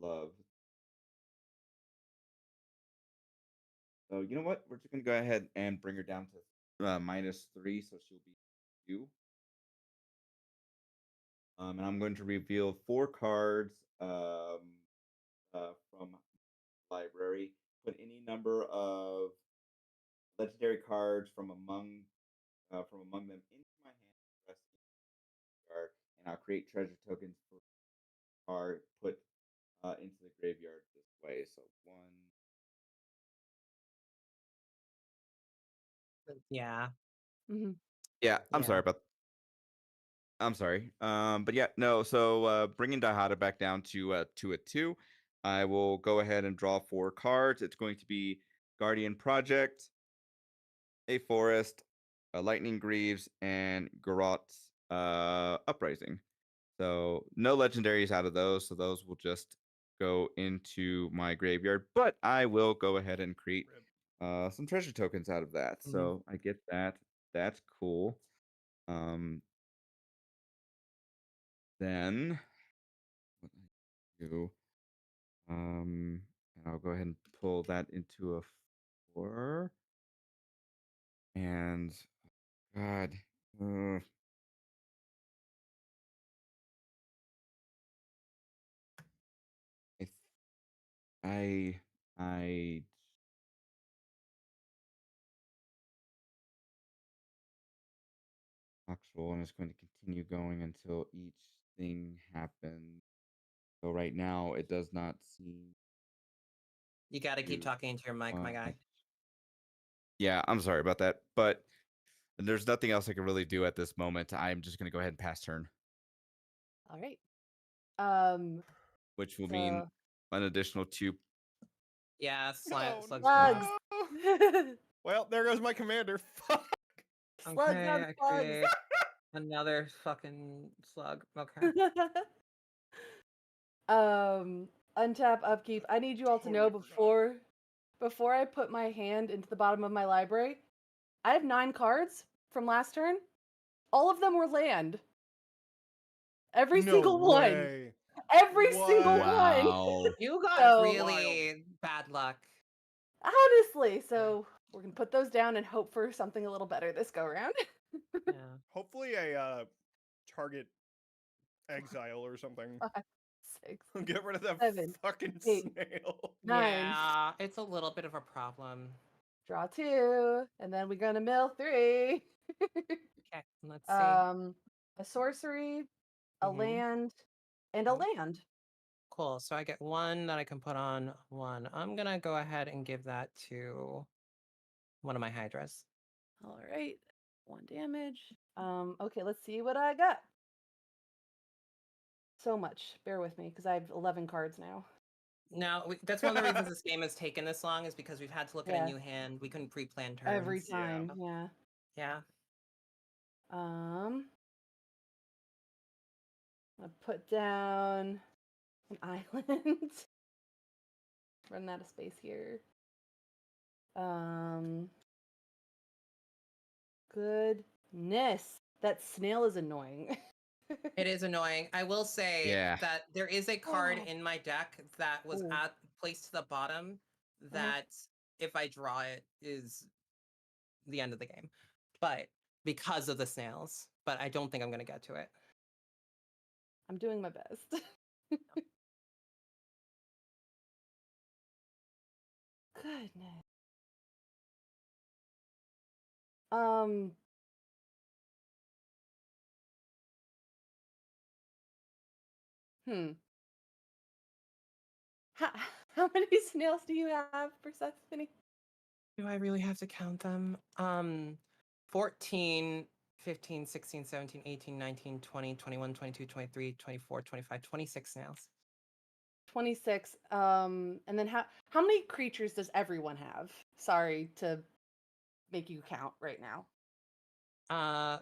love. So you know what? We're just gonna go ahead and bring her down to -3, so she'll be 2. And I'm going to reveal 4 cards from library. Put any number of legendary cards from among them into my hand. Rest in the card, and I'll create treasure tokens for card put into the graveyard this way. So 1. Yeah. Mhm. Yeah, I'm Yeah. sorry about. I'm sorry. But yeah, no. So bringing Dihada back down to a 2. I will go ahead and draw 4 cards. It's going to be Guardian Project, a Forest, a Lightning Greaves, and Garot's Uprising. So no legendaries out of those. So those will just go into my graveyard. But I will go ahead and create Rip. some treasure tokens out of that. Mhm. So I get that. That's cool. Then what I do, and I'll go ahead and pull that into a 4. And God, uh, I, th- I actual, and it's going to continue going until each thing happens. So right now, it does not seem You got to keep to. talking into your mic, my guy. Yeah, I'm sorry about that, but there's nothing else I can really do at this moment. I'm just going to go ahead and pass turn, All right. which will mean So an additional 2. Yeah, No, slugs. slugs. no. Well, there goes my commander. Fuck. Slugs Okay, on I slugs. create another fucking slug. Okay. Untap upkeep. I need you all to know before I put my hand into the bottom of my library, I have 9 cards from last turn. All of them were land. Every No single one. way. Every single What? one. Wow. You got So- really bad luck. Honestly, so we're gonna put those down and hope for something a little better this go around. Yeah. Hopefully a target exile or something. 5, 6, Get rid of that 7, fucking 8. snail. 9. Yeah, it's a little bit of a problem. Draw 2, and then we're gonna mill 3. Okay, let's see. A sorcery, a Mhm. land, and a Mhm. land. Cool. So I get 1 that I can put on 1. I'm gonna go ahead and give that to one of my hydras. All right, 1 damage. Okay, let's see what I got. So much. Bear with me, because I have 11 cards now. Now, that's one of the reasons this game has taken this long is because we've had to look at a Yeah. new hand. We couldn't pre-plan turns. Every Yeah. time, yeah. Yeah. I put down an island. Run out of space here. Goodness, that snail is annoying. It is annoying. I will say Yeah. that there is a card Oh. in my deck that was Ooh. placed to the bottom that if I draw it is the end of the game. But because of the snails. But I don't think I'm gonna get to it. I'm doing my best. Goodness. How, how many snails do you have, Persephone? Do I really have to count them? 14, 15, 16, 17, 18, 19, 20, 21, 22, 23, 24, 25, 26 snails. 26. And then how many creatures does everyone have? Sorry to make you count right now.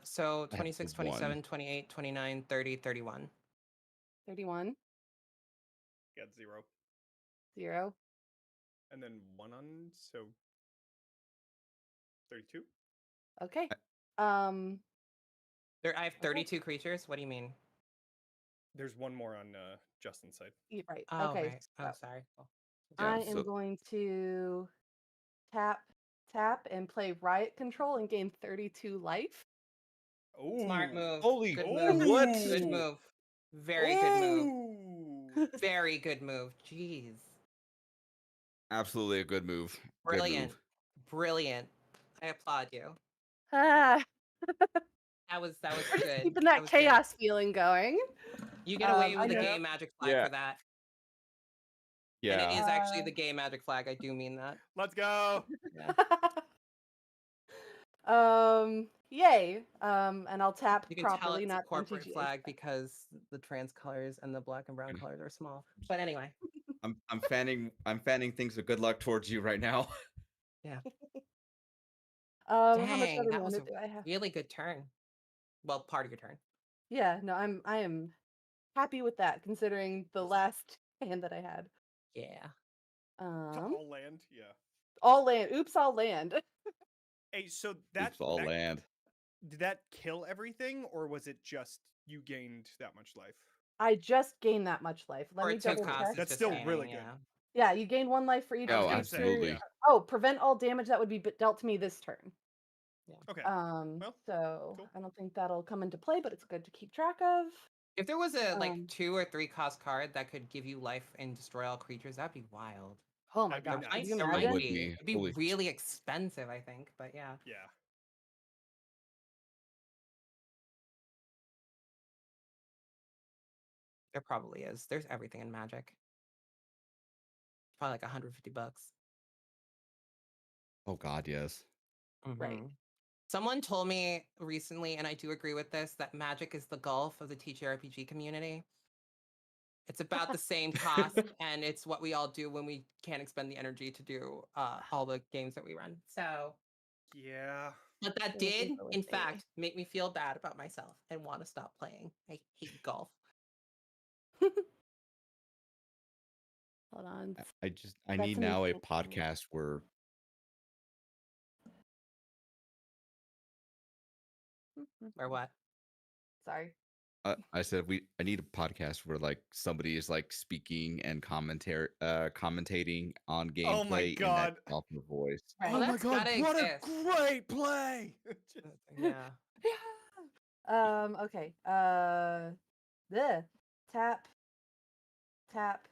So I have 26, 1. 27, 28, 29, 30, 31. 31, Got 0. 0. And then 1 on, so 32. Okay. I- I have 32 creatures. What do you mean? There's 1 more on Justin's side. You're right. Oh, Okay. right. so Oh, sorry. Cool. Yeah, I am so- going to tap and play Riot Control and gain 32 life. Smart Ooh. move. Holy Good what? move. Good move. Very good move. Ooh. Very good move. Jeez. Absolutely a good move. Brilliant. Good move. Brilliant. I applaud you. Ah, That was we're just good. keeping that was good. chaos feeling going. You get away I with the know- gay magic flag Yeah. for that. Yeah. And it is actually the gay magic flag. I do mean that. Let's go. Yeah. Yay. And I'll tap You can tell properly, it's a not corporate MTGA. flag because the trans colors and the black and brown colors are small. But anyway, I'm fanning things with good luck towards you right now. How much dang, other that was mana a do I have? really good turn. Well, part of your turn. Yeah, no, I am happy with that considering the last hand that I had. Yeah. All land, yeah. All land. Oops, all land. Hey, so that Oops, all land. did that kill everything, or was it just you gained that much life? I just gained that much life. Let For me a two double cost, check. it's That's just still gaining, really good. yeah. Yeah, you gain 1 life for each I was Oh, gonna say, absolutely. yeah. Oh, prevent all damage that would be dealt to me this turn. Okay. Well, So cool. I don't think that'll come into play, but it's good to keep track of. If there was a like Um, 2 or 3 cost card that could give you life and destroy all creatures, that'd be wild. Oh my That'd be gosh, nice. could you There imagine? might Would be. be. It'd be Holy- really expensive, I think, but yeah. Yeah. There probably is. There's everything in Magic. Probably like $150. Oh God, yes. Right. Mhm. Someone told me recently, and I do agree with this, that Magic is the Gulf of the TTRPG community. It's about the same cost, and it's what we all do when we can't expend the energy to do all the games that we run. So, Yeah. but that Same did, for with in me. fact, make me feel bad about myself and want to stop playing. I hate golf. Hold on. I Got need some now a info. podcast where Or what? Sorry. I said I need a podcast where like somebody is like speaking and commentating on Oh my gameplay in that God. softer voice. Right. Oh my that's God! gotta What exist. a great play! Yeah. Okay. The tap, tap,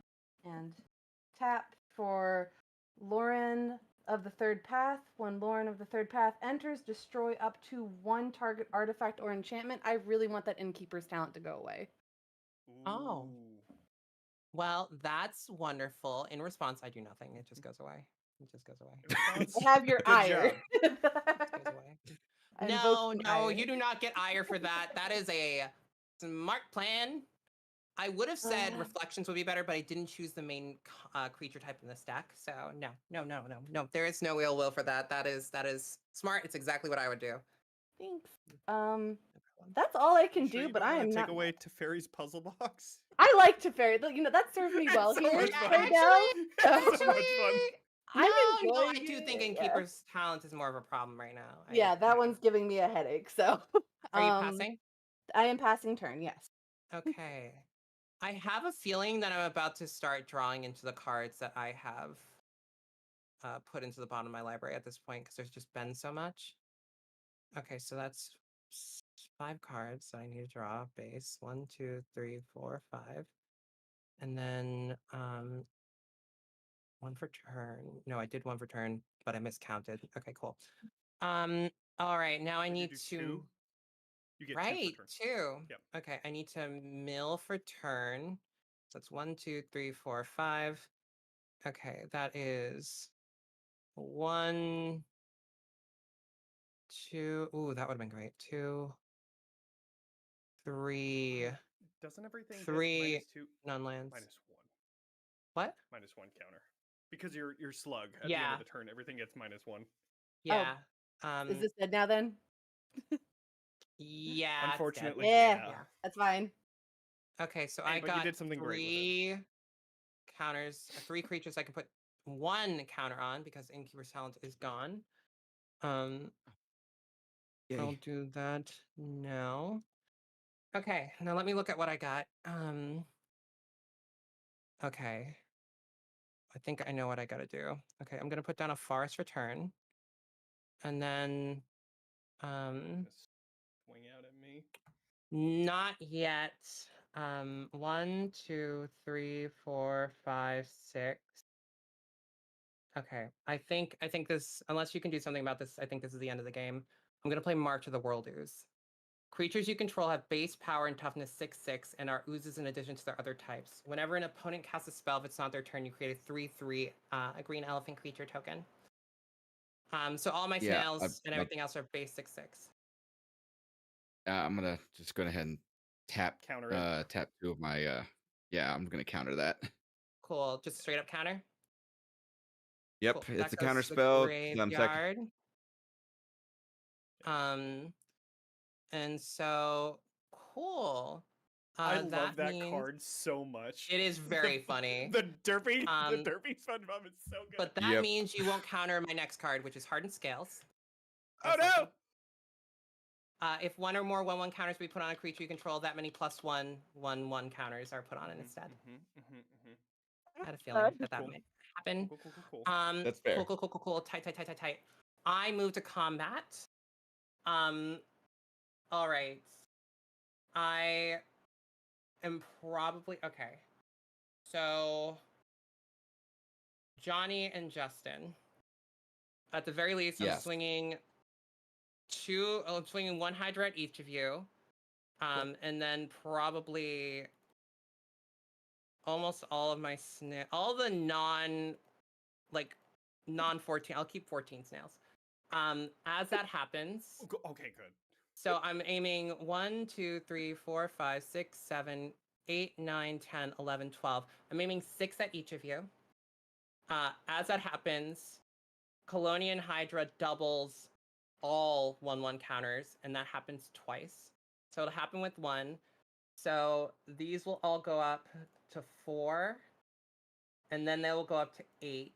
and tap for Lauren of the Third Path. When Lauren of the Third Path enters, destroy up to 1 target artifact or enchantment. I really want that Innkeeper's talent to go away. Oh. Ooh. Well, that's wonderful. In response, I do nothing. It just goes away. It just goes away. In response, I have your good ire. job. It goes away. I No, invoked some no, ire. you do not get ire for that. That is a smart plan. I would have said reflections would be better, but I didn't choose the main creature type in the stack. So no. There is no ill will for that. That is smart. It's exactly what I would do. Thanks. No problem. That's all I can Sure do, you but don't I wanna am take not. away Teferi's puzzle box. I like Teferi. You know that served me It's well. so He much is fun. played out. It's so much fun. I'm No, enjoying I do it, think yeah. Innkeeper's talent is more of a problem right now. Yeah, that one's giving me a headache. So, Are you passing? I am passing turn. Yes. Okay. I have a feeling that I'm about to start drawing into the cards that I have put into the bottom of my library at this point because there's just been so much. Okay, so that's 5 cards that I need to draw. Base 1, 2, 3, 4, 5, and then 1 for turn. No, I did 1 for turn, but I miscounted. Okay, cool. All right, now I Would you need do to. 2? You get 2 Right, for turn. 2. Yep. Okay, I need to mill for turn. So that's 1, 2, 3, 4, 5. Okay, that is 1, 2. Ooh, that would have been great. 2, 3, Doesn't everything 3 get -2? non-lands. -1. What? -1 counter. Because your slug at the end Yeah. of the turn, everything gets -1. Yeah. Is this dead now then? Yeah. it's dead. Unfortunately, Yeah. yeah. That's fine. Okay, so Hey, I but you got did something great with it. 3 counters, 3 creatures I can put 1 counter on because Innkeeper's talent is gone. I'll Yay. do that now. Okay, now let me look at what I got. Okay. I think I know what I gotta do. Okay, I'm gonna put down a forest for turn. And then Just swing out at me. not yet. 1, 2, 3, 4, 5, 6. Okay. I think this, unless you can do something about this, I think this is the end of the game. I'm gonna play March of the World Ooze. Creatures you control have base power and toughness 6/6 and are oozes in addition to their other types. Whenever an opponent casts a spell, if it's not their turn, you create a 3/3 a green elephant creature token. So all my Yeah, snails and everything else are base 6/6. I'm gonna just go ahead and tap Counter it. tap 2 of my yeah, I'm gonna counter that. Cool. Just straight up counter. Yep, Cool. it's That a goes counter to the spell. I'm second. graveyard. And so cool. I love that means card so much. it is very funny. The derpy Um, SpongeBob is so good. But that Yep. means you won't counter my next card, which is Hardened Scales. Oh no! If one or more 1/1 counters we put on a creature you control, that many +1/1/1 counters are put on it instead. I had a feeling that Cool. might happen. Cool. That's fair. Cool. Tight. I move to combat. All right. I am probably okay. So Johnny and Justin. At the very least, I'm Yes. swinging one Hydra at each of you. And then probably almost all of my all the non 14. I'll keep 14 snails. As that happens, Okay, good. so I'm aiming 1, 2, 3, 4, 5, 6, 7, 8, 9, 10, 11, 12. I'm aiming 6 at each of you. As that happens, Colonian Hydra doubles all 1/1 counters, and that happens twice. So it'll happen with 1. So these will all go up to 4, and then they will go up to 8.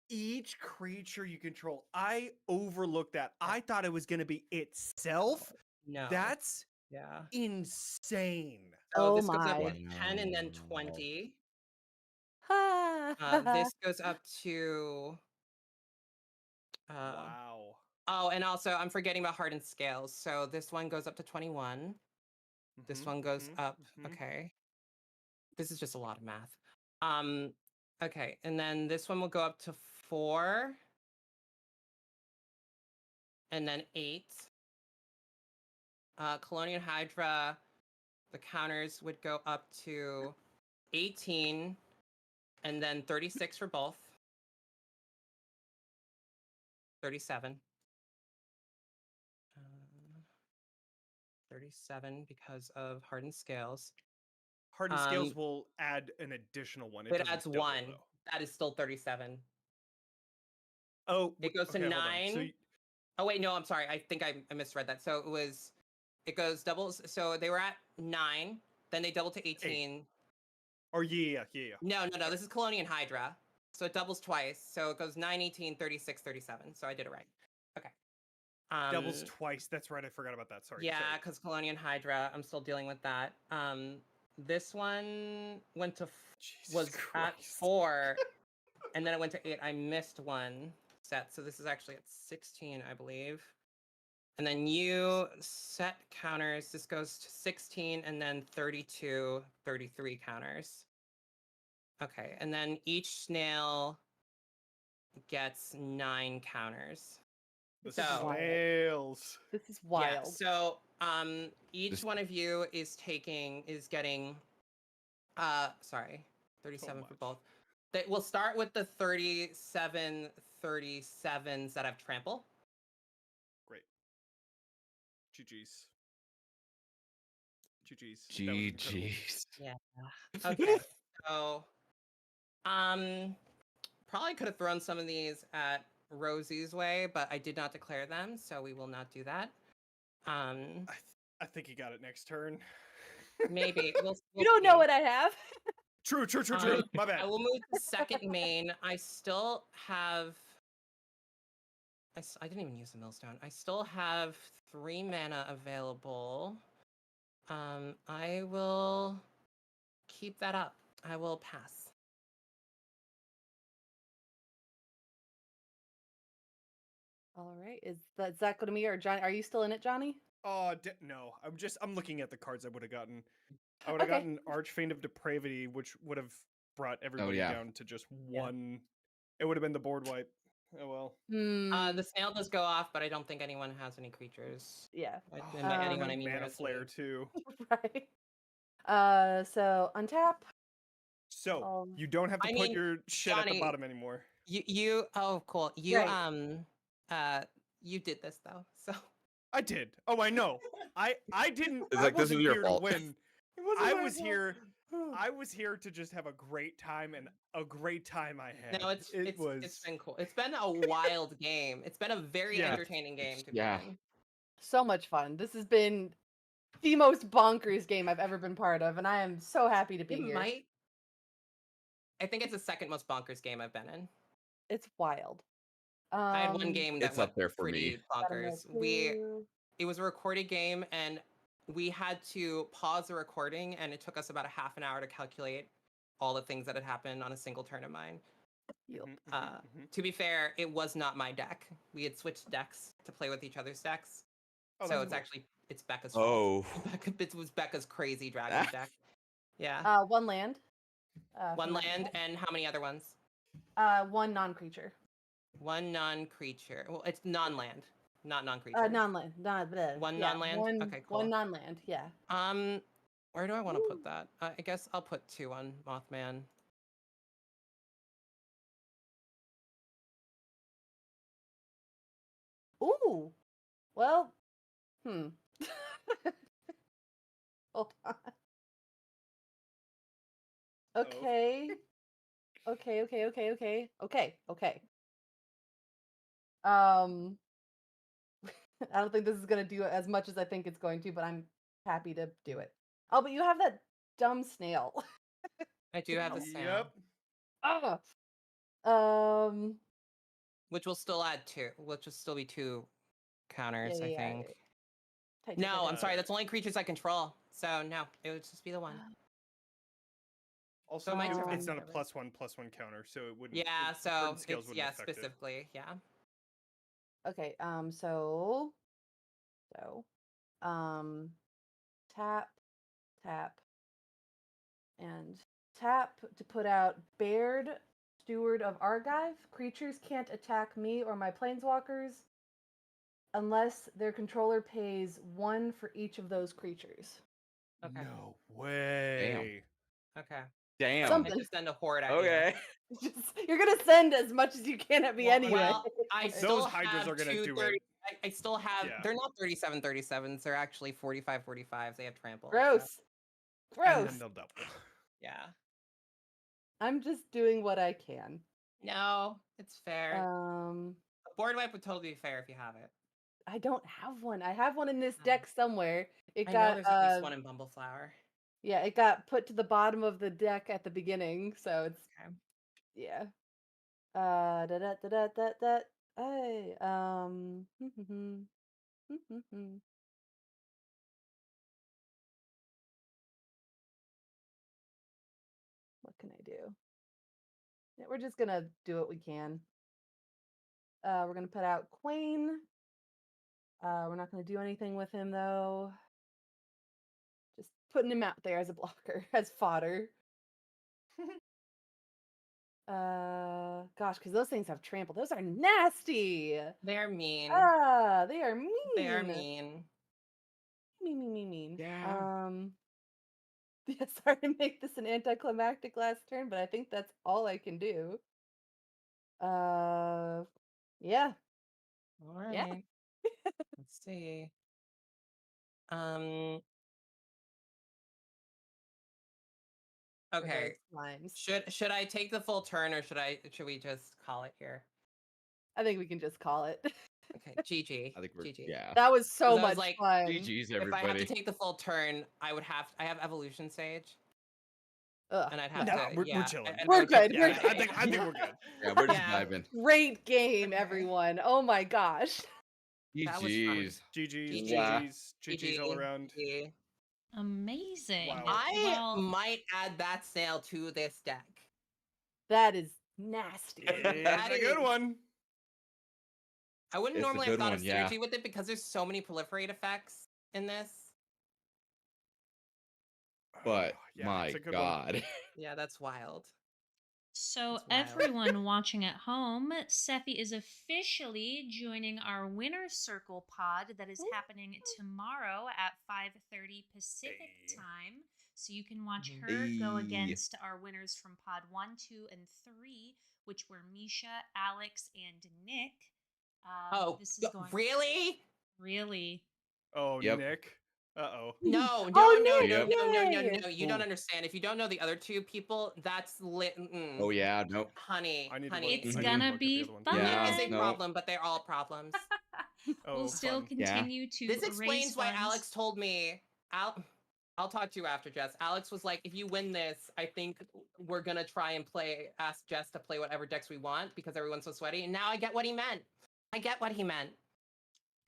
Each creature you control, I overlooked that. I thought it was going to be itself. No. That's yeah. insane. So Oh this goes up my. to 10 and then 20. Ha. This goes up to Wow. Oh, and also I'm forgetting about Hardened Scales. So this one goes up to 21. This one goes up. Okay. This is just a lot of math. Okay, and then this one will go up to 4. And then 8. Colonial Hydra, the counters would go up to 18 and then 36 for both. 37. 37 because of Hardened Scales. Hardened Scales will add an additional one. It adds 1. That is still 37. Oh, it goes to 9. So oh wait, no, I'm sorry. I think I misread that. So it goes doubles. So they were at 9, then they double to 18. Or yeah. No. This is Colonian Hydra. So it doubles twice. So it goes 9, 18, 36, 37. So I did it right. Okay. Doubles twice. That's right. I forgot about that. Sorry. Yeah, because Colonian Hydra, I'm still dealing with that. This one went to was at 4, and then it went to 8. I missed one set, so this is actually at 16, I believe. And then you set counters. This goes to 16, and then 32, 33 counters. Okay, and then each snail gets 9 counters. This is snails. This is wild. Yeah, so each one of you is getting 37 for both. We'll start with the 37/37s that have trample. Great. GG's. Yeah. Okay. So probably could have thrown some of these at Rosie's way, but I did not declare them, so we will not do that. I think you got it next turn. Maybe. We'll you don't see. know what I have. True. My bad. I will move to second main. I still have. I didn't even use the millstone. I still have 3 mana available. I will keep that up. I will pass. All right. Is that going to me or Johnny? Are you still in it, Johnny? Oh no. I'm looking at the cards I would have gotten. I would have gotten Archfiend of Depravity, which would have brought everybody down to just 1. It would have been the board wipe. Oh well. The snail does go off, but I don't think anyone has any creatures. Yeah. And by anyone, I mean Mana Flare too. Right. So untap. So you don't have to put your shit at the bottom anymore. You oh cool. You Right. You did this though, so I did. Oh, I know. I didn't. It's I like, this is wasn't your here fault. to win. It wasn't I my was fault. here. I was here to just have a great time, and a great time I had. no, it's was been cool. It's been a wild game. It's been a very Yeah. entertaining game to be Yeah. in. So much fun. This has been the most bonkers game I've ever been part of, and I am so happy to be It here. might. I think it's the second most bonkers game I've been in. It's wild. I had one game that It's went up there for me. pretty got a milk bonkers. too. It was a recorded game, and we had to pause the recording, and it took us about a half an hour to calculate all the things that had happened on a single turn of mine. Yup. To be fair, it was not my deck. We had switched decks to play with each other's decks. Oh, So that's it's cool. actually it's Becca's fault. Oh. It was Becca's crazy dragon deck. Yeah. One land. One from that land deck. and how many other ones? One non-creature. One non-creature. Well, it's non-land, not non-creature. Non-land. Bleh. One Yeah, non-land? One, Okay, cool. One non-land. Yeah. Where do I want to Woo. put that? I guess I'll put 2 on Mothman. Ooh. Well. Hold on. Okay. Okay. I don't think this is gonna do as much as I think it's going to, but I'm happy to do it. Oh, but you have that dumb snail. I do have the snail, Yep. which will still add 2, which will still be 2 counters, Yeah, I yeah, think. Tight, No, tight, I'm tight. sorry, that's only creatures I control. So no, it would just be the 1. Also, it might it's survive. not a +1/+1 counter, so it wouldn't. Yeah, certain so skills it's wouldn't affect it. specifically, yeah. Okay, so tap, and tap to put out Baird, Steward of Argive. Creatures can't attack me or my planeswalkers unless their controller pays 1 for each of those creatures. Okay. No way. Okay. Damn. I Something. just send a horde at Okay. You're gonna send as much as you can at me Well, anyway. Well, I Those still hydras have are gonna do 230 it. I still have. Yeah. They're not 37/37s. They're actually 45/45s. They have trample. so, Gross. And Gross. then they'll double. yeah. I'm just doing what I can. No, it's fair. Uh, A board wipe would totally be fair if you have it. I don't have one. I have one in this Oh. deck somewhere. It I know got there's at least one in Bumbleflower. yeah, it got put to the bottom of the deck at the beginning, so it's Okay. yeah. Da da da da da da. Hey, what can I do? Yeah, we're just gonna do what we can. We're gonna put out Quain. We're not gonna do anything with him though. Just putting him out there as a blocker, as fodder. Gosh, because those things have trample. Those are nasty. They're mean. They are mean. They are mean. Mean. Yeah. Yeah, sorry to make this an anticlimactic last turn, but I think that's all I can do. Yeah. All right. Yeah. Let's see. Okay. Slimes. Should I take the full turn or should we just call it here? I think we can just call it. Okay, GG. I think we're GG. yeah. That was so 'Cause I was much like, fun. GG's If I have everybody. to take the full turn, I have Evolution Sage, Ugh, and I'd have No, to. we're chilling. and I We're would take good, the we're Yeah, turn. I think we're good. Yeah, we're just Yeah. vibing. Great game, Okay. everyone. Oh my gosh. That was fun. GG's. GG's, Wow. GG's all around. GG. Amazing. Wow. I Well, might add that snail to this deck. That is nasty. It's That a good is- one. I wouldn't It's a normally have good thought one, of yeah. synergy with it because there's so many proliferate effects in this. But Yeah, my it's a good one. God. Yeah, that's wild. so That's wild. everyone watching at home, Sephi is officially joining our Winner's Circle pod that is happening tomorrow at 5:30 Pacific Hey. time. So you can watch Mhm. her go Hey. against our winners from pod 1, 2, and 3, which were Misha, Alex, and Nick. Oh, This is going really? really. Oh, Yep. Nick. Uh-oh. No, no, Oh, no, Nick, no, Yep. no, no, no, yay! no. You don't Ooh. understand. If you don't know the other two people, that's lit. Oh yeah, no. Honey, I need to honey. look. It's I need to gonna look at the be other one. fun. Nick Yeah, is a no. problem, but they're all problems. Oh, We'll still fun. continue to This raise explains why funds. Alex told me. I'll talk to you after, Jess. Alex was like, if you win this, I think we're gonna try and ask Jess to play whatever decks we want because everyone's so sweaty. And now I get what he meant. I get what he meant.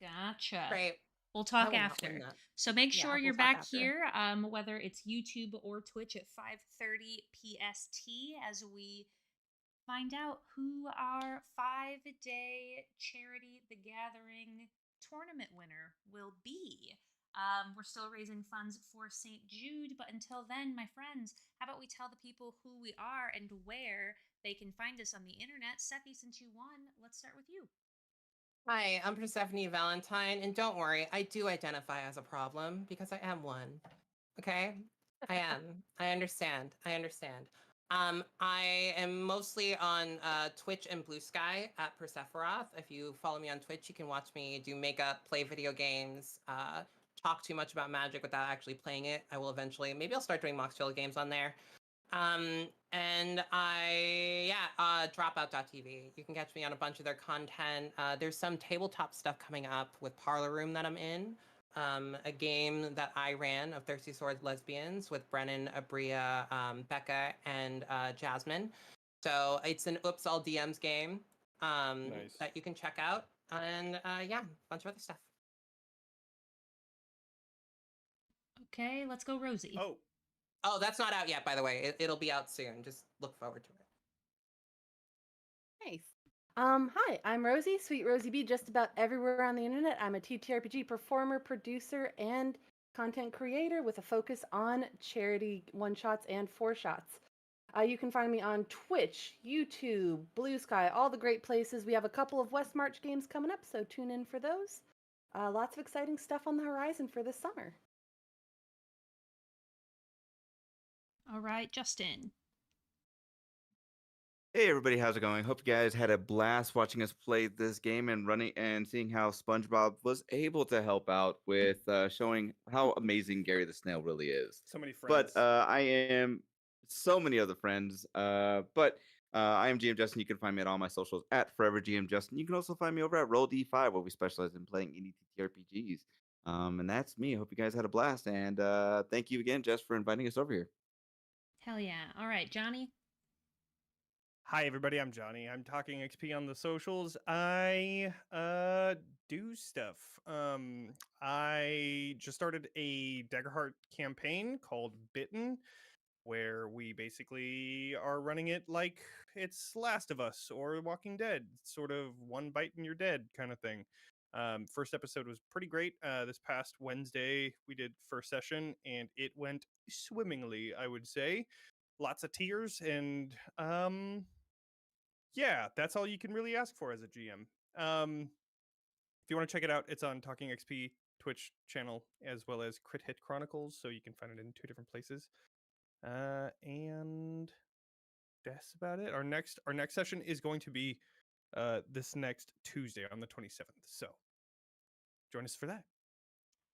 Gotcha. Great. We'll I talk will not win after. that. So make Yeah, sure we'll you're talk back after. here, whether it's YouTube or Twitch at 5:30 PST, as we find out who our 5-day charity The Gathering tournament winner will be. We're still raising funds for St. Jude, but until then, my friends, how about we tell the people who we are and where they can find us on the internet? Sethy, since you won, let's start with you. Hi, I'm Persephone Valentine, and don't worry, I do identify as a problem because I am one. Okay? I am. I understand. I understand. I am mostly on Twitch and Blue Sky at Persephorath. If you follow me on Twitch, you can watch me do makeup, play video games, talk too much about Magic without actually playing it. I will eventually, maybe I'll start doing Moxfield games on there. And Dropout.tv. You can catch me on a bunch of their content. There's some tabletop stuff coming up with Parlor Room that I'm in. A game that I ran of Thirsty Swords Lesbians with Brennan, Abria, Becca, and Jasmine. So it's an Oops All DMs game Nice. that you can check out. And a bunch of other stuff. Okay, let's go, Rosie. Oh, that's not out yet, by the way. It'll be out soon. Just look forward to it. Nice. Hi, I'm Rosie, Sweet Rosie B, just about everywhere on the internet. I'm a TTRPG performer, producer, and content creator with a focus on charity one-shots and four-shots. You can find me on Twitch, YouTube, Blue Sky, all the great places. We have a couple of West March games coming up, so tune in for those. Lots of exciting stuff on the horizon for this summer. All right, Justin. Hey everybody, how's it going? Hope you guys had a blast watching us play this game and running and seeing how SpongeBob was able to help out with showing how amazing Gary the Snail really is. so many friends. But I am so many other friends. But I am GM Justin. You can find me at all my socials at Forever GM Justin. You can also find me over at Roll D5, where we specialize in playing indie TTRPGs. And that's me. I hope you guys had a blast. And thank you again, Jess, for inviting us over here. Hell yeah. All right, Johnny. Hi everybody, I'm Johnny. I'm Talking XP on the socials. I do stuff. I just started a Daggerheart campaign called Bitten, where we basically are running it like it's Last of Us or Walking Dead, sort of one bite and you're dead kind of thing. First episode was pretty great. This past Wednesday we did first session and it went swimmingly, I would say. Lots of tears and yeah, that's all you can really ask for as a GM. If you want to check it out, it's on Talking XP Twitch channel as well as Crit Hit Chronicles, so you can find it in 2 different places. And that's about it. Our next session is going to be this next Tuesday on the 27th. So join us for that.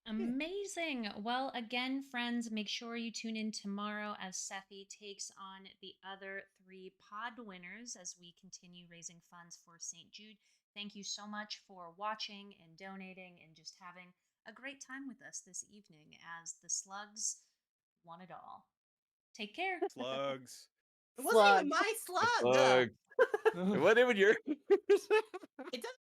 Amazing. Well, again, friends, make sure you tune in tomorrow as Sethy takes on the other 3 pod winners as we continue raising funds for St. Jude. Thank you so much for watching and donating and just having a great time with us this evening as the slugs won it all. Take care. Slugs. It wasn't even my slug. What even your? It doesn't